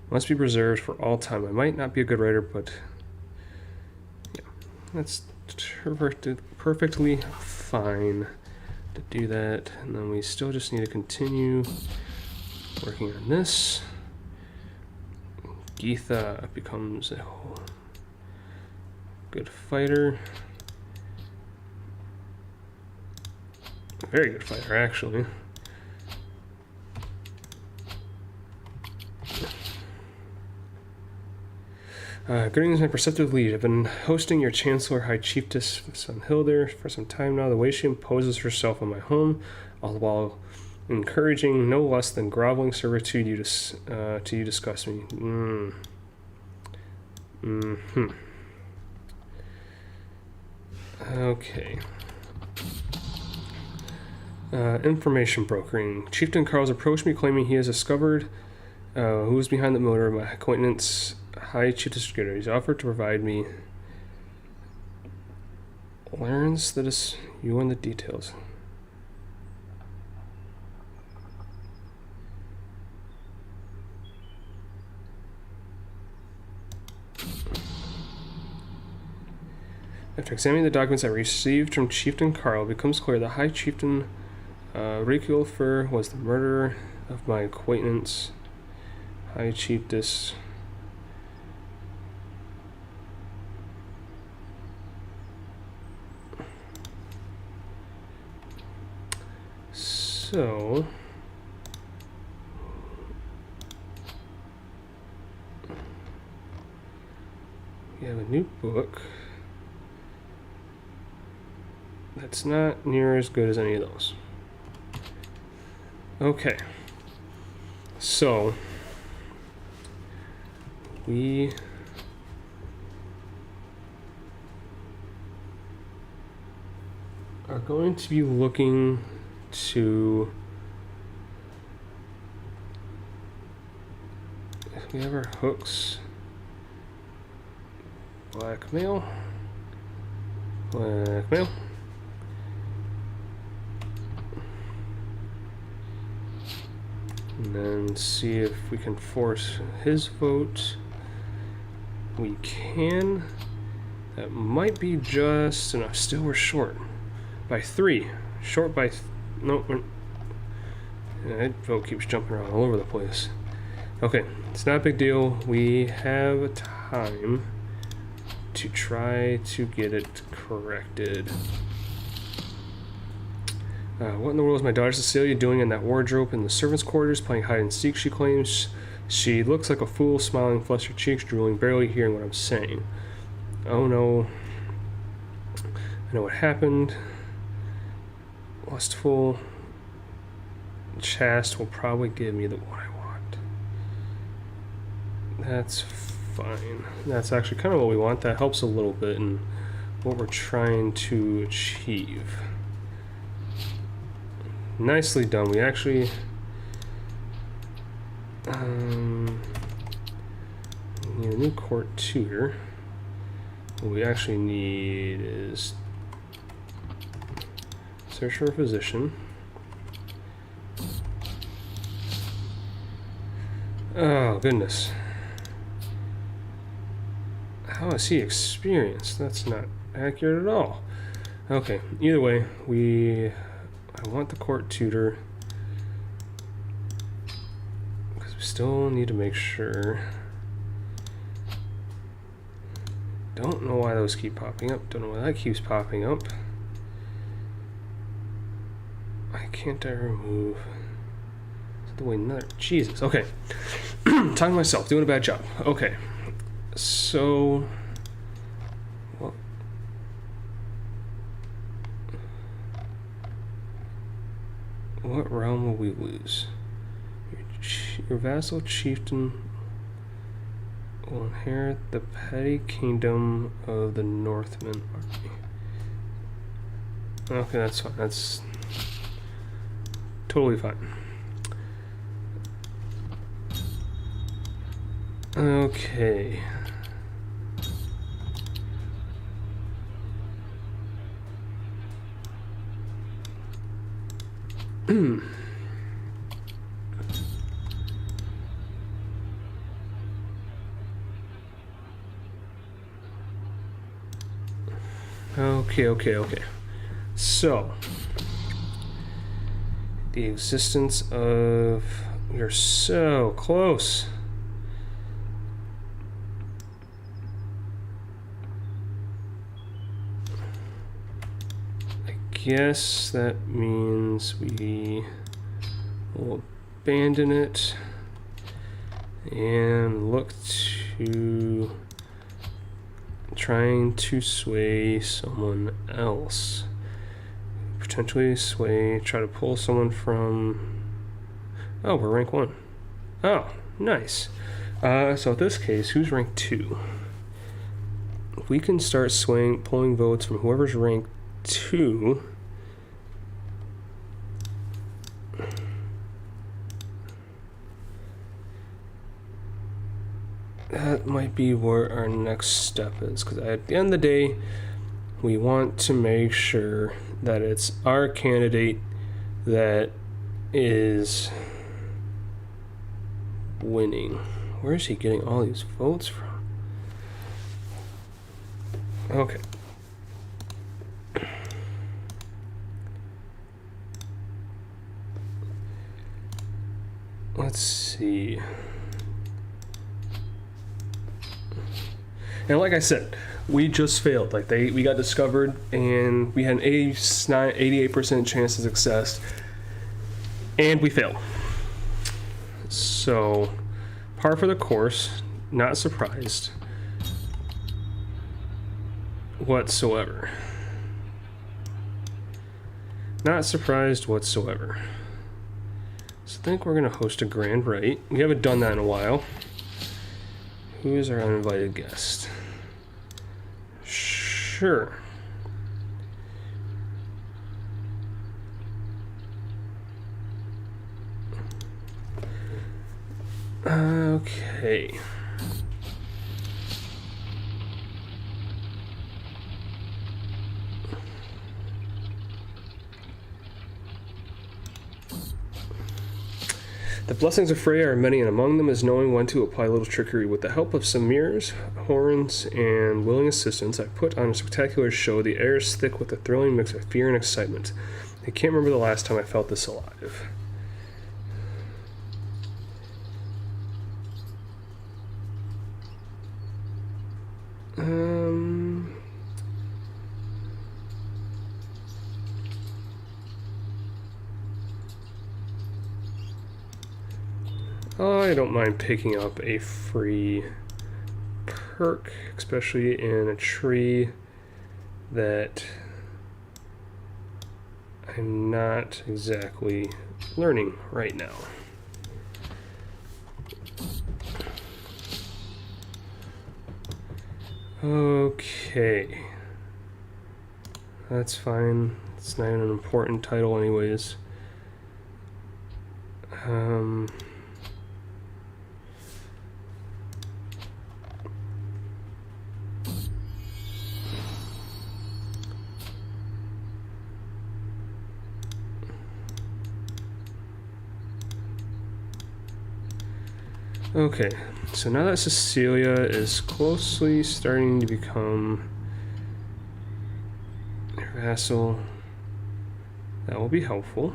must be preserved for all time. I might not be a good writer, but yeah, that's perfectly fine to do that. And then we still just need to continue working on this. Geetha becomes a good fighter. A very good fighter, actually. Greetings, my perceptive lead. I've been hosting your Chancellor High Chiefess Sunhilder for some time now. The way she imposes herself on my home, all the while encouraging no less than groveling servitude to you disgust me. Okay. Information brokering. Chieftain Carl's approached me claiming he has discovered who is behind the murder of my acquaintance, High Chiefess Skinner. He's offered to provide me learns that is you and the details. After examining the documents I received from Chieftain Carl, it becomes clear that High Chieftain Rikulfer was the murderer of my acquaintance, High Chiefess. So we have a new book that's not near as good as any of those. Okay, so we are going to be looking to, if we have our hooks, blackmail, and then see if we can force his vote. We can. That might be just enough. Still, we're short by 3. Short by no. That vote keeps jumping around all over the place. Okay, it's not a big deal. We have time to try to get it corrected. What in the world is my daughter Cecilia doing in that wardrobe in the servants' quarters, playing hide and seek, she claims. She looks like a fool, smiling, flustered cheeks, drooling, barely hearing what I'm saying. Oh no. I know what happened. Lustful. Chaste will probably give me what I want. That's fine. That's actually kind of what we want. That helps a little bit in what we're trying to achieve. Nicely done. We actually need a new court tutor. What we actually need is search for a physician. Oh goodness. Oh, I see experience. That's not accurate at all. Okay, either way, I want the court tutor. Because we still need to make sure. Don't know why those keep popping up. Don't know why that keeps popping up. Why can't I remove? Is it the way another? Jesus. Okay. Talking to myself, doing a bad job. Okay. So. What realm will we lose? Your vassal chieftain will inherit the petty kingdom of the Northman army. Okay, that's fine. That's totally fine. Okay. Okay. So, the existence of... You're so close. I guess that means we will abandon it and look to trying to sway someone else. Potentially try to pull someone from... Oh, we're rank 1. Oh, nice. So in this case, who's rank 2? We can start pulling votes from whoever's rank 2. That might be where our next step is, because at the end of the day, we want to make sure that it's our candidate that is winning. Where is he getting all these votes from? Okay. Let's see. And like I said, we just failed. Like we got discovered, and we had an 88% chance of success, and we failed. So, par for the course. Not surprised whatsoever. Not surprised whatsoever. So I think we're gonna host a grand rite. We haven't done that in a while. Who is our uninvited guest? Sure. Okay. The blessings of Freya are many, and among them is knowing when to apply a little trickery. With the help of some mirrors, horns, and willing assistants, I put on a spectacular show. The air is thick with a thrilling mix of fear and excitement. I can't remember the last time I felt this alive. I don't mind picking up a free perk, especially in a tree that I'm not exactly learning right now. Okay. That's fine. It's not even an important title anyways. Okay, so now that Cecilia is closely starting to become a vassal, that will be helpful.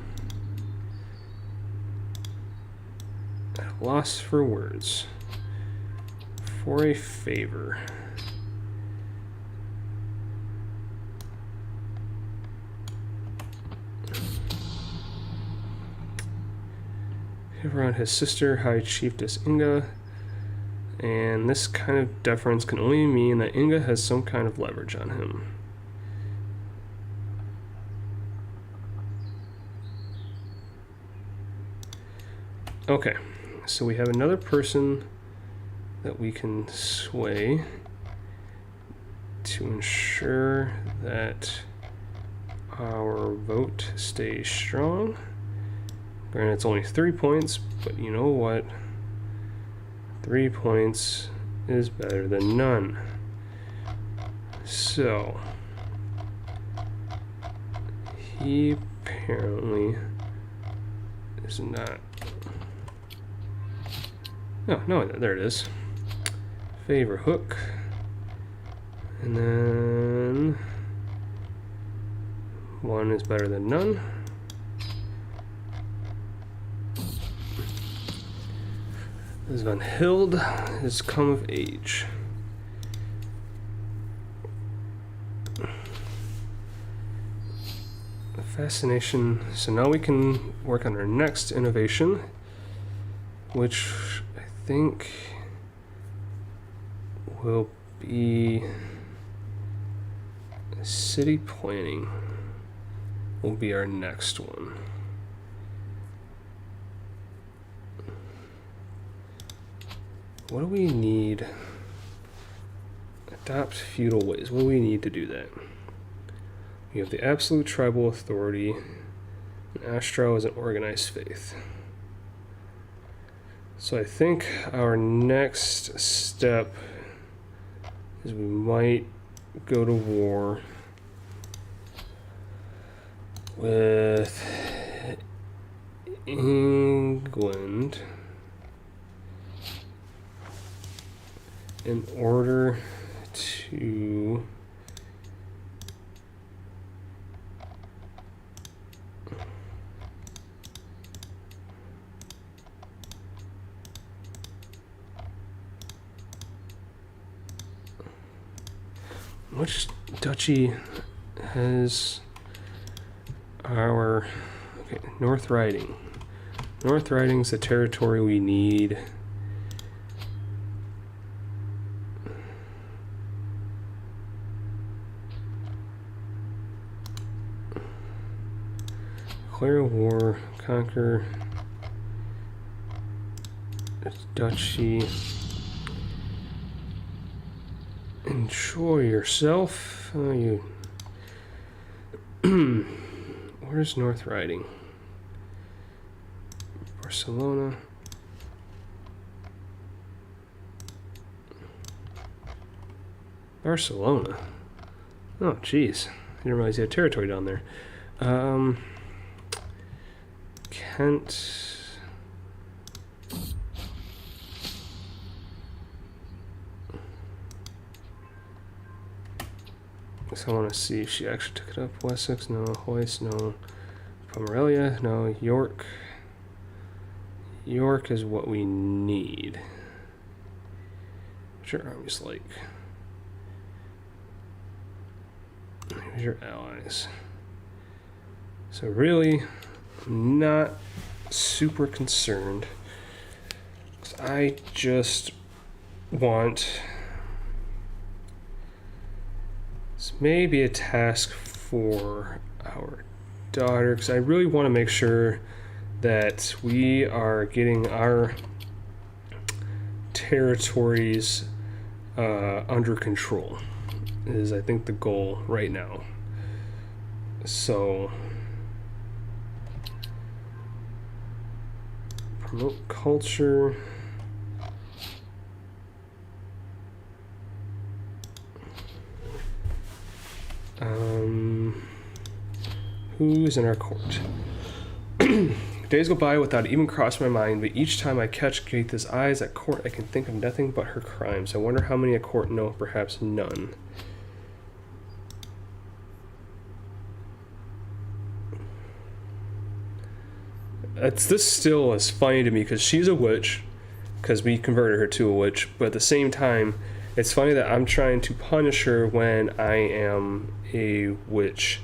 At a loss for words. For a favor. Around his sister, High Chiefess Inga, and this kind of deference can only mean that Inga has some kind of leverage on him. Okay, so we have another person that we can sway to ensure that our vote stays strong. Granted, it's only 3 points, but you know what? 3 points is better than none. So, he apparently is not. No, there it is. Favor hook. And then 1 is better than none. Van Hild has come of age. Fascination. So now we can work on our next innovation, which I think will be city planning. Will be our next one. What do we need? Adopt feudal ways. What do we need to do that? We have the absolute tribal authority. And Astro is an organized faith. So I think our next step is we might go to war with England in order to which duchy has our North Riding. North Riding's the territory we need. Declare war, conquer its duchy. Enjoy yourself. Where's North Riding? Barcelona. Barcelona. Oh, jeez. I didn't realize you had territory down there. Kent. So I want to see if she actually took it up. Wessex, no. Hoyce, no. Pomerelia, no. York. York is what we need. What's your armies like? Here's your allies. So really, I'm not super concerned. 'Cause I just want... This may be a task for our daughter, because I really want to make sure that we are getting our territories under control. Is I think the goal right now. So promote culture. Who's in our court? Days go by without even crossing my mind, but each time I catch Gaitha's eyes at court, I can think of nothing but her crimes. I wonder how many at court know, perhaps none. This still is funny to me because she's a witch, because we converted her to a witch, but at the same time, it's funny that I'm trying to punish her when I am a witch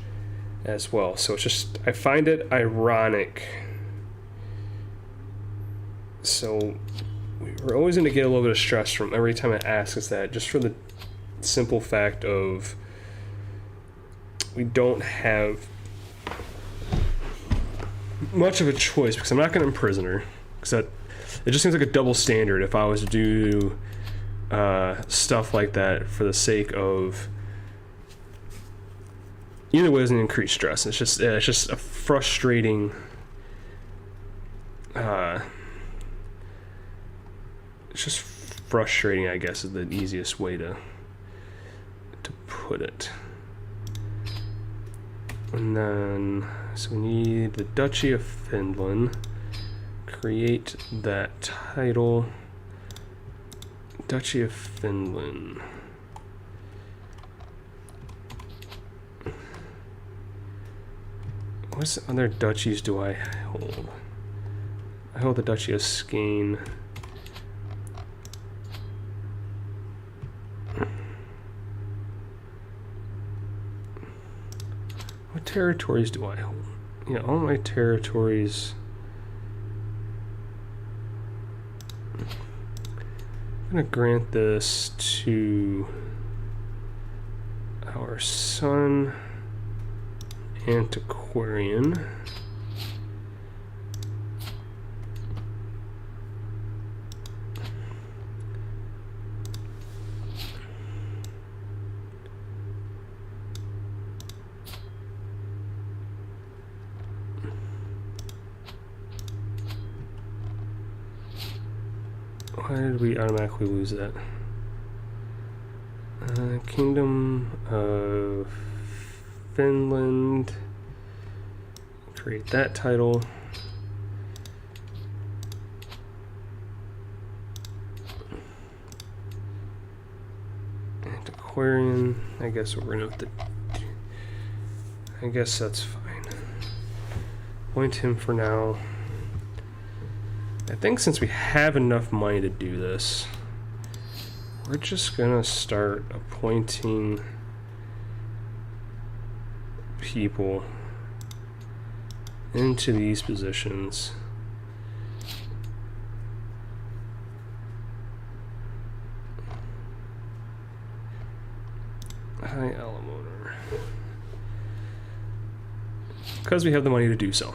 as well. So it's just, I find it ironic. So we're always going to get a little bit of stress from every time it asks us that, just for the simple fact of we don't have much of a choice, because I'm not going to imprison her, because it just seems like a double standard if I was to do stuff like that for the sake of, either way, doesn't increase stress. It's just a frustrating it's just frustrating, I guess, is the easiest way to put it. And then, so we need the Duchy of Finland. Create that title. Duchy of Finland. What other duchies do I hold? I hold the Duchy of Skane. What territories do I hold? Yeah, all my territories. I'm going to grant this to our son, Antiquarian. Why did we automatically lose that? Kingdom of Finland. Create that title. Antiquarian. I guess we're gonna have to. I guess that's fine. Appoint him for now. I think since we have enough money to do this, we're just gonna start appointing people into these positions. High Alamoner. Because we have the money to do so.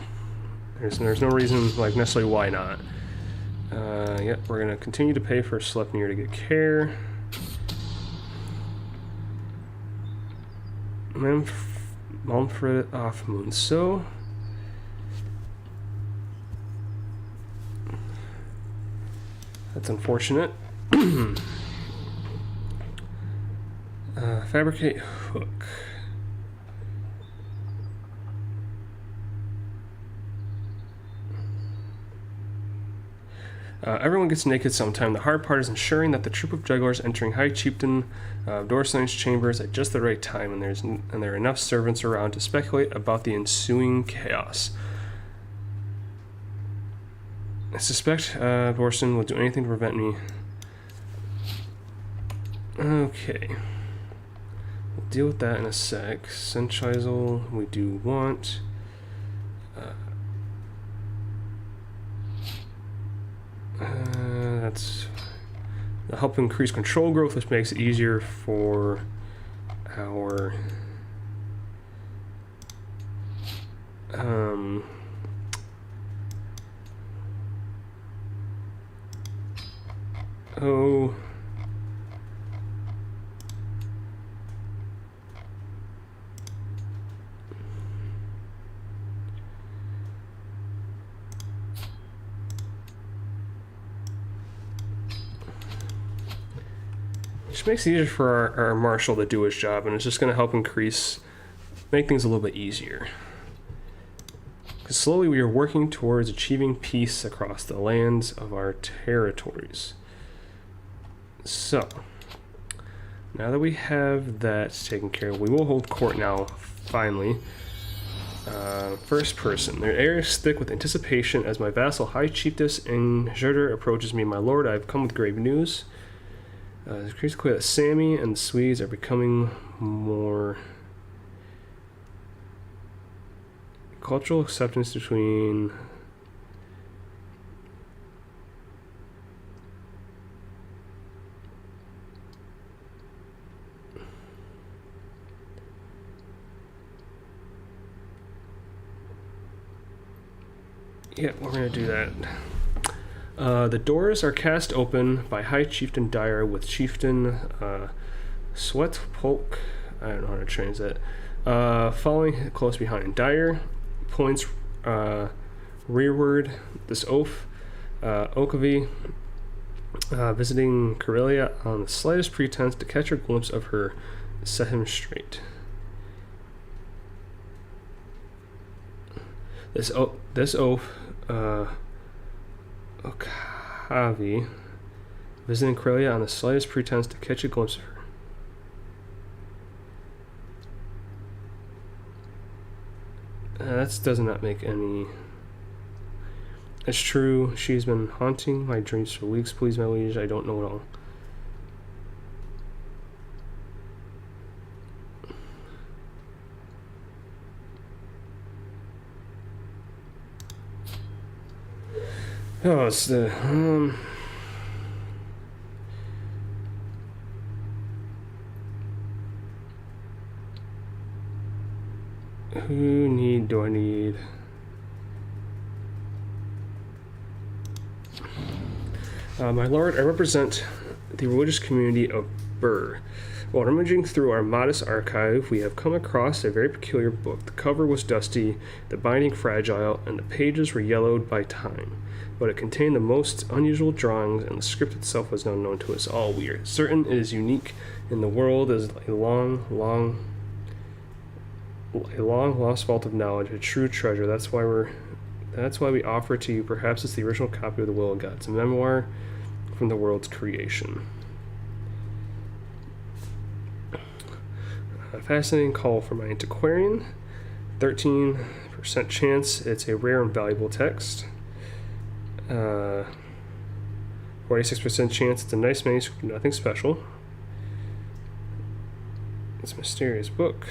There's no reason, like, necessarily why not. Yep, we're gonna continue to pay for Sleipnir to get care. Manfred Afmund. So that's unfortunate. Fabricate hook. Everyone gets naked sometime. The hard part is ensuring that the troop of jugglers entering High Chieftain Dorstein's chambers at just the right time, and there are enough servants around to speculate about the ensuing chaos. I suspect Dorstein will do anything to prevent me. Okay. We'll deal with that in a sec. Senchizel, we do want. That's help increase control growth, which makes it easier for our which makes it easier for our marshal to do his job, and it's just going to help make things a little bit easier. Because slowly we are working towards achieving peace across the lands of our territories. So, now that we have that taken care of, we will hold court now, finally. First person. Their air is thick with anticipation as my vassal High Chiefess Ingjerdur approaches me. My lord, I have come with grave news. It's pretty clear that Sammy and the Swedes are becoming more cultural acceptance between yeah, we're gonna do that. The doors are cast open by High Chieftain Dyer with Chieftain Sweatpolk. I don't know how to translate that. Following close behind. Dyer points rearward. This oaf, Okavi, visiting Karelia on the slightest pretense to catch a glimpse of her, set him straight. This oaf, Okavi, visiting Karelia on the slightest pretense to catch a glimpse of her. That does not make any... It's true, she's been haunting my dreams for weeks. Please, my liege, I don't know it all. Oh, it's the... do I need? My lord, I represent the religious community of Burr. While rummaging through our modest archive, we have come across a very peculiar book. The cover was dusty, the binding fragile, and the pages were yellowed by time. But it contained the most unusual drawings, and the script itself was now known to us all. We are certain it is unique in the world as a long lost vault of knowledge, a true treasure. That's why we offer it to you. Perhaps it's the original copy of the Will of God. It's a memoir from the world's creation. A fascinating call from my antiquarian. 13% chance it's a rare and valuable text. 46% chance it's a nice manuscript, nothing special. It's a mysterious book.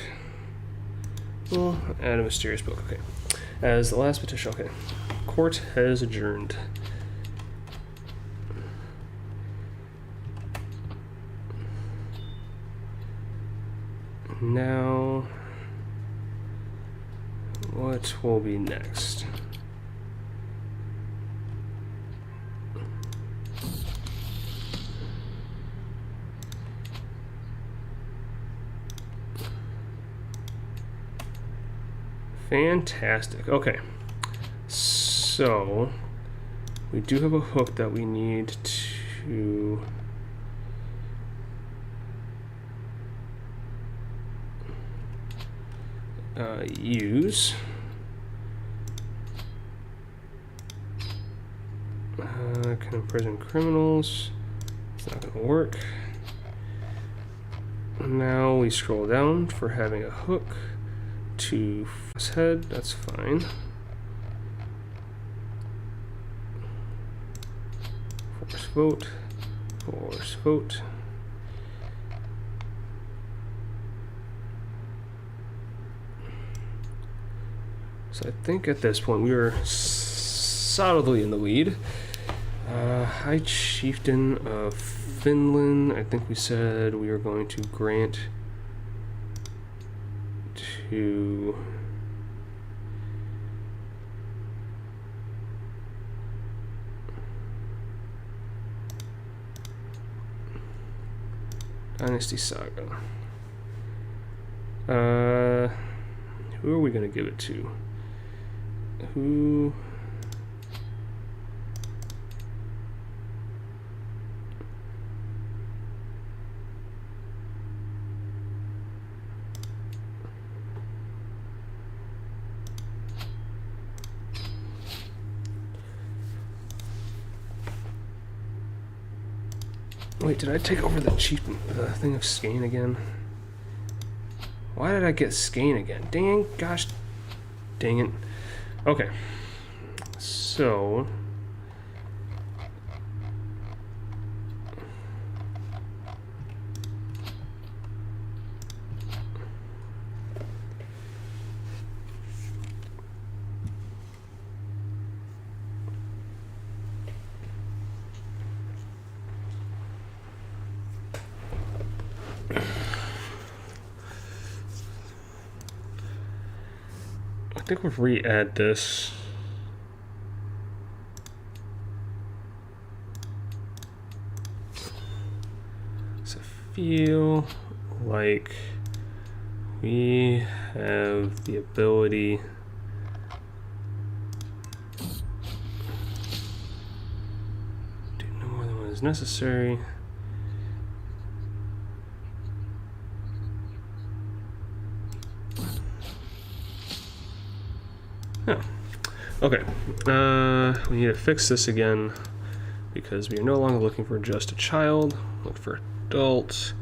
We'll add a mysterious book, okay. As the last petition, okay. Court has adjourned. Now, what will be next? Fantastic. Okay. So, we do have a hook that we need to use. Can imprison criminals. It's not going to work. Now we scroll down for having a hook to his head. That's fine. Force vote. Force vote. So I think at this point we are solidly in the lead. High Chieftain of Finland. I think we said we were going to grant to Dynasty Saga. Who are we going to give it to? Who? Wait, did I take over the thing of Skane again? Why did I get Skane again? Dang, gosh, dang it. Okay, so I think we'll re-add this. So I feel like we have the ability to do no more than what is necessary. Oh. Okay, we need to fix this again because we are no longer looking for just a child, look for adults.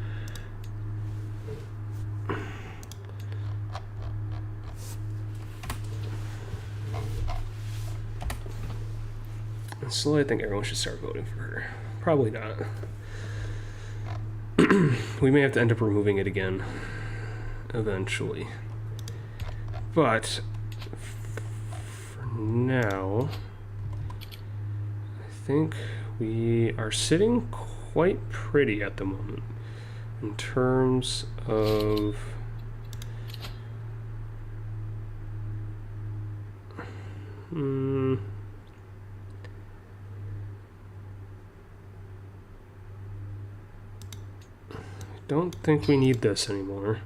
And slowly I think everyone should start voting for her. Probably not. We may have to end up removing it again eventually. But now, I think we are sitting quite pretty at the moment in terms of I don't think we need this anymore.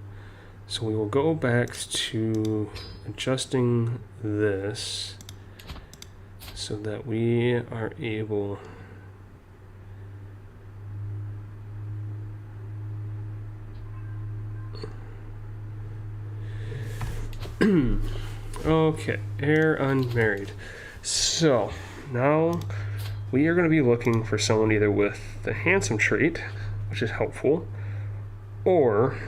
So we will go back to adjusting this so that we are able okay, heir unmarried. So now we are going to be looking for someone either with the handsome trait, which is helpful, or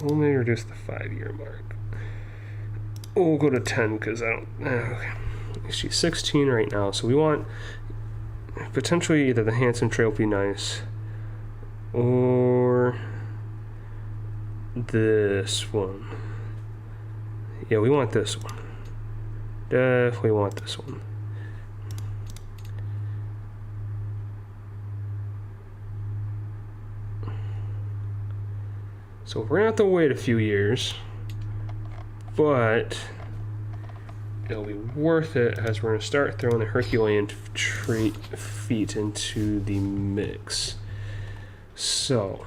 we'll maybe reduce the 5-year mark. We'll go to 10 because I don't. Okay. She's 16 right now, so we want potentially either the handsome trait will be nice, or this one. Yeah, we want this one. Definitely want this one. So we're gonna have to wait a few years, but it'll be worth it as we're gonna start throwing the Herculean trait feat into the mix. So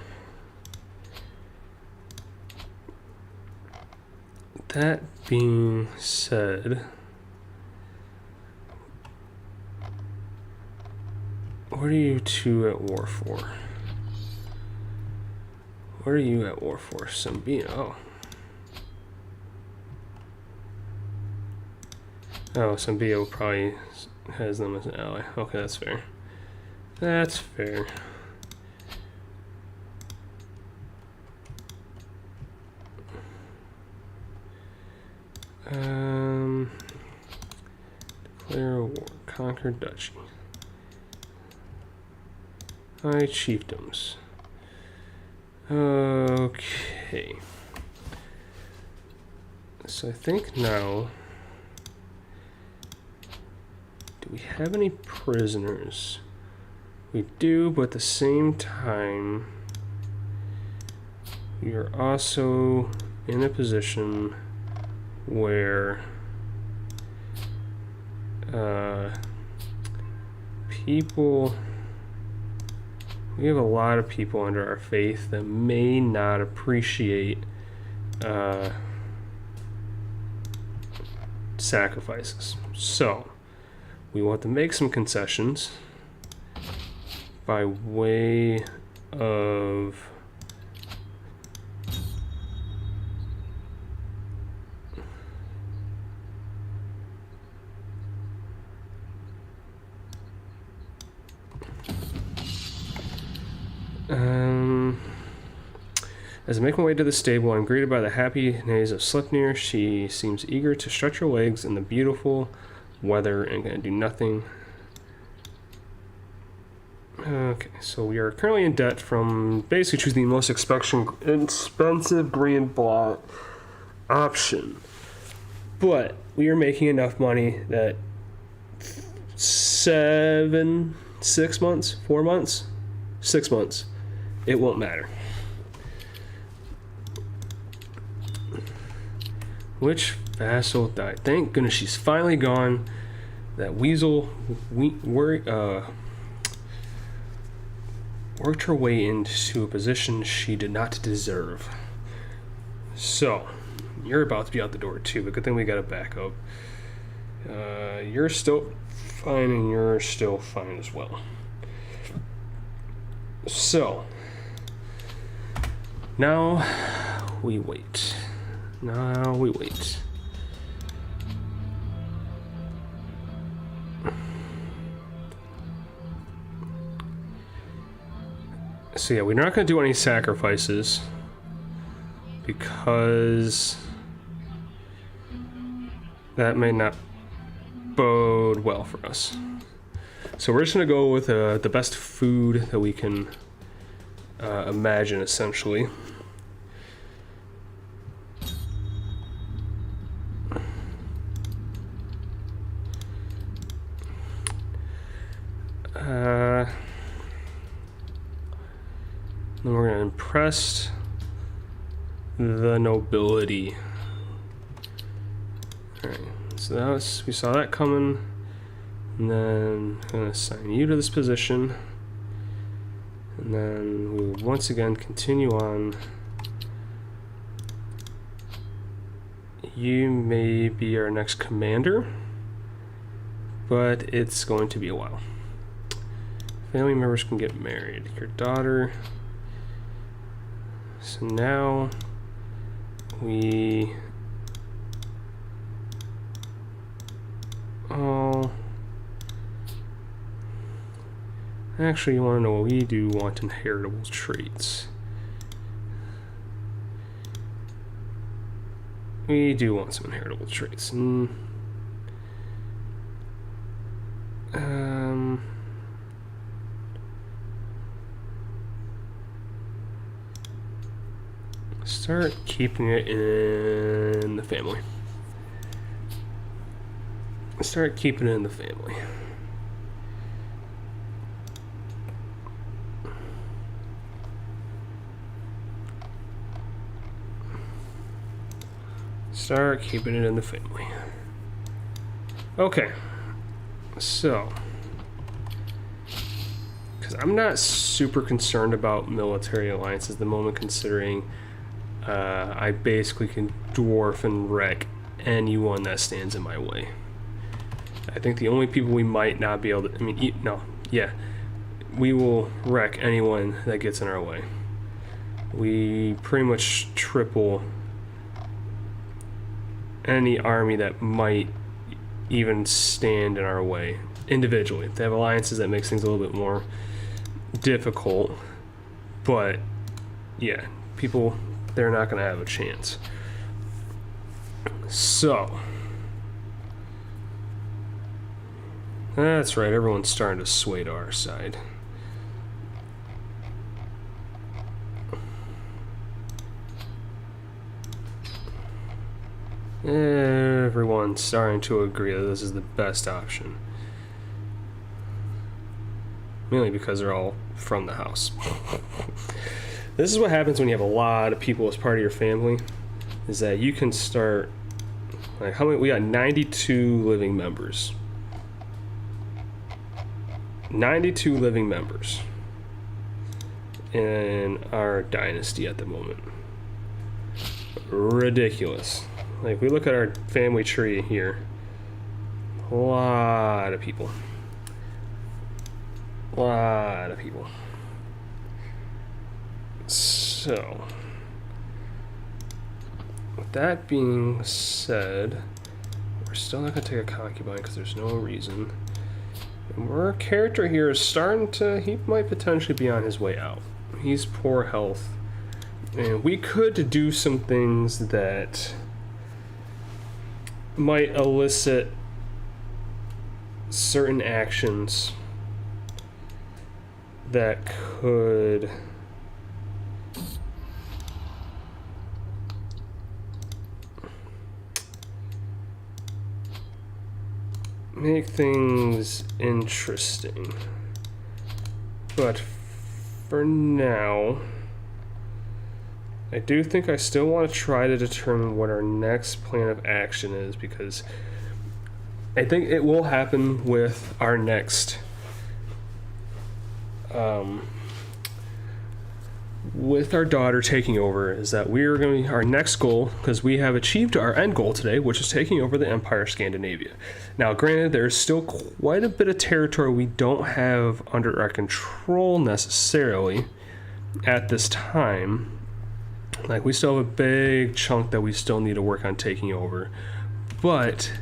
that being said, what are you two at war for? What are you at war for? Sambino. Oh, Sambio probably has them as an ally. Okay, that's fair. That's fair. Declare a war. Conquer duchy. High chiefdoms. Okay. So I think now, do we have any prisoners? We do, but at the same time, we are also in a position where we have a lot of people under our faith that may not appreciate sacrifices. So we want to make some concessions by way of As I make my way to the stable, I'm greeted by the happy neighs of Sleipnir. She seems eager to stretch her legs in the beautiful weather and gonna do nothing. Okay, so we are currently in debt from basically choosing the most expensive green blot option. But we are making enough money that 6 months, 4 months, 6 months, it won't matter. Which vassal died? Thank goodness she's finally gone. That weasel worked her way into a position she did not deserve. So, you're about to be out the door too, but good thing we got a backup. You're still fine, and you're still fine as well. So, now we wait. Now we wait. So yeah, we're not going to do any sacrifices because that may not bode well for us. So we're just going to go with the best food that we can imagine, essentially. Then we're going to impress the nobility. Alright, so we saw that coming. And then I'm going to assign you to this position. And then we will once again continue on. You may be our next commander, but it's going to be a while. Family members can get married. Your daughter. So now we actually, you want to know what we do want inheritable traits. We do want some inheritable traits. Start keeping it in the family. Start keeping it in the family. Start keeping it in the family. Okay. So, because I'm not super concerned about military alliances at the moment, considering I basically can dwarf and wreck anyone that stands in my way. I think the only people we might not be able to, we will wreck anyone that gets in our way. We pretty much triple any army that might even stand in our way individually. They have alliances that makes things a little bit more difficult, but yeah, people, they're not going to have a chance. So, that's right, everyone's starting to sway to our side. Everyone's starting to agree that this is the best option. Mainly because they're all from the house. This is what happens when you have a lot of people as part of your family, is that you can start, like, how many, we got 92 living members. 92 living members in our dynasty at the moment. Ridiculous. Like, we look at our family tree here, a lot of people. A lot of people. So, with that being said, we're still not going to take a concubine because there's no reason. And our character here is starting to, he might potentially be on his way out. He's poor health. And we could do some things that might elicit certain actions that could make things interesting. But for now, I do think I still want to try to determine what our next plan of action is, because I think it will happen with our next with our daughter taking over, is that we are going to, our next goal, because we have achieved our end goal today, which is taking over the Empire of Scandinavia. Now, granted, there's still quite a bit of territory we don't have under our control necessarily at this time. Like, we still have a big chunk that we still need to work on taking over, but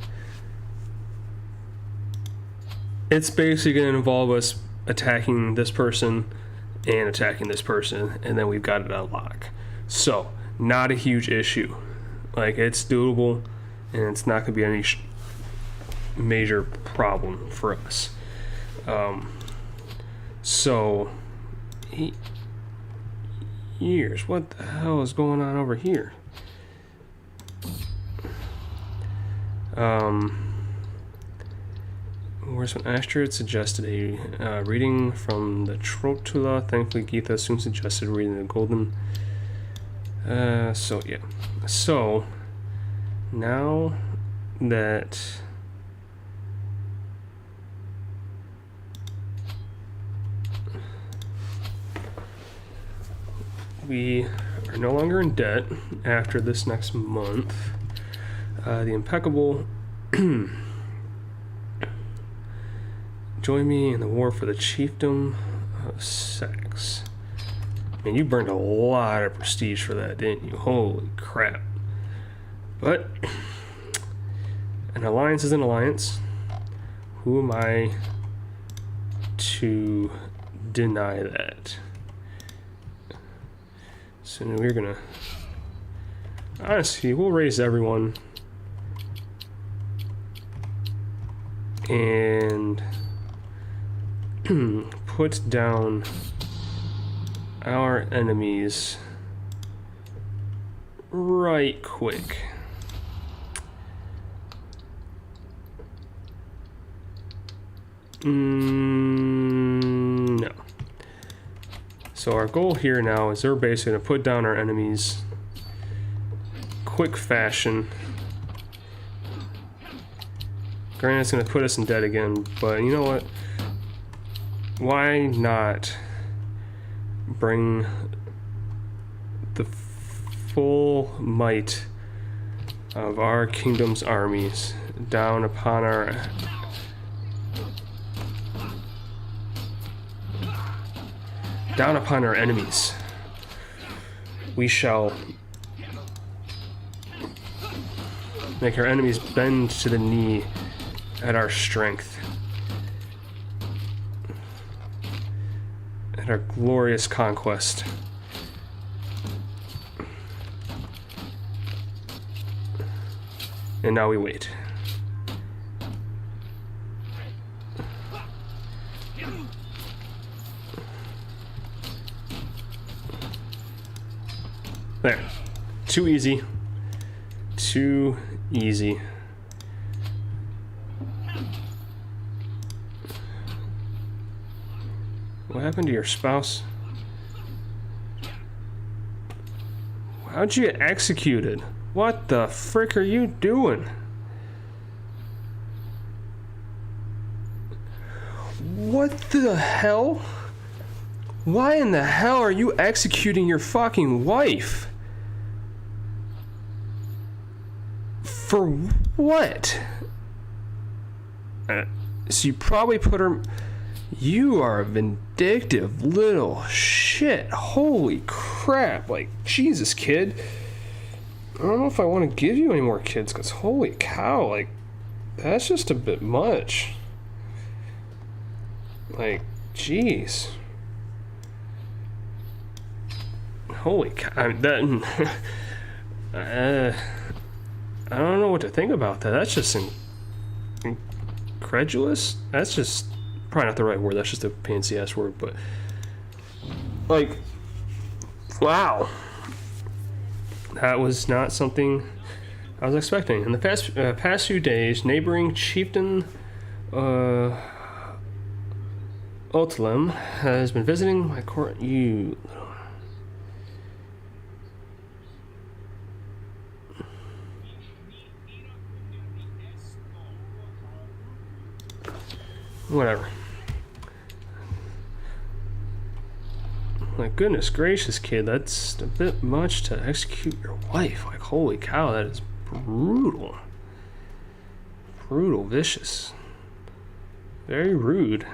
it's basically going to involve us attacking this person and attacking this person, and then we've got it on lock. So, not a huge issue. Like, it's doable, and it's not going to be any major problem for us. So, years, what the hell is going on over here? Where's an Astrid suggested a reading from the Trotula. Thankfully, Geetha soon suggested reading the Golden. So yeah. So now that we are no longer in debt after this next month, the impeccable join me in the war for the chiefdom of Sax. Man, you burned a lot of prestige for that, didn't you? Holy crap. But an alliance is an alliance. Who am I to deny that? So we're gonna, honestly, we'll raise everyone and put down our enemies right quick. No. So our goal here now is they're basically going to put down our enemies quick fashion. Granted, it's going to put us in debt again, but you know what? Why not bring the full might of our kingdom's armies down upon our enemies? We shall make our enemies bend to the knee at our strength, at our glorious conquest. And now we wait. There. Too easy. Too easy. What happened to your spouse? How'd you get executed? What the frick are you doing? What the hell? Why in the hell are you executing your fucking wife? For what? So you probably put her... You are a vindictive little shit. Holy crap. Like, Jesus, kid. I don't know if I want to give you any more kids, because holy cow, like, that's just a bit much. Like, jeez. Holy cow! I mean, that I don't know what to think about that. That's just incredulous. That's just probably not the right word. That's just a fancy ass word. But like, wow, that was not something I was expecting. In the past few days, neighboring chieftain Otlem has been visiting my court. You. Whatever. My goodness gracious, kid, that's a bit much to execute your wife. Like, holy cow, that is brutal. Brutal, vicious. Very rude.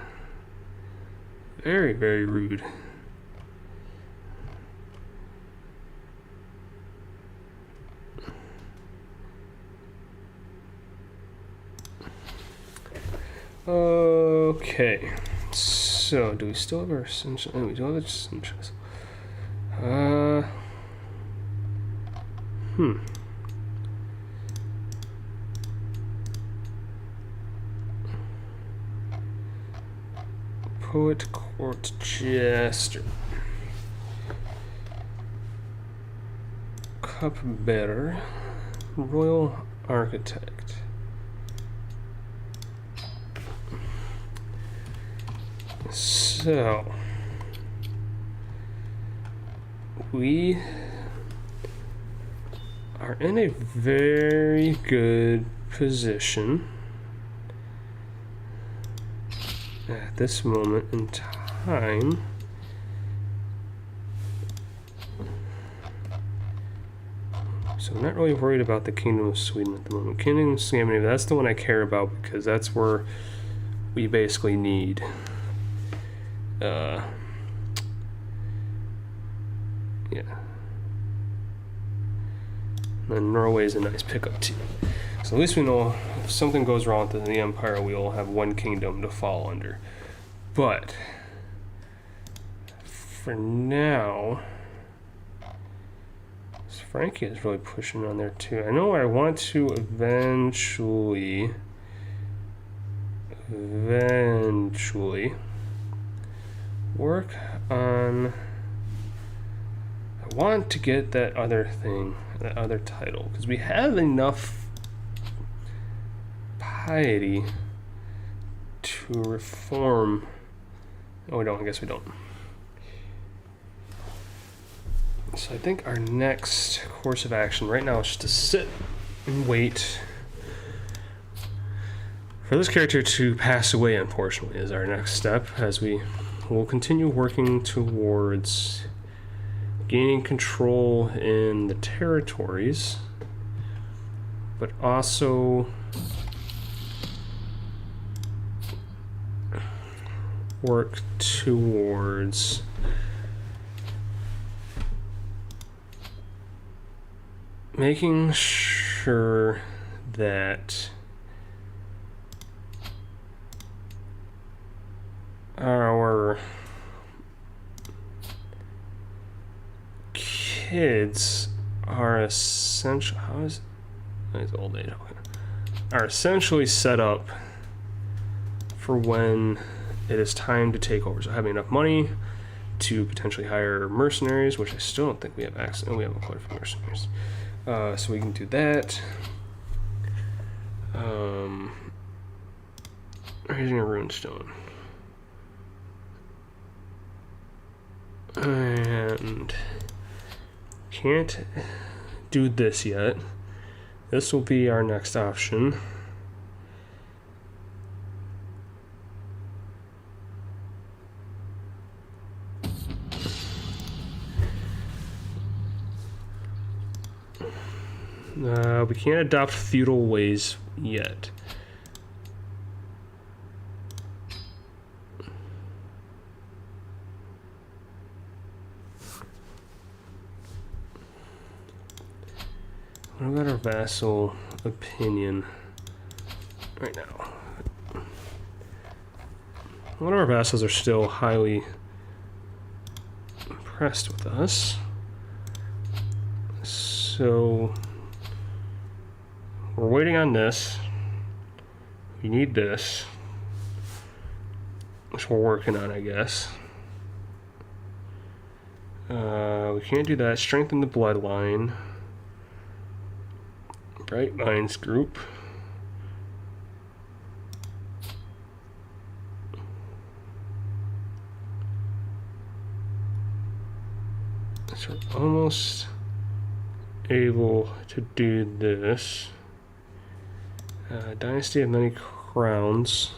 Very, very rude. Okay, so do we still have our essential? Oh, we don't have essentials. Poet, court, jester, cupbearer, royal architect. So, we are in a very good position at this moment in time. So I'm not really worried about the Kingdom of Sweden at the moment. Kingdom of Scandinavia, that's the one I care about because that's where we basically need yeah. And Norway is a nice pickup too. So at least we know if something goes wrong with the Empire, we will have one kingdom to fall under. But for now, Frankie is really pushing on there too. I know I want to eventually work on. I want to get that other thing, that other title, because we have enough piety to reform. Oh, we don't. I guess we don't. So I think our next course of action right now is just to sit and wait for this character to pass away, unfortunately, is our next step, as we will continue working towards gaining control in the territories, but also work towards making sure that our kids are essential. How is it's old age? Are essentially set up for when it is time to take over. So having enough money to potentially hire mercenaries, which I still don't think we have access. And we have a quota for mercenaries, so we can do that. Raising a runestone. And can't do this yet. This will be our next option. We can't adopt feudal ways yet. What about our vassal opinion right now? One of our vassals are still highly impressed with us. So we're waiting on this. We need this, which we're working on, I guess. We can't do that. Strengthen the bloodline. Bright Minds group. So we're almost able to do this. Dynasty of Many Crowns.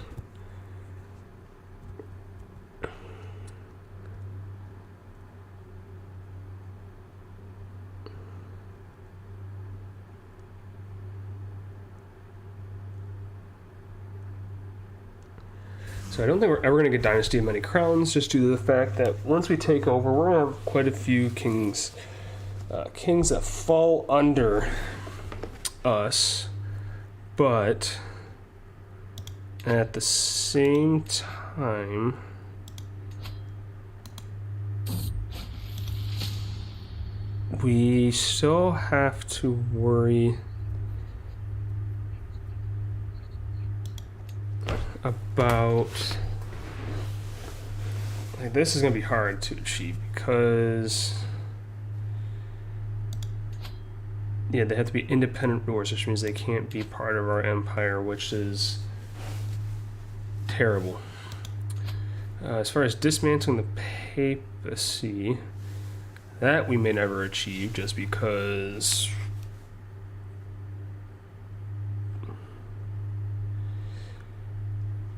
So I don't think we're ever going to get Dynasty of Many Crowns, just due to the fact that once we take over, we're going to have quite a few kings that fall under us, but at the same time, we still have to worry about, like, this is going to be hard to achieve because, yeah, they have to be independent rulers, which means they can't be part of our empire, which is terrible. As far as dismantling the papacy, that we may never achieve just because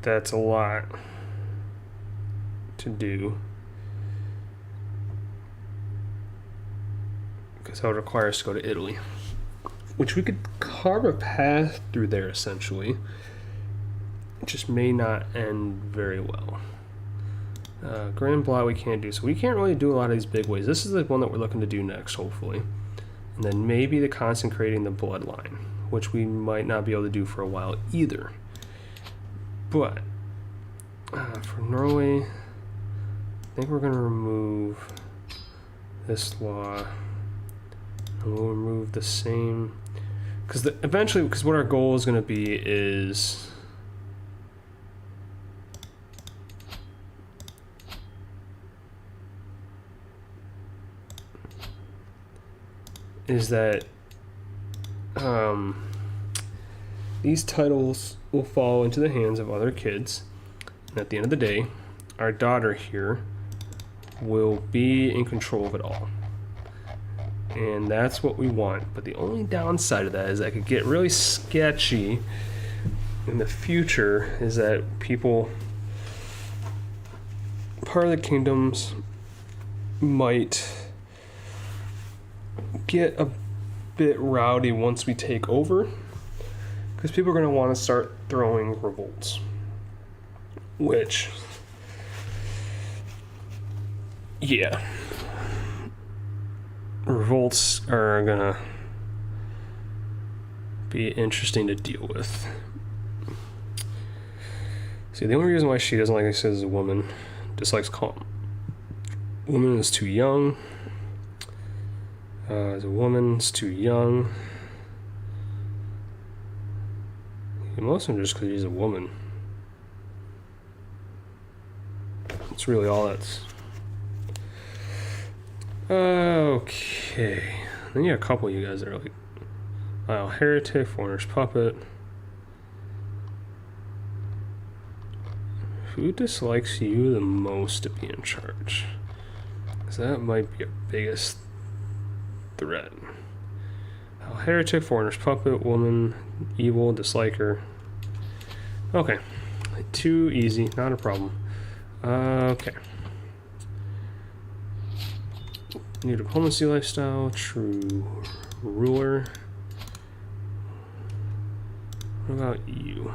that's a lot to do, because that would require us to go to Italy, which we could carve a path through there essentially. It just may not end very well. Grand Blot we can't do, so we can't really do a lot of these big ways. This is the one that we're looking to do next, hopefully. And then maybe the consecrating the bloodline, which we might not be able to do for a while either. But for Norway, I think we're going to remove this law, and we'll remove the same, because eventually, because what our goal is going to be is that these titles will fall into the hands of other kids, and at the end of the day, our daughter here will be in control of it all. And that's what we want. But the only downside of that is that it could get really sketchy in the future, is that people, part of the kingdoms might get a bit rowdy once we take over, because people are going to want to start throwing revolts, which, yeah, revolts are going to be interesting to deal with. See, the only reason why she doesn't like us as a woman, dislikes calm. Woman is too young. As a woman's too young. Most of them just because she's a woman. That's really all that's. Okay. Then you got a couple of you guys that are like, wow, Heretic, Foreigner's Puppet. Who dislikes you the most to be in charge? Because that might be our biggest threat. Heretic, Foreigner's Puppet, Woman, Evil, Disliker. Okay. Too easy, not a problem. Okay. New diplomacy lifestyle, true ruler. What about you?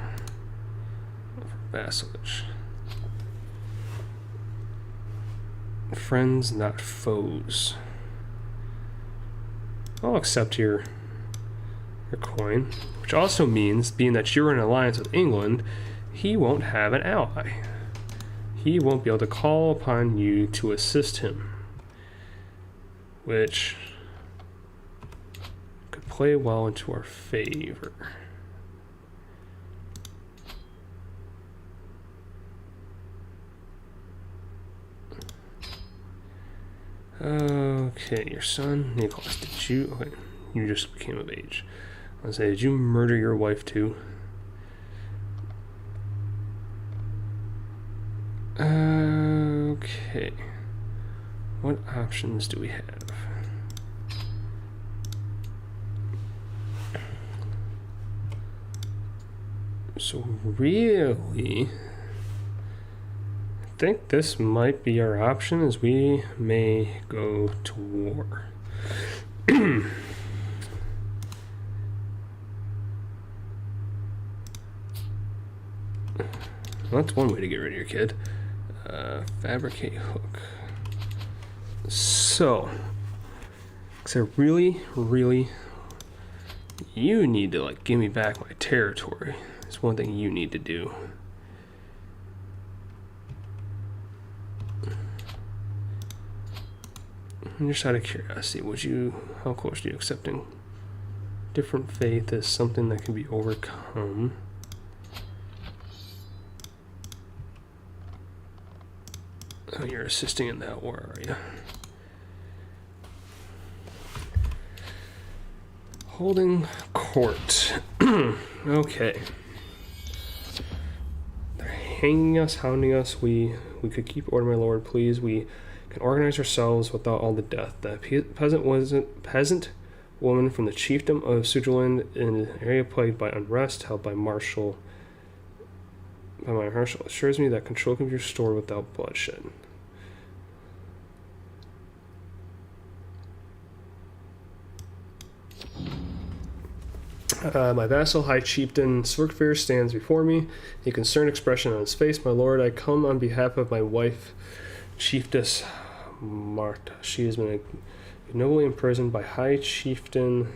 Vassalage. Friends, not foes. I'll accept your coin, which also means, being that you're in alliance with England, he won't have an ally. He won't be able to call upon you to assist him, which play well into our favor. Okay, your son, Nicholas, did you... Okay, you just became of age. I was gonna say, did you murder your wife too? Okay. What options do we have? So really, I think this might be our option, as we may go to war. Well, that's one way to get rid of your kid. Fabricate hook. So, because I really, you need to like give me back my territory. It's one thing you need to do. And just out of curiosity, how close are you accepting different faith as something that can be overcome? Oh, you're assisting in that war, are you? Holding court. Okay. They're hanging us, hounding us. We could keep order, my lord, please. We can organize ourselves without all the death. The peasant woman from the chiefdom of Switzerland in an area plagued by unrest, held by my marshal, assures me that control can be restored without bloodshed. My vassal, High Chieftain Swerkfair, stands before me, a concerned expression on his face. My lord, I come on behalf of my wife, Chiefess Marta. She has been ignobly imprisoned by High Chieftain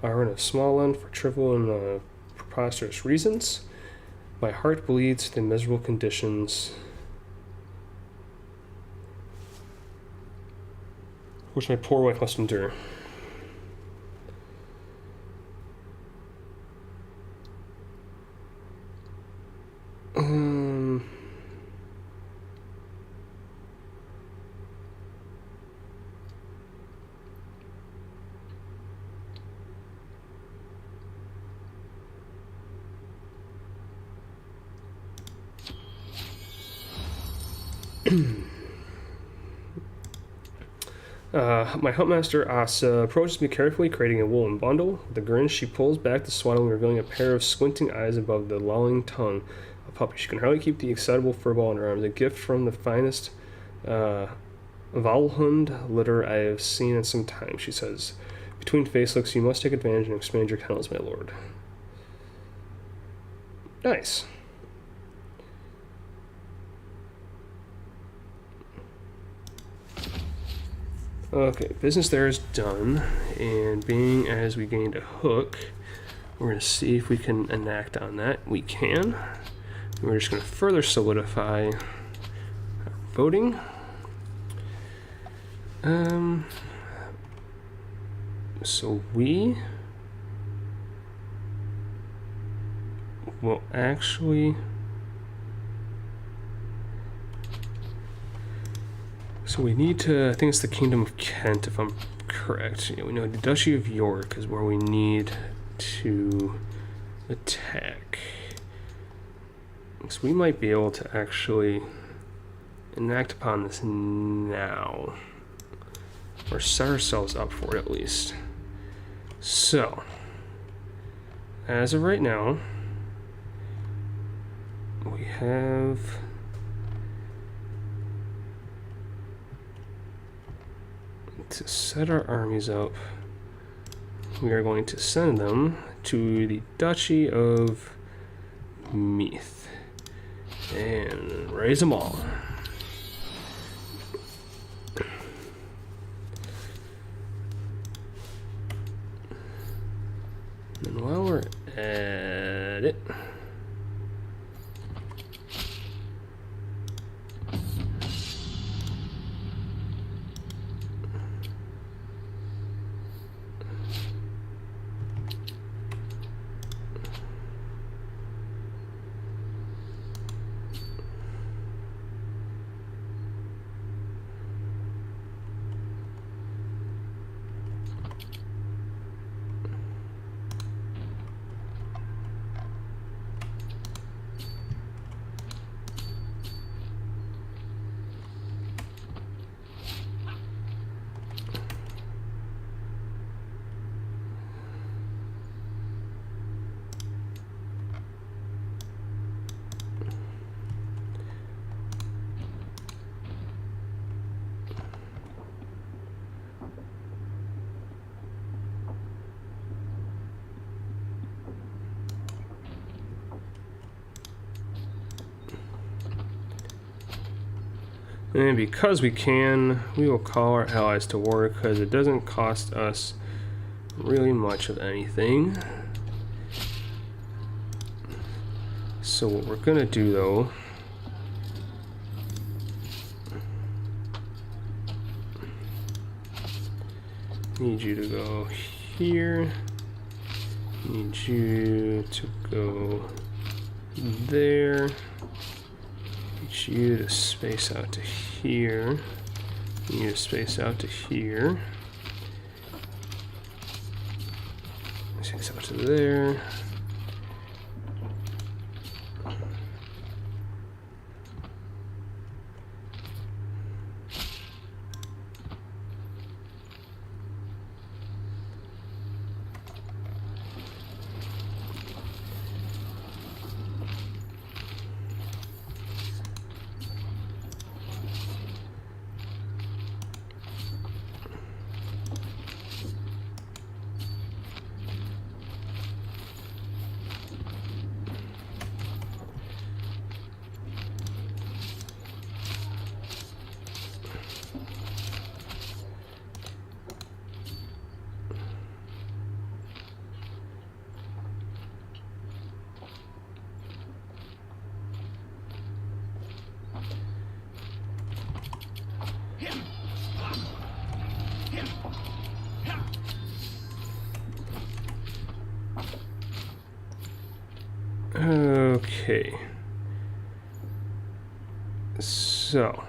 Aaron of Smallland for trivial and preposterous reasons. My heart bleeds the miserable conditions which my poor wife must endure. My huntmaster Asa approaches me carefully, creating a woolen bundle. With a grin, she pulls back the swaddling, revealing a pair of squinting eyes above the lolling tongue. A puppy. She can hardly keep the excitable furball in her arms. A gift from the finest Valhund litter I have seen in some time, she says. Between face looks, you must take advantage and expand your kennels, my lord. Nice. Okay, business there is done, and being as we gained a hook, we're going to see if we can enact on that. We can. And we're just going to further solidify our voting. So we will actually... So we need to, I think it's the Kingdom of Kent, if I'm correct. Yeah, we know the Duchy of York is where we need to attack. So we might be able to actually enact upon this now. Or set ourselves up for it at least. So, as of right now, we have... to set our armies up, we are going to send them to the Duchy of Meath and raise them all. And while we're at it, And because we can, we will call our allies to war because it doesn't cost us really much of anything. So what we're gonna do though, need you to go here, need you to go there, need you to space out to here, need you to space out to here, space out to there. Okay. So.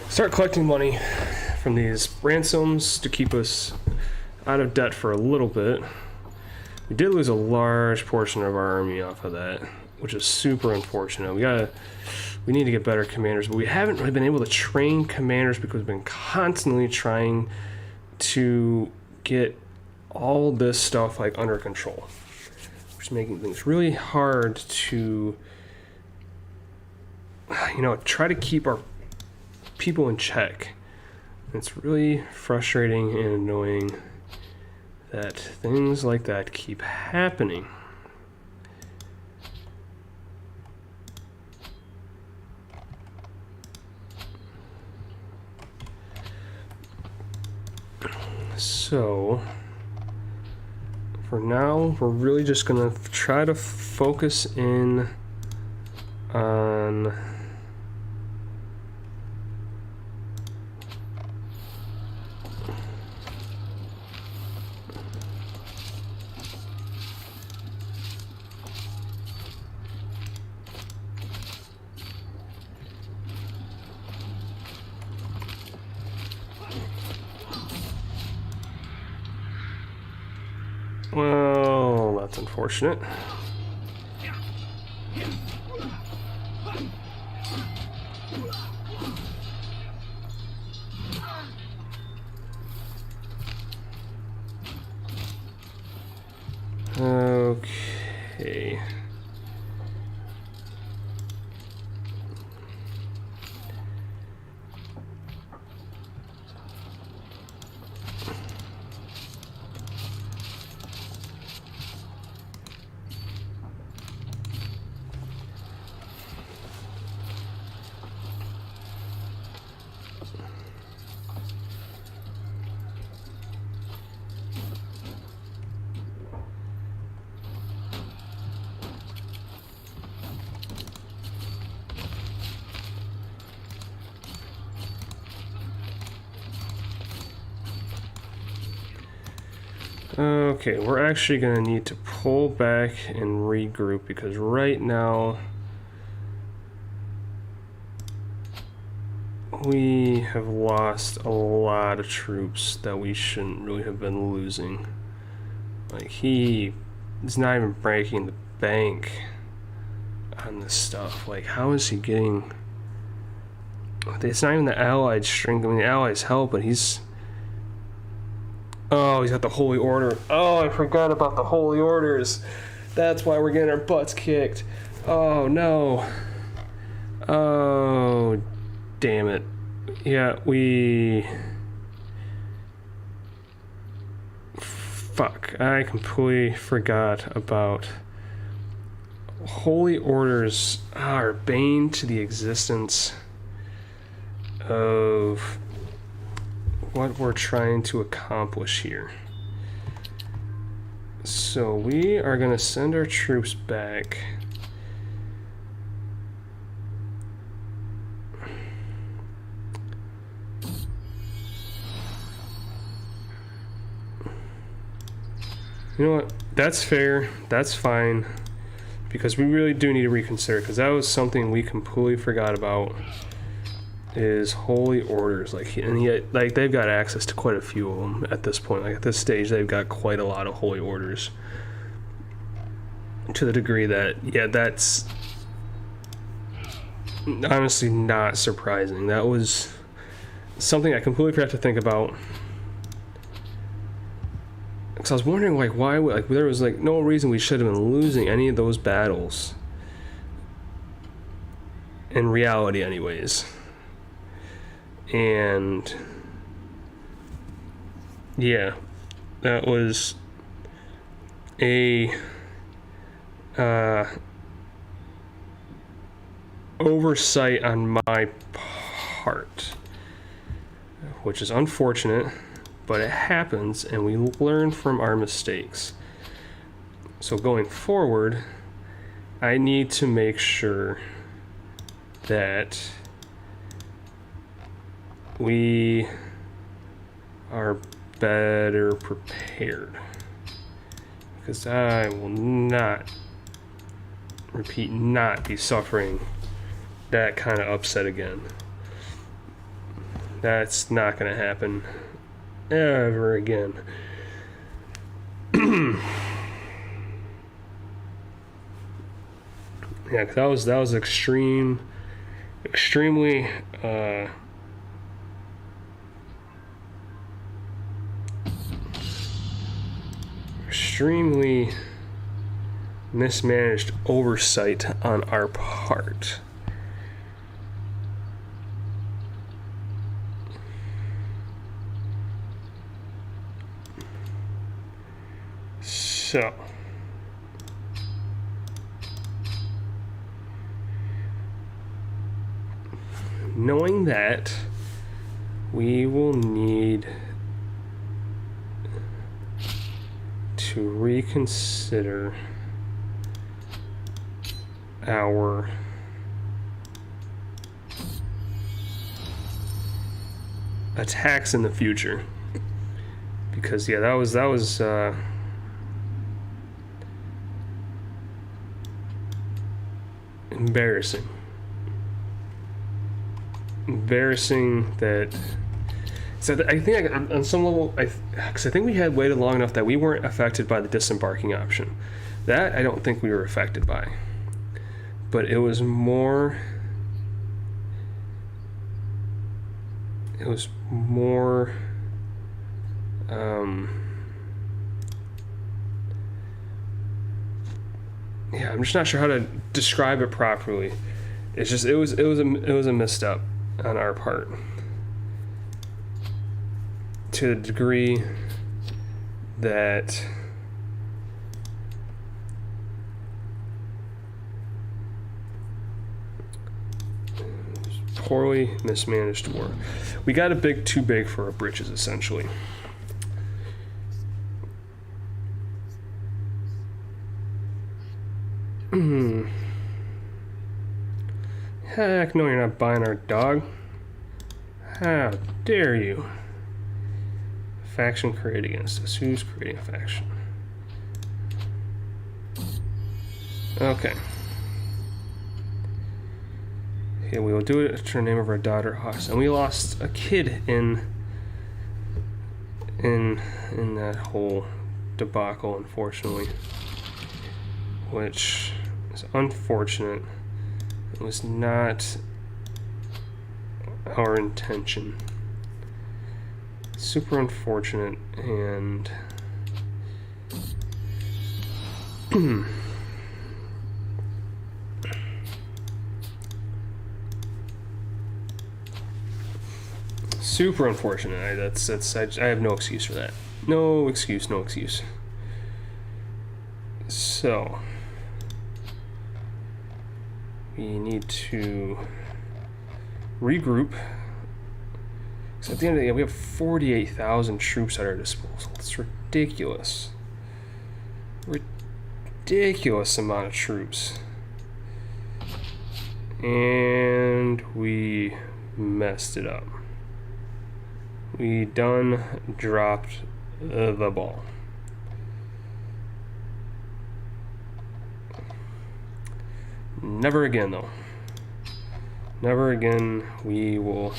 Start collecting money from these ransoms to keep us out of debt for a little bit. We did lose a large portion of our army off of that, which is super unfortunate. We need to get better commanders, but we haven't really been able to train commanders because we've been constantly trying to get all this stuff like under control, which is making things really hard to, try to keep our people in check. It's really frustrating and annoying that things like that keep happening. So for now, we're really just gonna try to focus in on well, that's unfortunate. Okay. Okay, we're actually going to need to pull back and regroup because right now we have lost a lot of troops that we shouldn't really have been losing. Like, he is not even breaking the bank on this stuff. Like, how is he getting... It's not even the Allied strength. I mean, the Allies help, but he's... Oh, he's got the Holy Order. Oh, I forgot about the Holy Orders. That's why we're getting our butts kicked. Oh, no. Oh, damn it. Yeah, we... Fuck, I completely forgot about... Holy Orders are bane to the existence of what we're trying to accomplish here. So we are going to send our troops back. You know what? That's fair. That's fine. Because we really do need to reconsider, because that was something we completely forgot about. Is Holy Orders, like, and yet, like, they've got access to quite a few of them at this point. Like, at this stage, they've got quite a lot of Holy Orders, to the degree that, yeah, that's honestly not surprising. That was something I completely forgot to think about, because I was wondering, like, why, like, there was, like, no reason we should have been losing any of those battles in reality anyways. And yeah, that was a oversight on my part, which is unfortunate, but it happens and we learn from our mistakes. So going forward, I need to make sure that we are better prepared, because I will not, repeat, not be suffering that kind of upset again. That's not going to happen ever again. Yeah, 'cause that was extremely extremely mismanaged oversight on our part. So knowing that, we will need to reconsider our attacks in the future, because yeah, that was embarrassing that. So I think on some level, because I think we had waited long enough that we weren't affected by the disembarking option. That I don't think we were affected by. But it was more. Yeah, I'm just not sure how to describe it properly. It's just it was a misstep on our part, to the degree that poorly mismanaged war. We got a big too big for our britches, essentially. Heck no, you're not buying our dog. How dare you? Faction created against us. Who's creating a faction? Okay. Okay, we will do it to the name of our daughter, Us. And we lost a kid in that whole debacle, unfortunately. Which is unfortunate. It was not our intention. Super unfortunate, and super unfortunate. I have no excuse for that. No excuse. So we need to regroup. So at the end of the day, we have 48,000 troops at our disposal. It's ridiculous. Ridiculous amount of troops. And we messed it up. We done dropped the ball. Never again, though. Never again. We will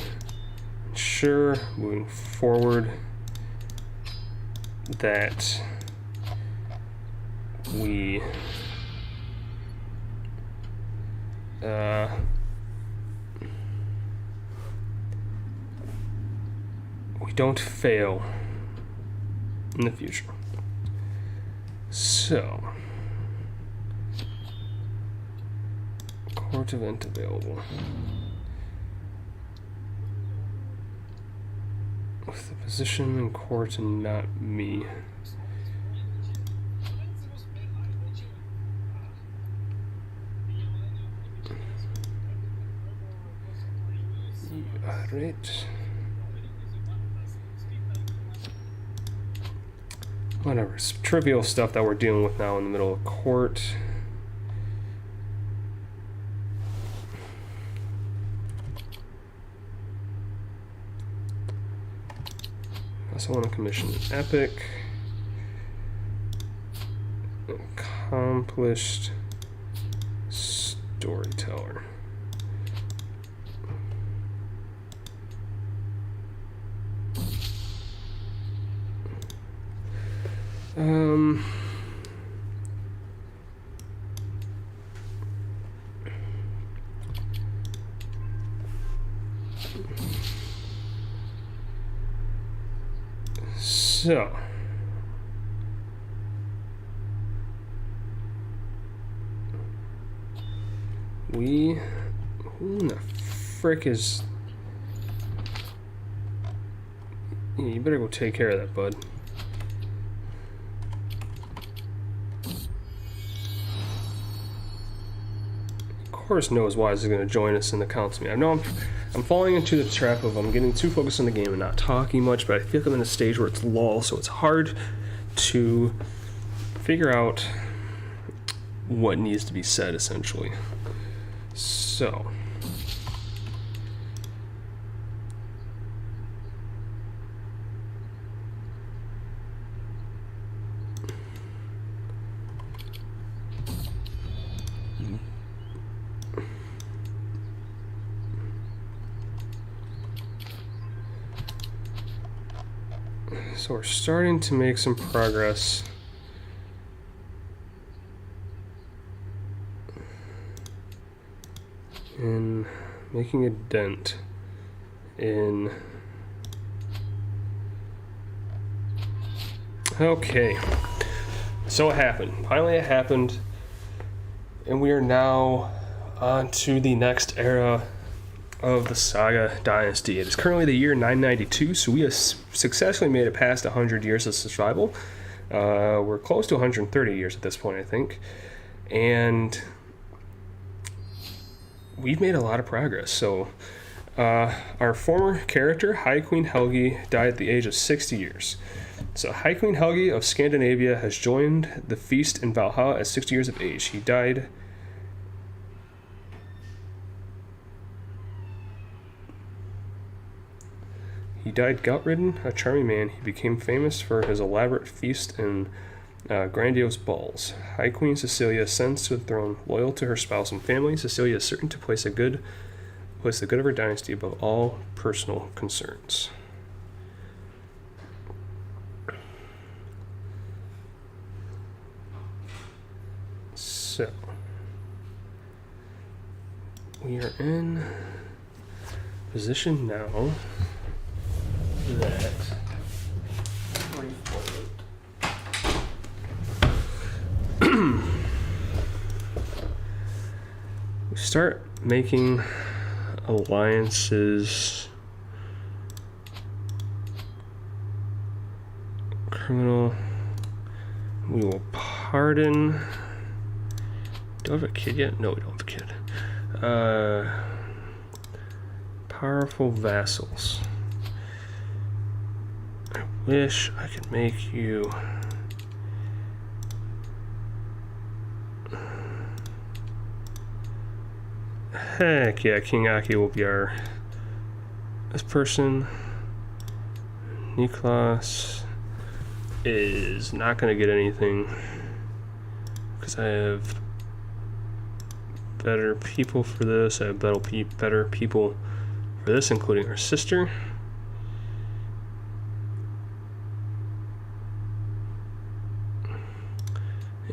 ensure moving forward that we don't fail in the future. So, court event available. With the position in court and not me. Alright. Whatever. It's trivial stuff that we're dealing with now in the middle of court. I also want to commission an epic. Accomplished storyteller. So, who in the frick is... Yeah, you better go take care of that, bud. Of course knows Wise is going to join us in the council meeting. I know I'm falling into the trap of I'm getting too focused on the game and not talking much, but I feel like I'm in a stage where it's lull, so it's hard to figure out what needs to be said, essentially. So... So we're starting to make some progress. In making a dent in... Okay. So it happened. Finally it happened. And we are now on to the next era of the Saga Dynasty. It is currently the year 992, so we have successfully made it past 100 years of survival. We're close to 130 years at this point, I think. And we've made a lot of progress. So our former character, High Queen Helgi, died at the age of 60 years. So High Queen Helgi of Scandinavia has joined the feast in Valhalla at 60 years of age. He died died gout-ridden, a charming man. He became famous for his elaborate feast and grandiose balls. High Queen Cecilia ascends to the throne. Loyal to her spouse and family, Cecilia is certain to place the good of her dynasty above all personal concerns. So, we are in position now that we start making alliances. Criminal. We will pardon. Do I have a kid yet? No, we don't have a kid. Powerful vassals. I wish I could make you. Heck yeah, King Aki will be our. This person, Niklas, is not going to get anything because I have better people for this. I have better people for this, including our sister.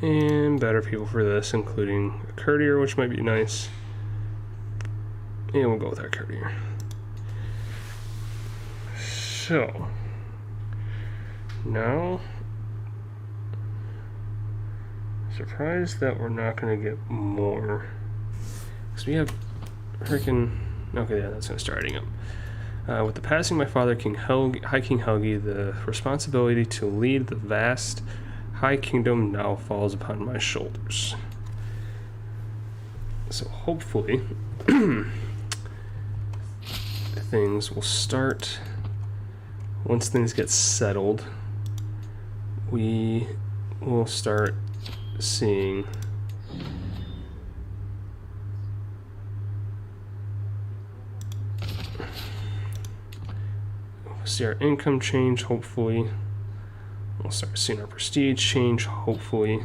And better people for this, including a courtier, which might be nice. And we'll go with our courtier. So, now, surprised that we're not going to get more. Because we have freaking. Okay, yeah, that's going to start adding up. With the passing of my father, High King Helgi, the responsibility to lead the vast High Kingdom now falls upon my shoulders. So hopefully, things will start. Once things get settled, we will start seeing our income change, hopefully. We'll start seeing our prestige change, hopefully.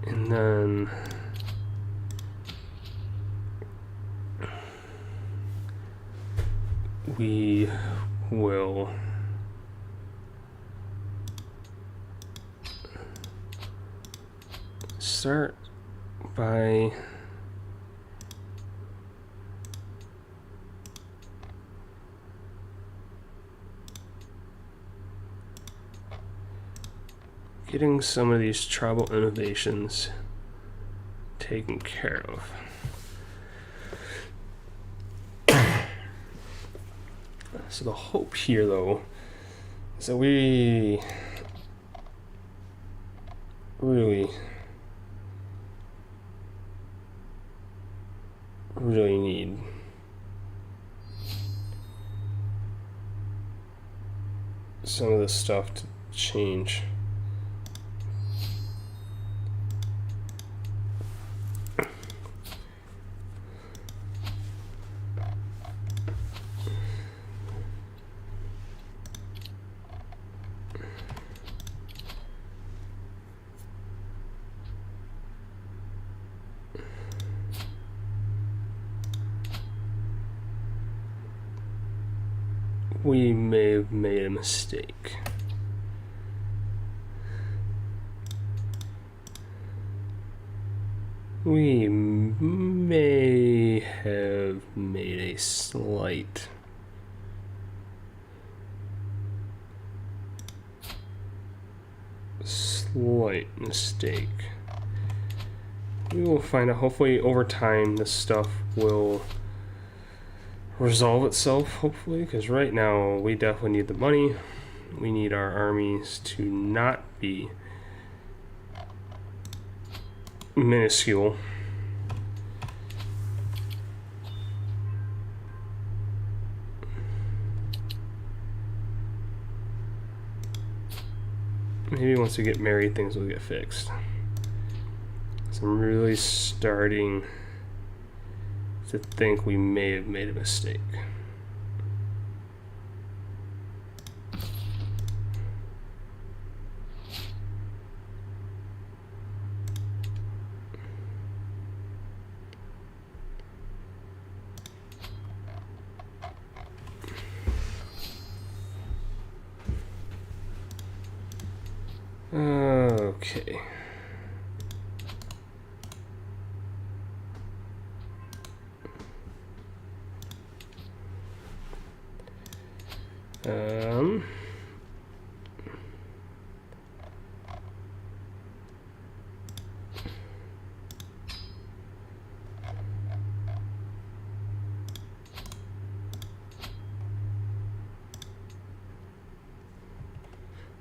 And then we will start by getting some of these tribal innovations taken care of. So the hope here, though, is that we really need some of this stuff to change. We may have made a mistake. We may have made a slight mistake. We will find out. Hopefully over time this stuff will resolve itself, hopefully, because right now we definitely need the money. We need our armies to not be minuscule. Maybe once we get married, things will get fixed. So I'm really starting to think we may have made a mistake. Okay.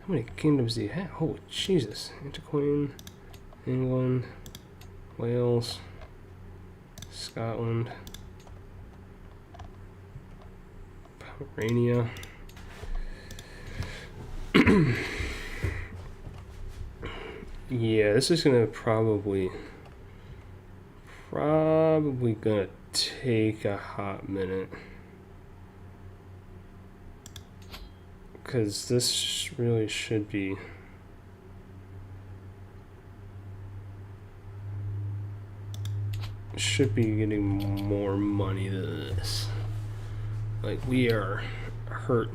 How many kingdoms do you have? Oh, Jesus. Antiquarian, England, Wales, Scotland, Pomerania. Yeah, this is gonna probably gonna take a hot minute. Because this really should be getting more money than this. Like, we are hurt.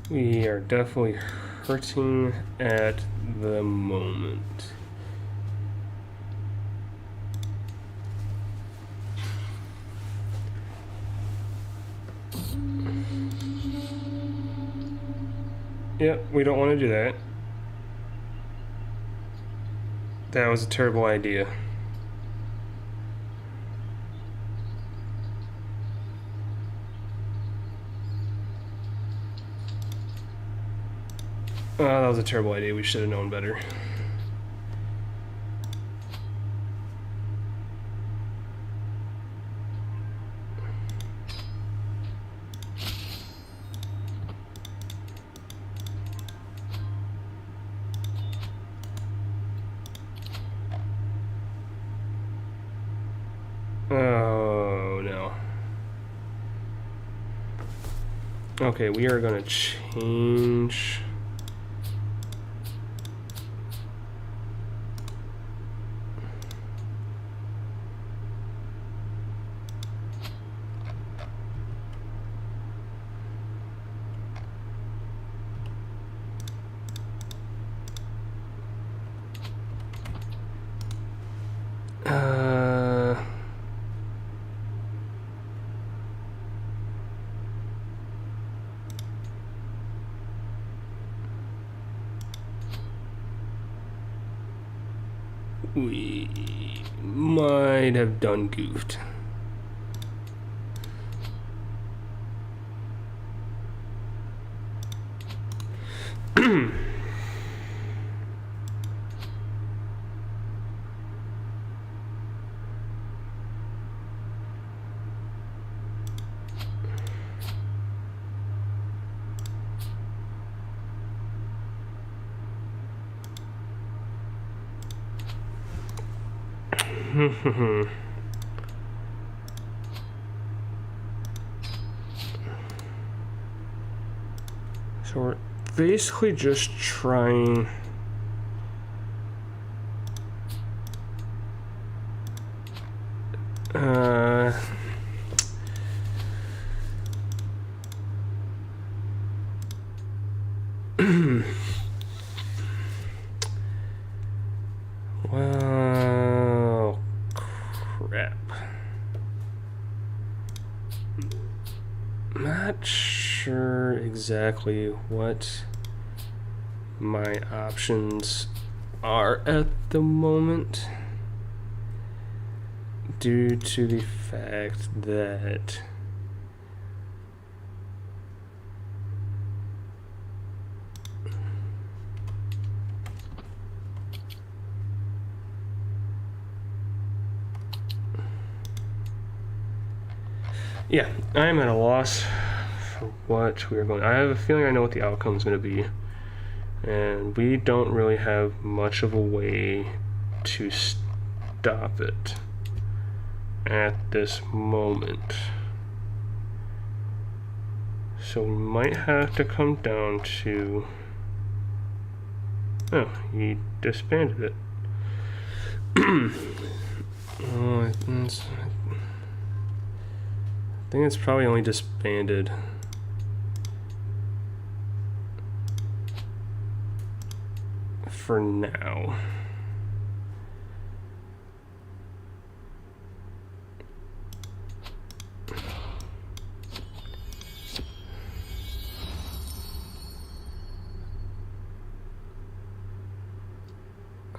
We are definitely hurting at the moment. Yep, we don't want to do that. That was a terrible idea. That was a terrible idea. We should have known better. Oh, no. Okay, we are going to change... we might have done goofed. So we're basically just trying well, crap. Not sure exactly what my options are at the moment, due to the fact that I'm at a loss for what we are going. I have a feeling I know what the outcome is going to be, and we don't really have much of a way to stop it at this moment. So we might have to come down to... Oh, he disbanded it. Oh, I think it's probably only disbanded for now.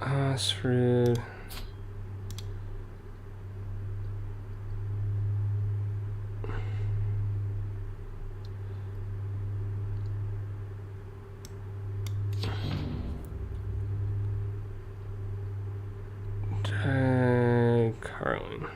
Osfrid. Carlin.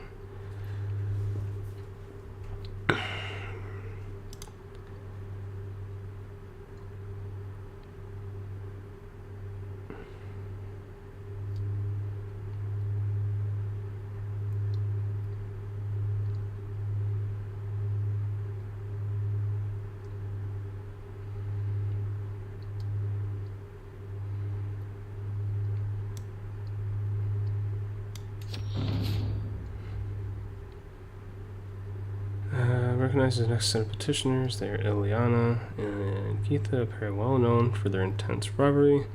Recognizes the next set of petitioners. They are Ileana and Geetha, appear well known for their intense rivalry.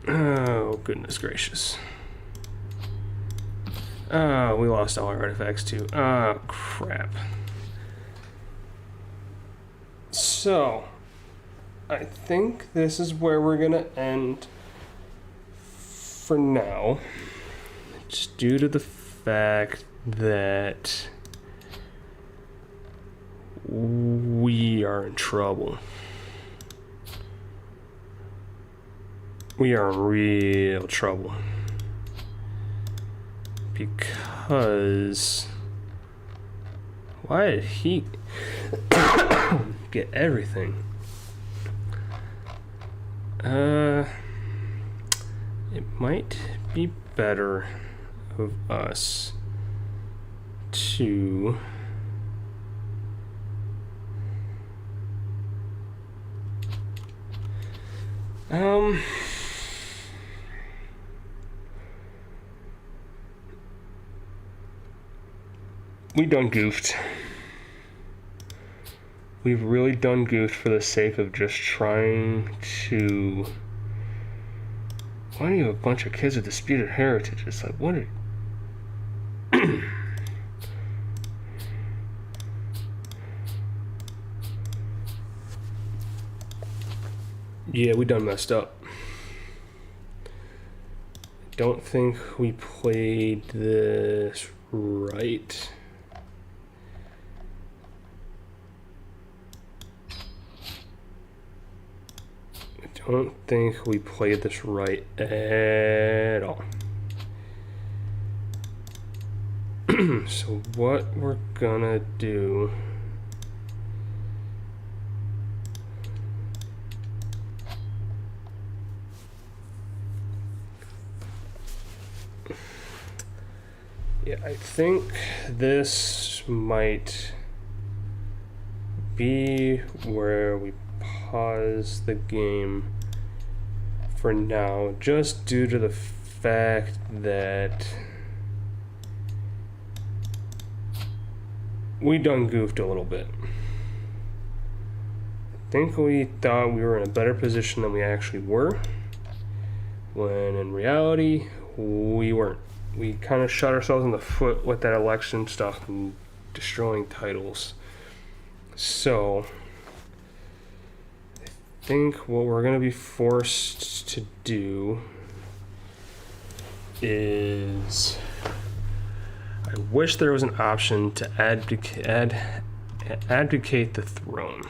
Oh, goodness gracious. Oh, we lost all our artifacts too. Oh, crap. So, I think this is where we're gonna end for now. Just due to the fact that we are in trouble. We are in real trouble. Because... why did he get everything? It might be better of us to... we done goofed. We've really done goofed for the sake of just trying to... why do you have a bunch of kids with disputed heritage? It's like, what are... Yeah, we done messed up. Don't think we played this right. I don't think we played this right at all. So what we're gonna do... yeah, I think this might be where we pause the game for now, just due to the fact that we done goofed a little bit. I think we thought we were in a better position than we actually were, when in reality we weren't. We kind of shot ourselves in the foot with that election stuff and destroying titles. So, I think what we're going to be forced to do is, I wish there was an option to abdicate the throne,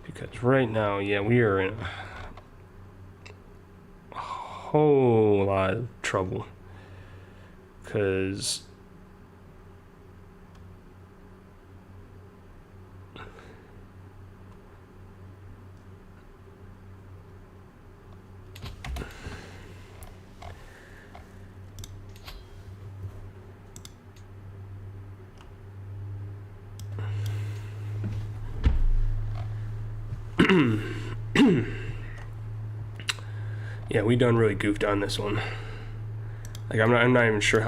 because right now, yeah, we are in a whole lot of trouble, because yeah, we done really goofed on this one. Like, I'm not even sure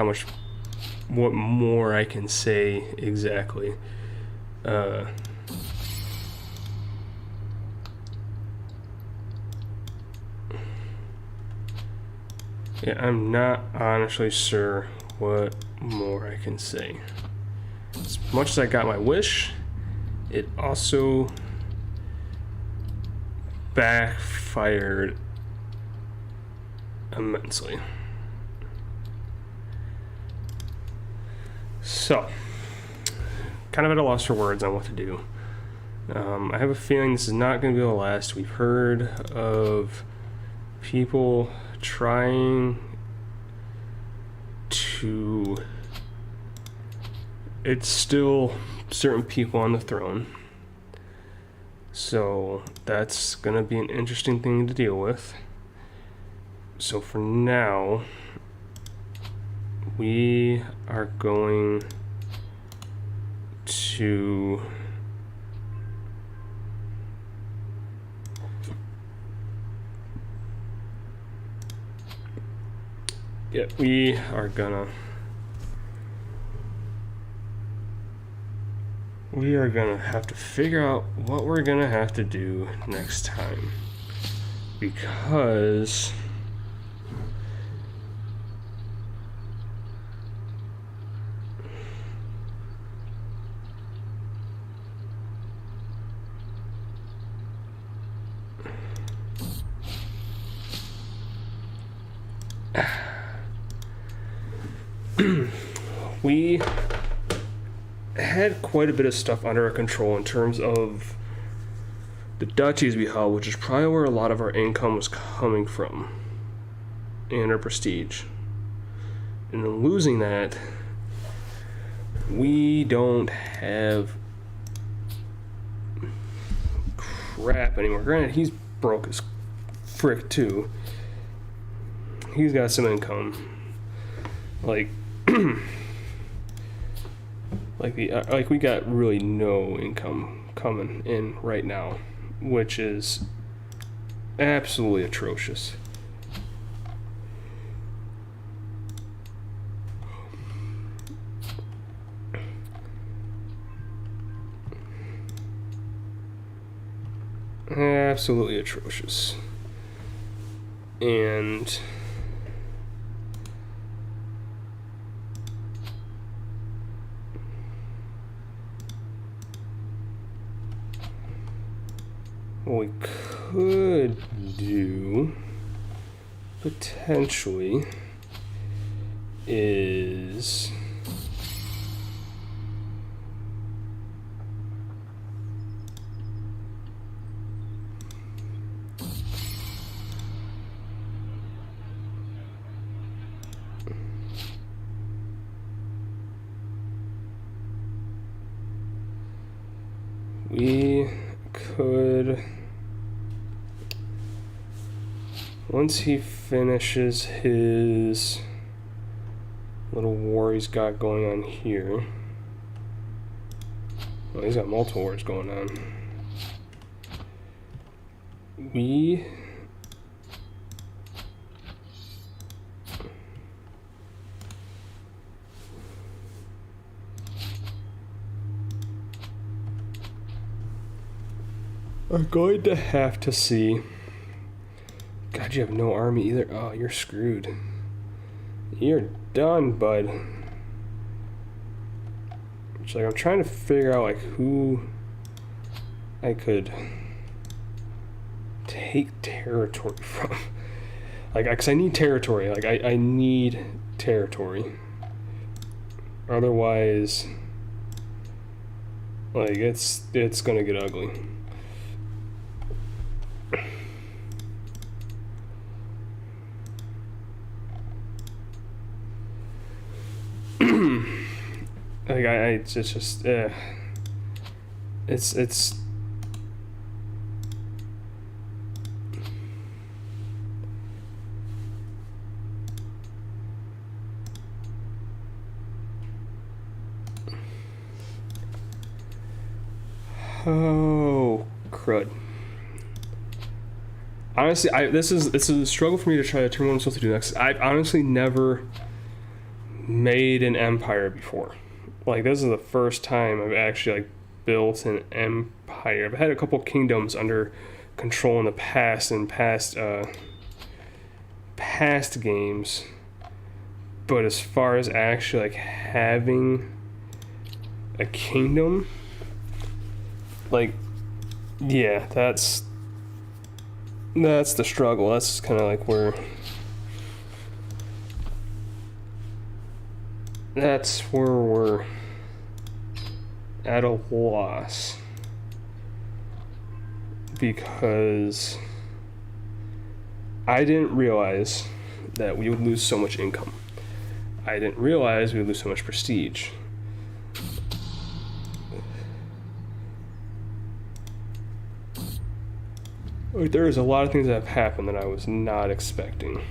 what more I can say exactly. Yeah, I'm not honestly sure what more I can say. As much as I got my wish, it also backfired immensely. So, kind of at a loss for words on what to do. I have a feeling this is not going to be the last. We've heard of people trying to instill certain people on the throne. So that's going to be an interesting thing to deal with. So for now, we are going to we are gonna have to figure out what we're gonna have to do next time, because we had quite a bit of stuff under our control in terms of the duchies we held, which is probably where a lot of our income was coming from, and our prestige. And in losing that, we don't have crap anymore. Granted, he's broke as frick too. He's got some income, like like we got really no income coming in right now, which is absolutely atrocious. Absolutely atrocious. And what we could do potentially is we could, once he finishes his little war he's got going on here, well, he's got multiple wars going on, we are going to have to see. God, you have no army either. Oh, you're screwed. You're done, bud. It's like I'm trying to figure out like who I could take territory from? Like, because I need territory. Like, I need territory. Otherwise, like, it's gonna get ugly. Like, it's just it's oh crud. Honestly, it's a struggle for me to try to determine what I'm supposed to do next. I've honestly never made an empire before. Like, this is the first time I've actually like built an empire. I've had a couple kingdoms under control in the past and past games, but as far as actually like having a kingdom, like, yeah, that's the struggle. That's kind of like where we're at a loss, because I didn't realize that we would lose so much income. I didn't realize we would lose so much prestige. Like, there is a lot of things that have happened that I was not expecting.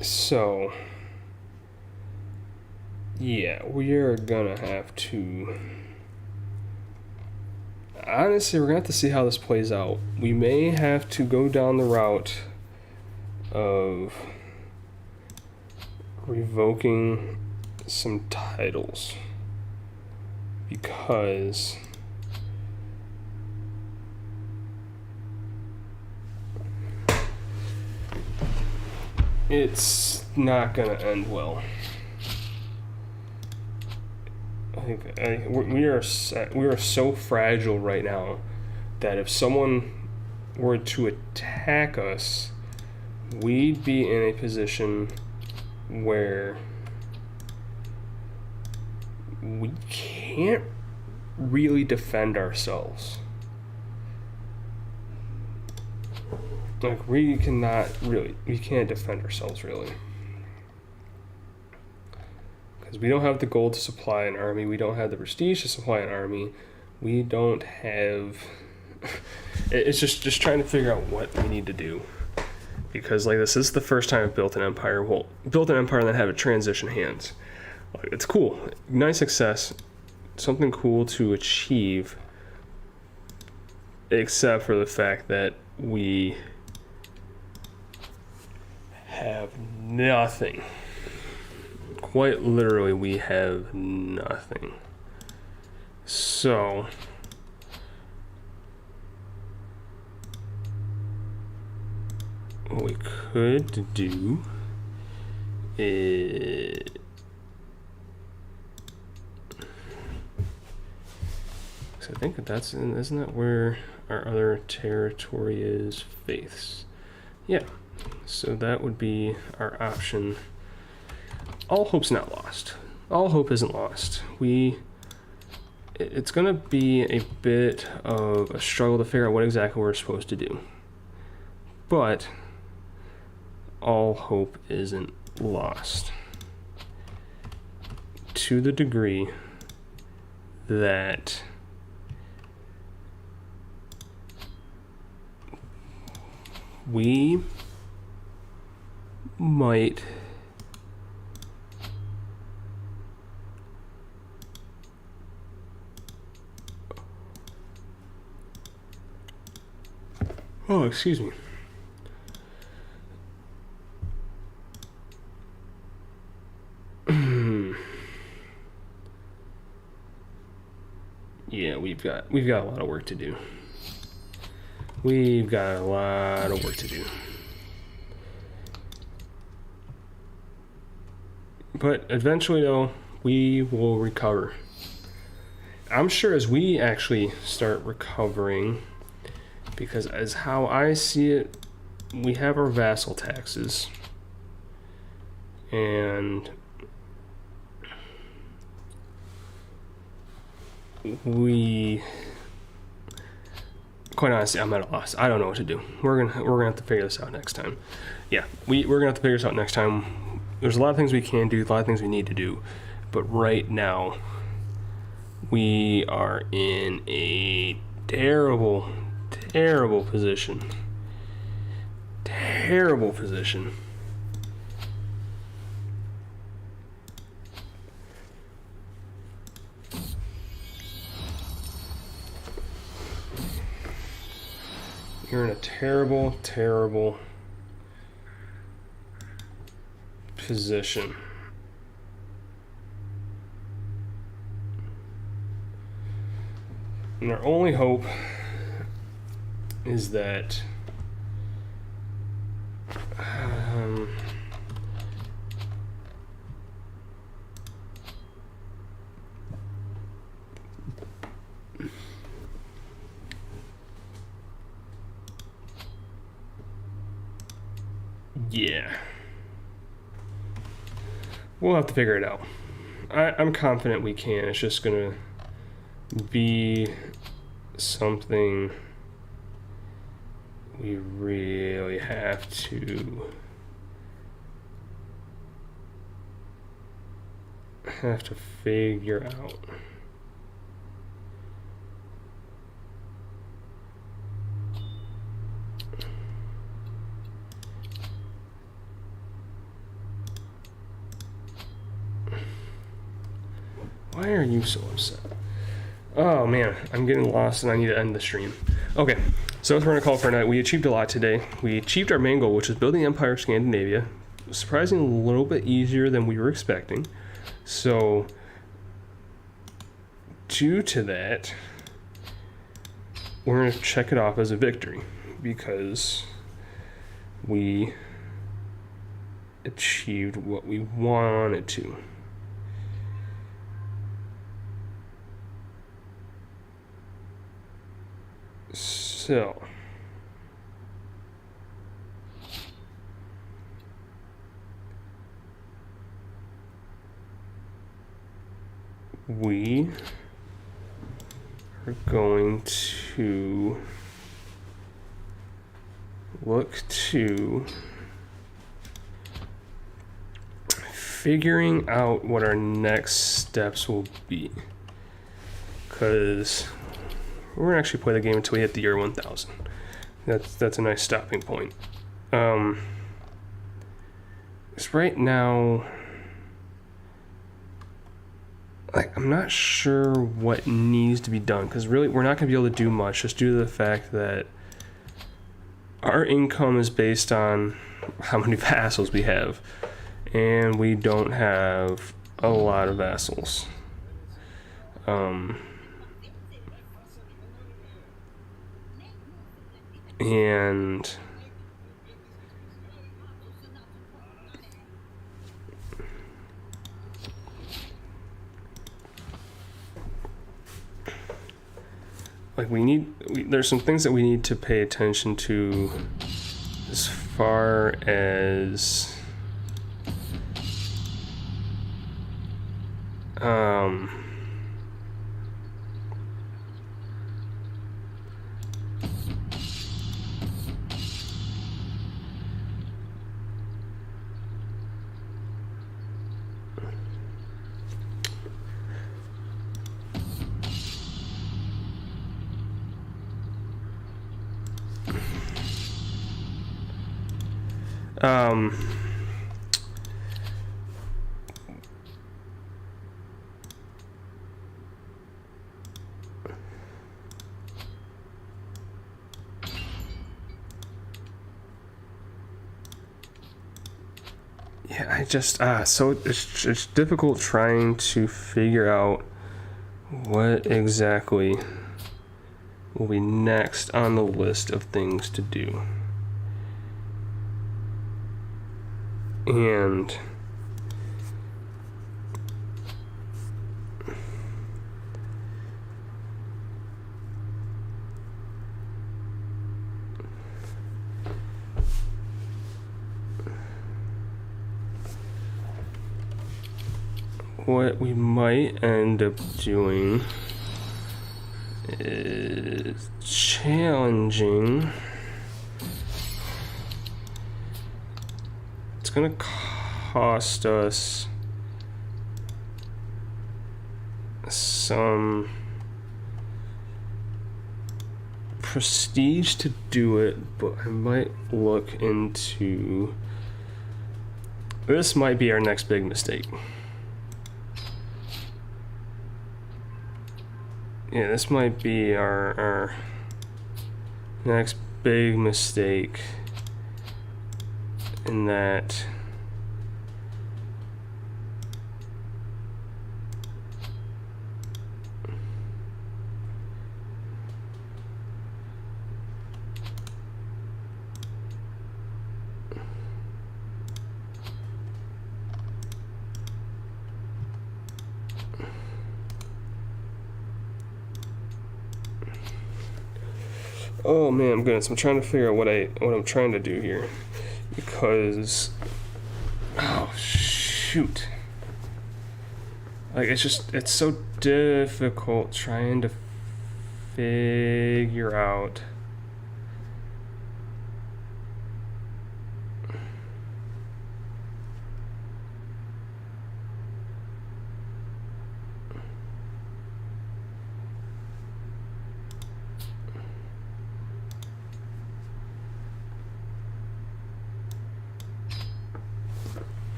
So, yeah, we are gonna have to... Honestly, we're gonna have to see how this plays out. We may have to go down the route of revoking some titles, because it's not gonna end well. We are so fragile right now that if someone were to attack us, we'd be in a position where we can't really defend ourselves. Like, we can't defend ourselves really. Because we don't have the gold to supply an army, we don't have the prestige to supply an army, we don't have... It's just trying to figure out what we need to do. Because, like, this is the first time I've built an empire. Well, built an empire and then have it transition hands. Like, it's cool. Nice success. Something cool to achieve. Except for the fact that we have nothing. Quite literally, we have nothing. So... what we could do is... I think that's in, isn't that where our other territory is? Faiths. Yeah. So that would be our option. All hope's not lost. All hope isn't lost. It's gonna be a bit of a struggle to figure out what exactly we're supposed to do. But all hope isn't lost. To the degree that we might excuse me. Yeah, we've got a lot of work to do. We've got a lot of work to do. But eventually, though, we will recover. I'm sure as we actually start recovering, because as how I see it, we have our vassal taxes. And we, quite honestly, I'm at a loss. I don't know what to do. We're gonna have to figure this out next time. Yeah, we're gonna have to figure this out next time. There's a lot of things we can do, a lot of things we need to do, but right now we are in a terrible, terrible position. Terrible position. You're in a terrible, terrible position. And our only hope is that yeah. We'll have to figure it out. I'm confident we can. It's just gonna be something we really have to figure out. Why are you so upset? Oh man, I'm getting lost and I need to end the stream. Okay, so we're gonna call for a night. We achieved a lot today. We achieved our main goal, which is building Empire of Scandinavia. Surprisingly, a little bit easier than we were expecting. So, due to that, we're gonna check it off as a victory because we achieved what we wanted to. So, we are going to look to figuring out what our next steps will be, because we're gonna actually play the game until we hit the year 1000. That's a nice stopping point. Because right now, like, I'm not sure what needs to be done, because really we're not gonna be able to do much just due to the fact that our income is based on how many vassals we have, and we don't have a lot of vassals. And like there's some things that we need to pay attention to as far as yeah, I just so it's difficult trying to figure out what exactly will be next on the list of things to do. And what we might end up doing is challenging. It's gonna cost us some prestige to do it, but I might look into. This might be our next big mistake. Yeah, this might be our next big mistake, in that oh man, goodness, I'm trying to figure out what I'm trying to do here, because oh shoot, like it's so difficult trying to figure out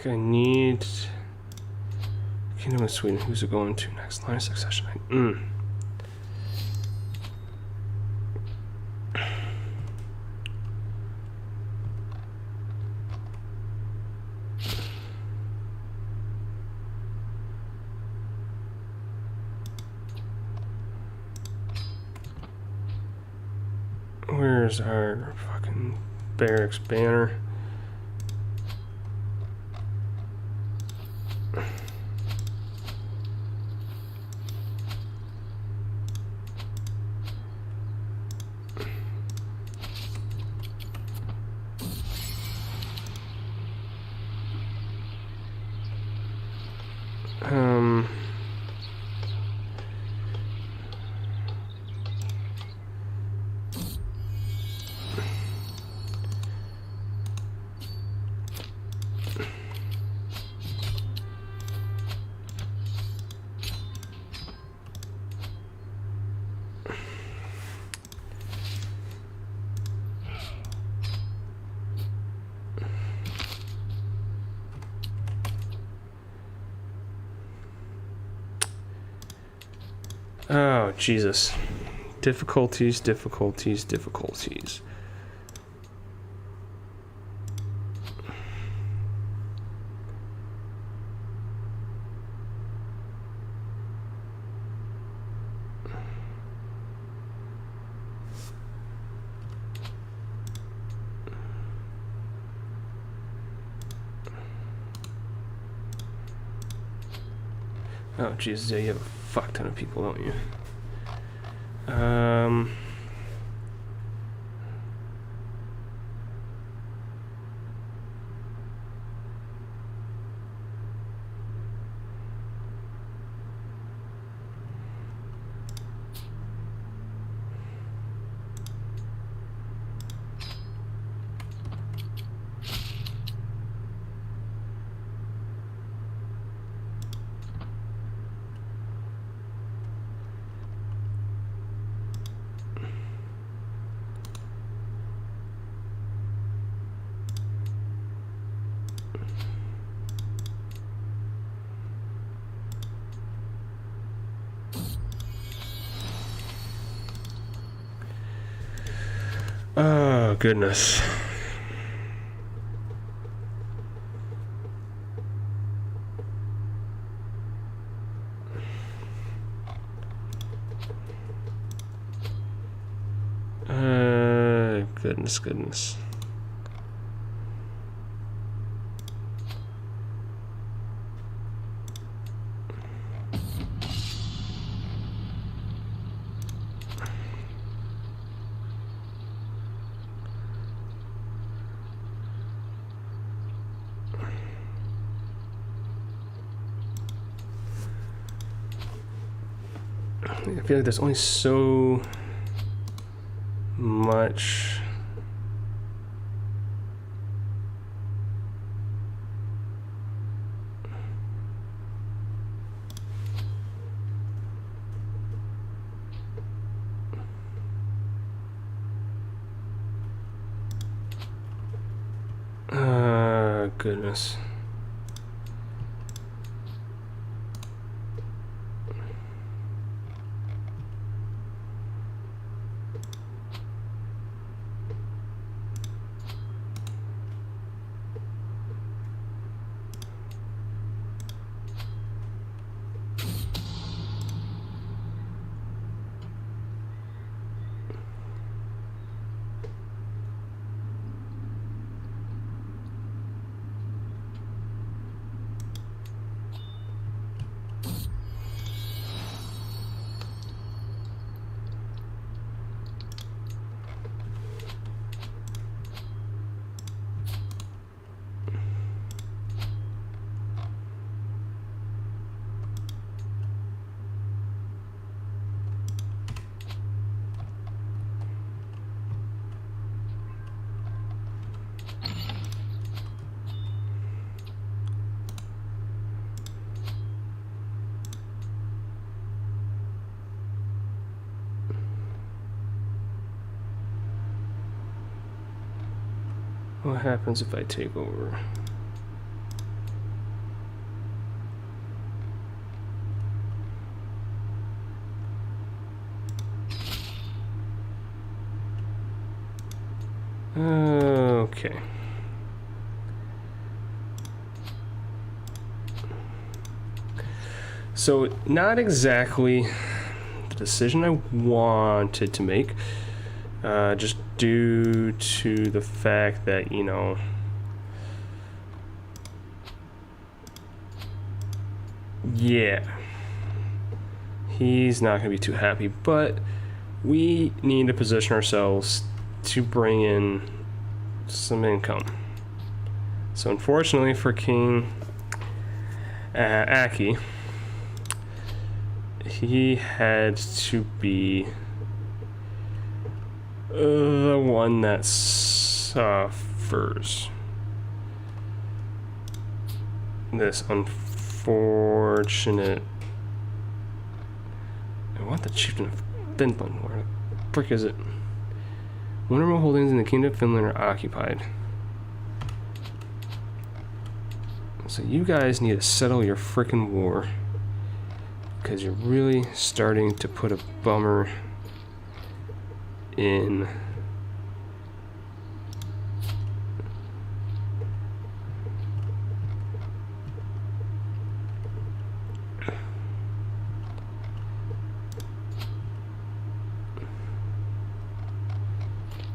I need Kingdom of Sweden. Who's it going to next? Line of succession. Where's our fucking barracks banner? Oh, Jesus. Difficulties. Oh, Jesus, yeah, you have a fuck ton of people, don't you? Oh, goodness. Goodness. I feel like there's only so much. Goodness. What happens if I take over? Okay. So, not exactly the decision I wanted to make, just due to the fact that, you know, yeah, he's not going to be too happy, but we need to position ourselves to bring in some income. So unfortunately for King Aki, he had to be the one that suffers this unfortunate. I want the chieftain of Finland. Where the frick is it? Wonderful holdings in the kingdom of Finland are occupied. So you guys need to settle your frickin' war, because you're really starting to put a bummer in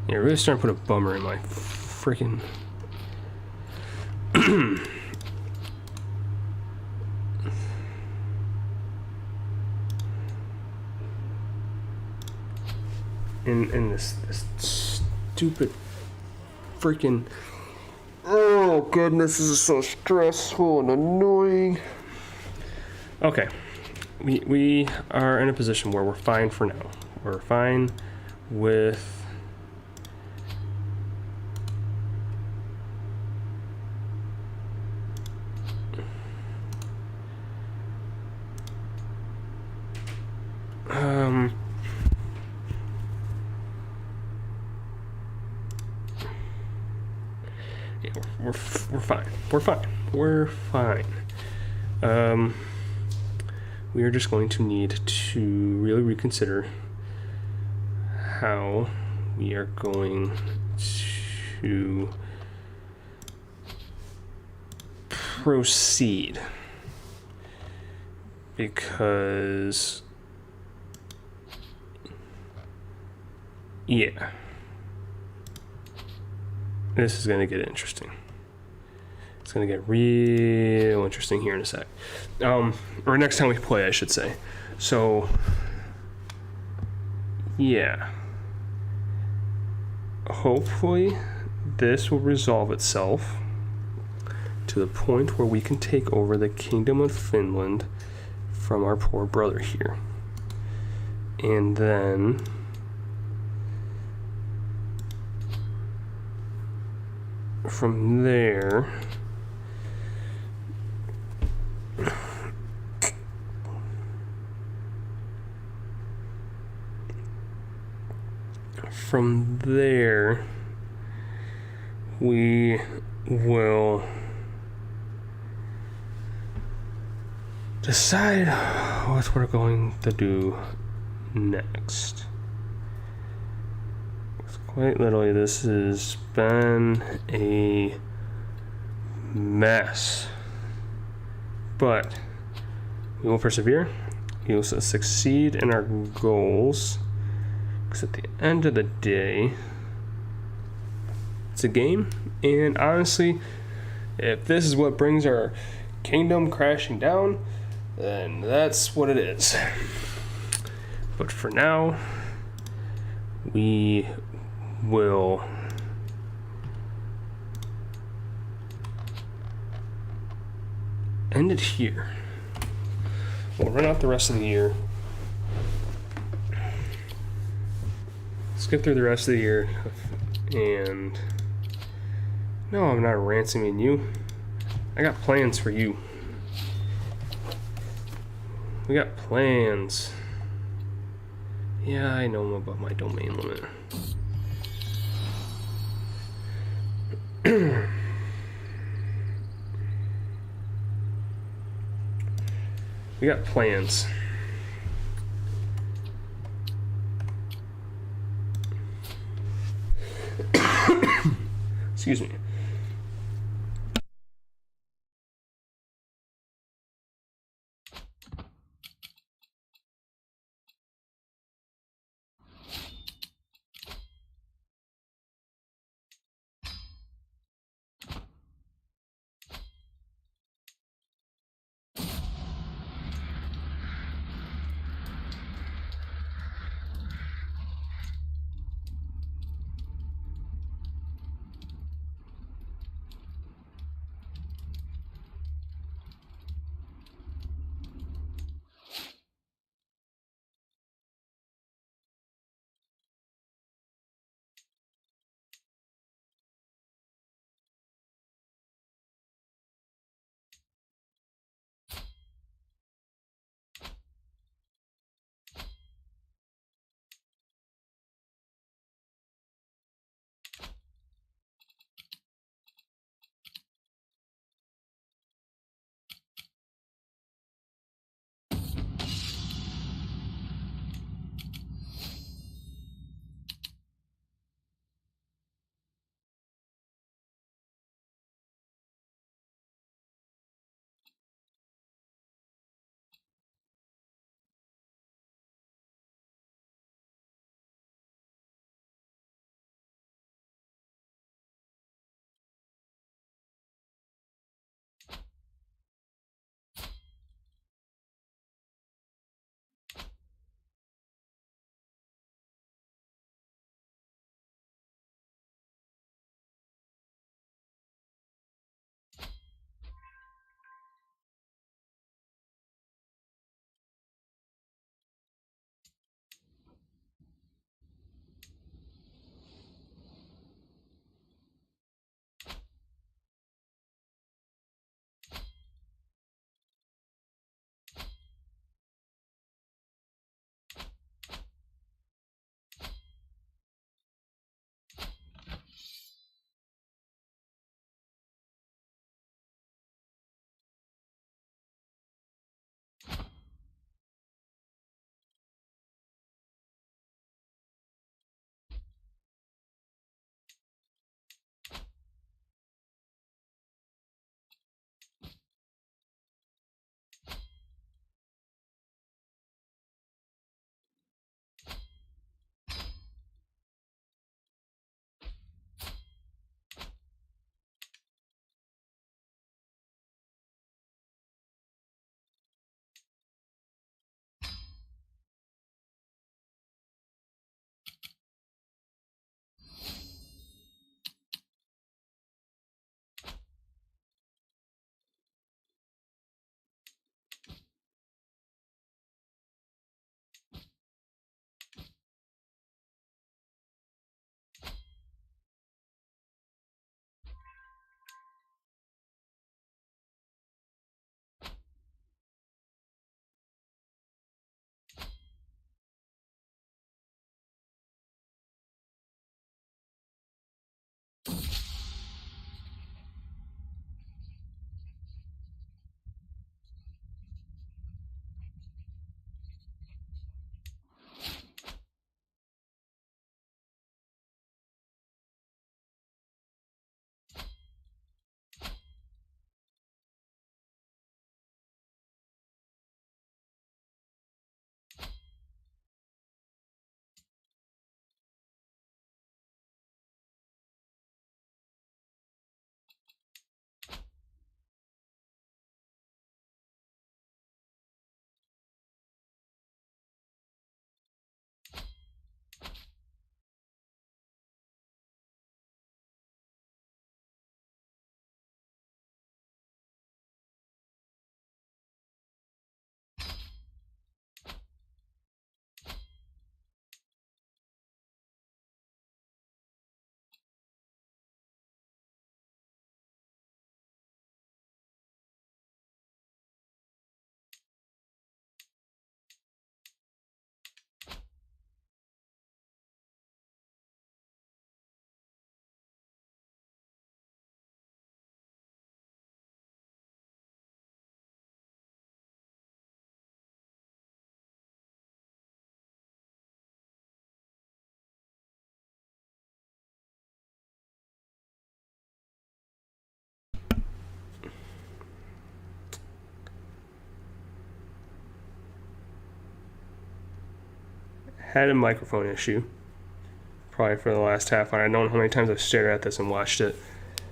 you're really starting to put a bummer in my freaking in this stupid freaking, oh goodness, this is so stressful and annoying. Okay, we are in a position where we're fine for now. We're fine with we're fine. We are just going to need to really reconsider how we are going to proceed, because yeah, this is going to get interesting. It's going to get real interesting here in a sec. Or next time we play, I should say. So, yeah. Hopefully, this will resolve itself to the point where we can take over the Kingdom of Finland from our poor brother here. And then from there, we will decide what we're going to do next. Quite literally, this has been a mess, but we will persevere. We will succeed in our goals, because at the end of the day, it's a game, and honestly, if this is what brings our kingdom crashing down, then that's what it is. But for now, we will end it here. We'll run out the rest of the year. Skip through the rest of the year, and no, I'm not ransoming you. I got plans for you. We got plans. Yeah, I know about my domain limit. We got plans. Excuse me. had a microphone issue probably for the last half hour. I don't know how many times I've stared at this and watched it.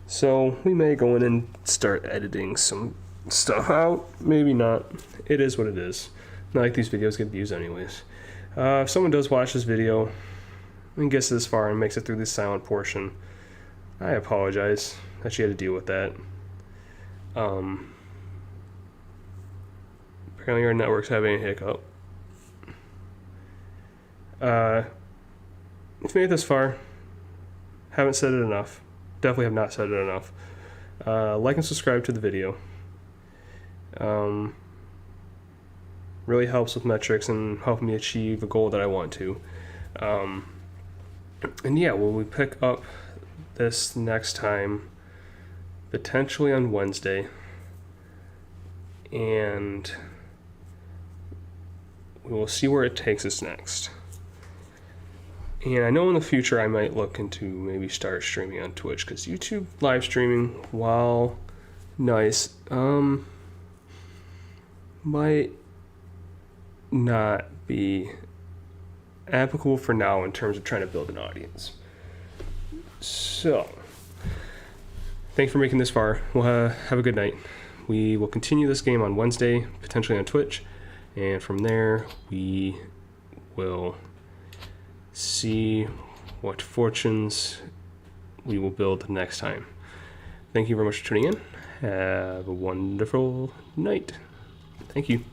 So we may go in and start editing some stuff out. Maybe not. It is what it is. Not like these videos get views anyways. If someone does watch this video and gets this far and makes it through this silent portion, I apologize that you had to deal with that. Apparently our network's having a hiccup. If you made it this far, haven't said it enough. Definitely have not said it enough. Like and subscribe to the video. Really helps with metrics and helping me achieve a goal that I want to. And yeah, will we pick up this next time, potentially on Wednesday, and we will see where it takes us next. And I know in the future I might look into maybe start streaming on Twitch, because YouTube live streaming, while nice, might not be applicable for now in terms of trying to build an audience. So, thanks for making this far. We'll have a good night. We will continue this game on Wednesday, potentially on Twitch, and from there we will see what fortunes we will build next time. Thank you very much for tuning in. Have a wonderful night. Thank you.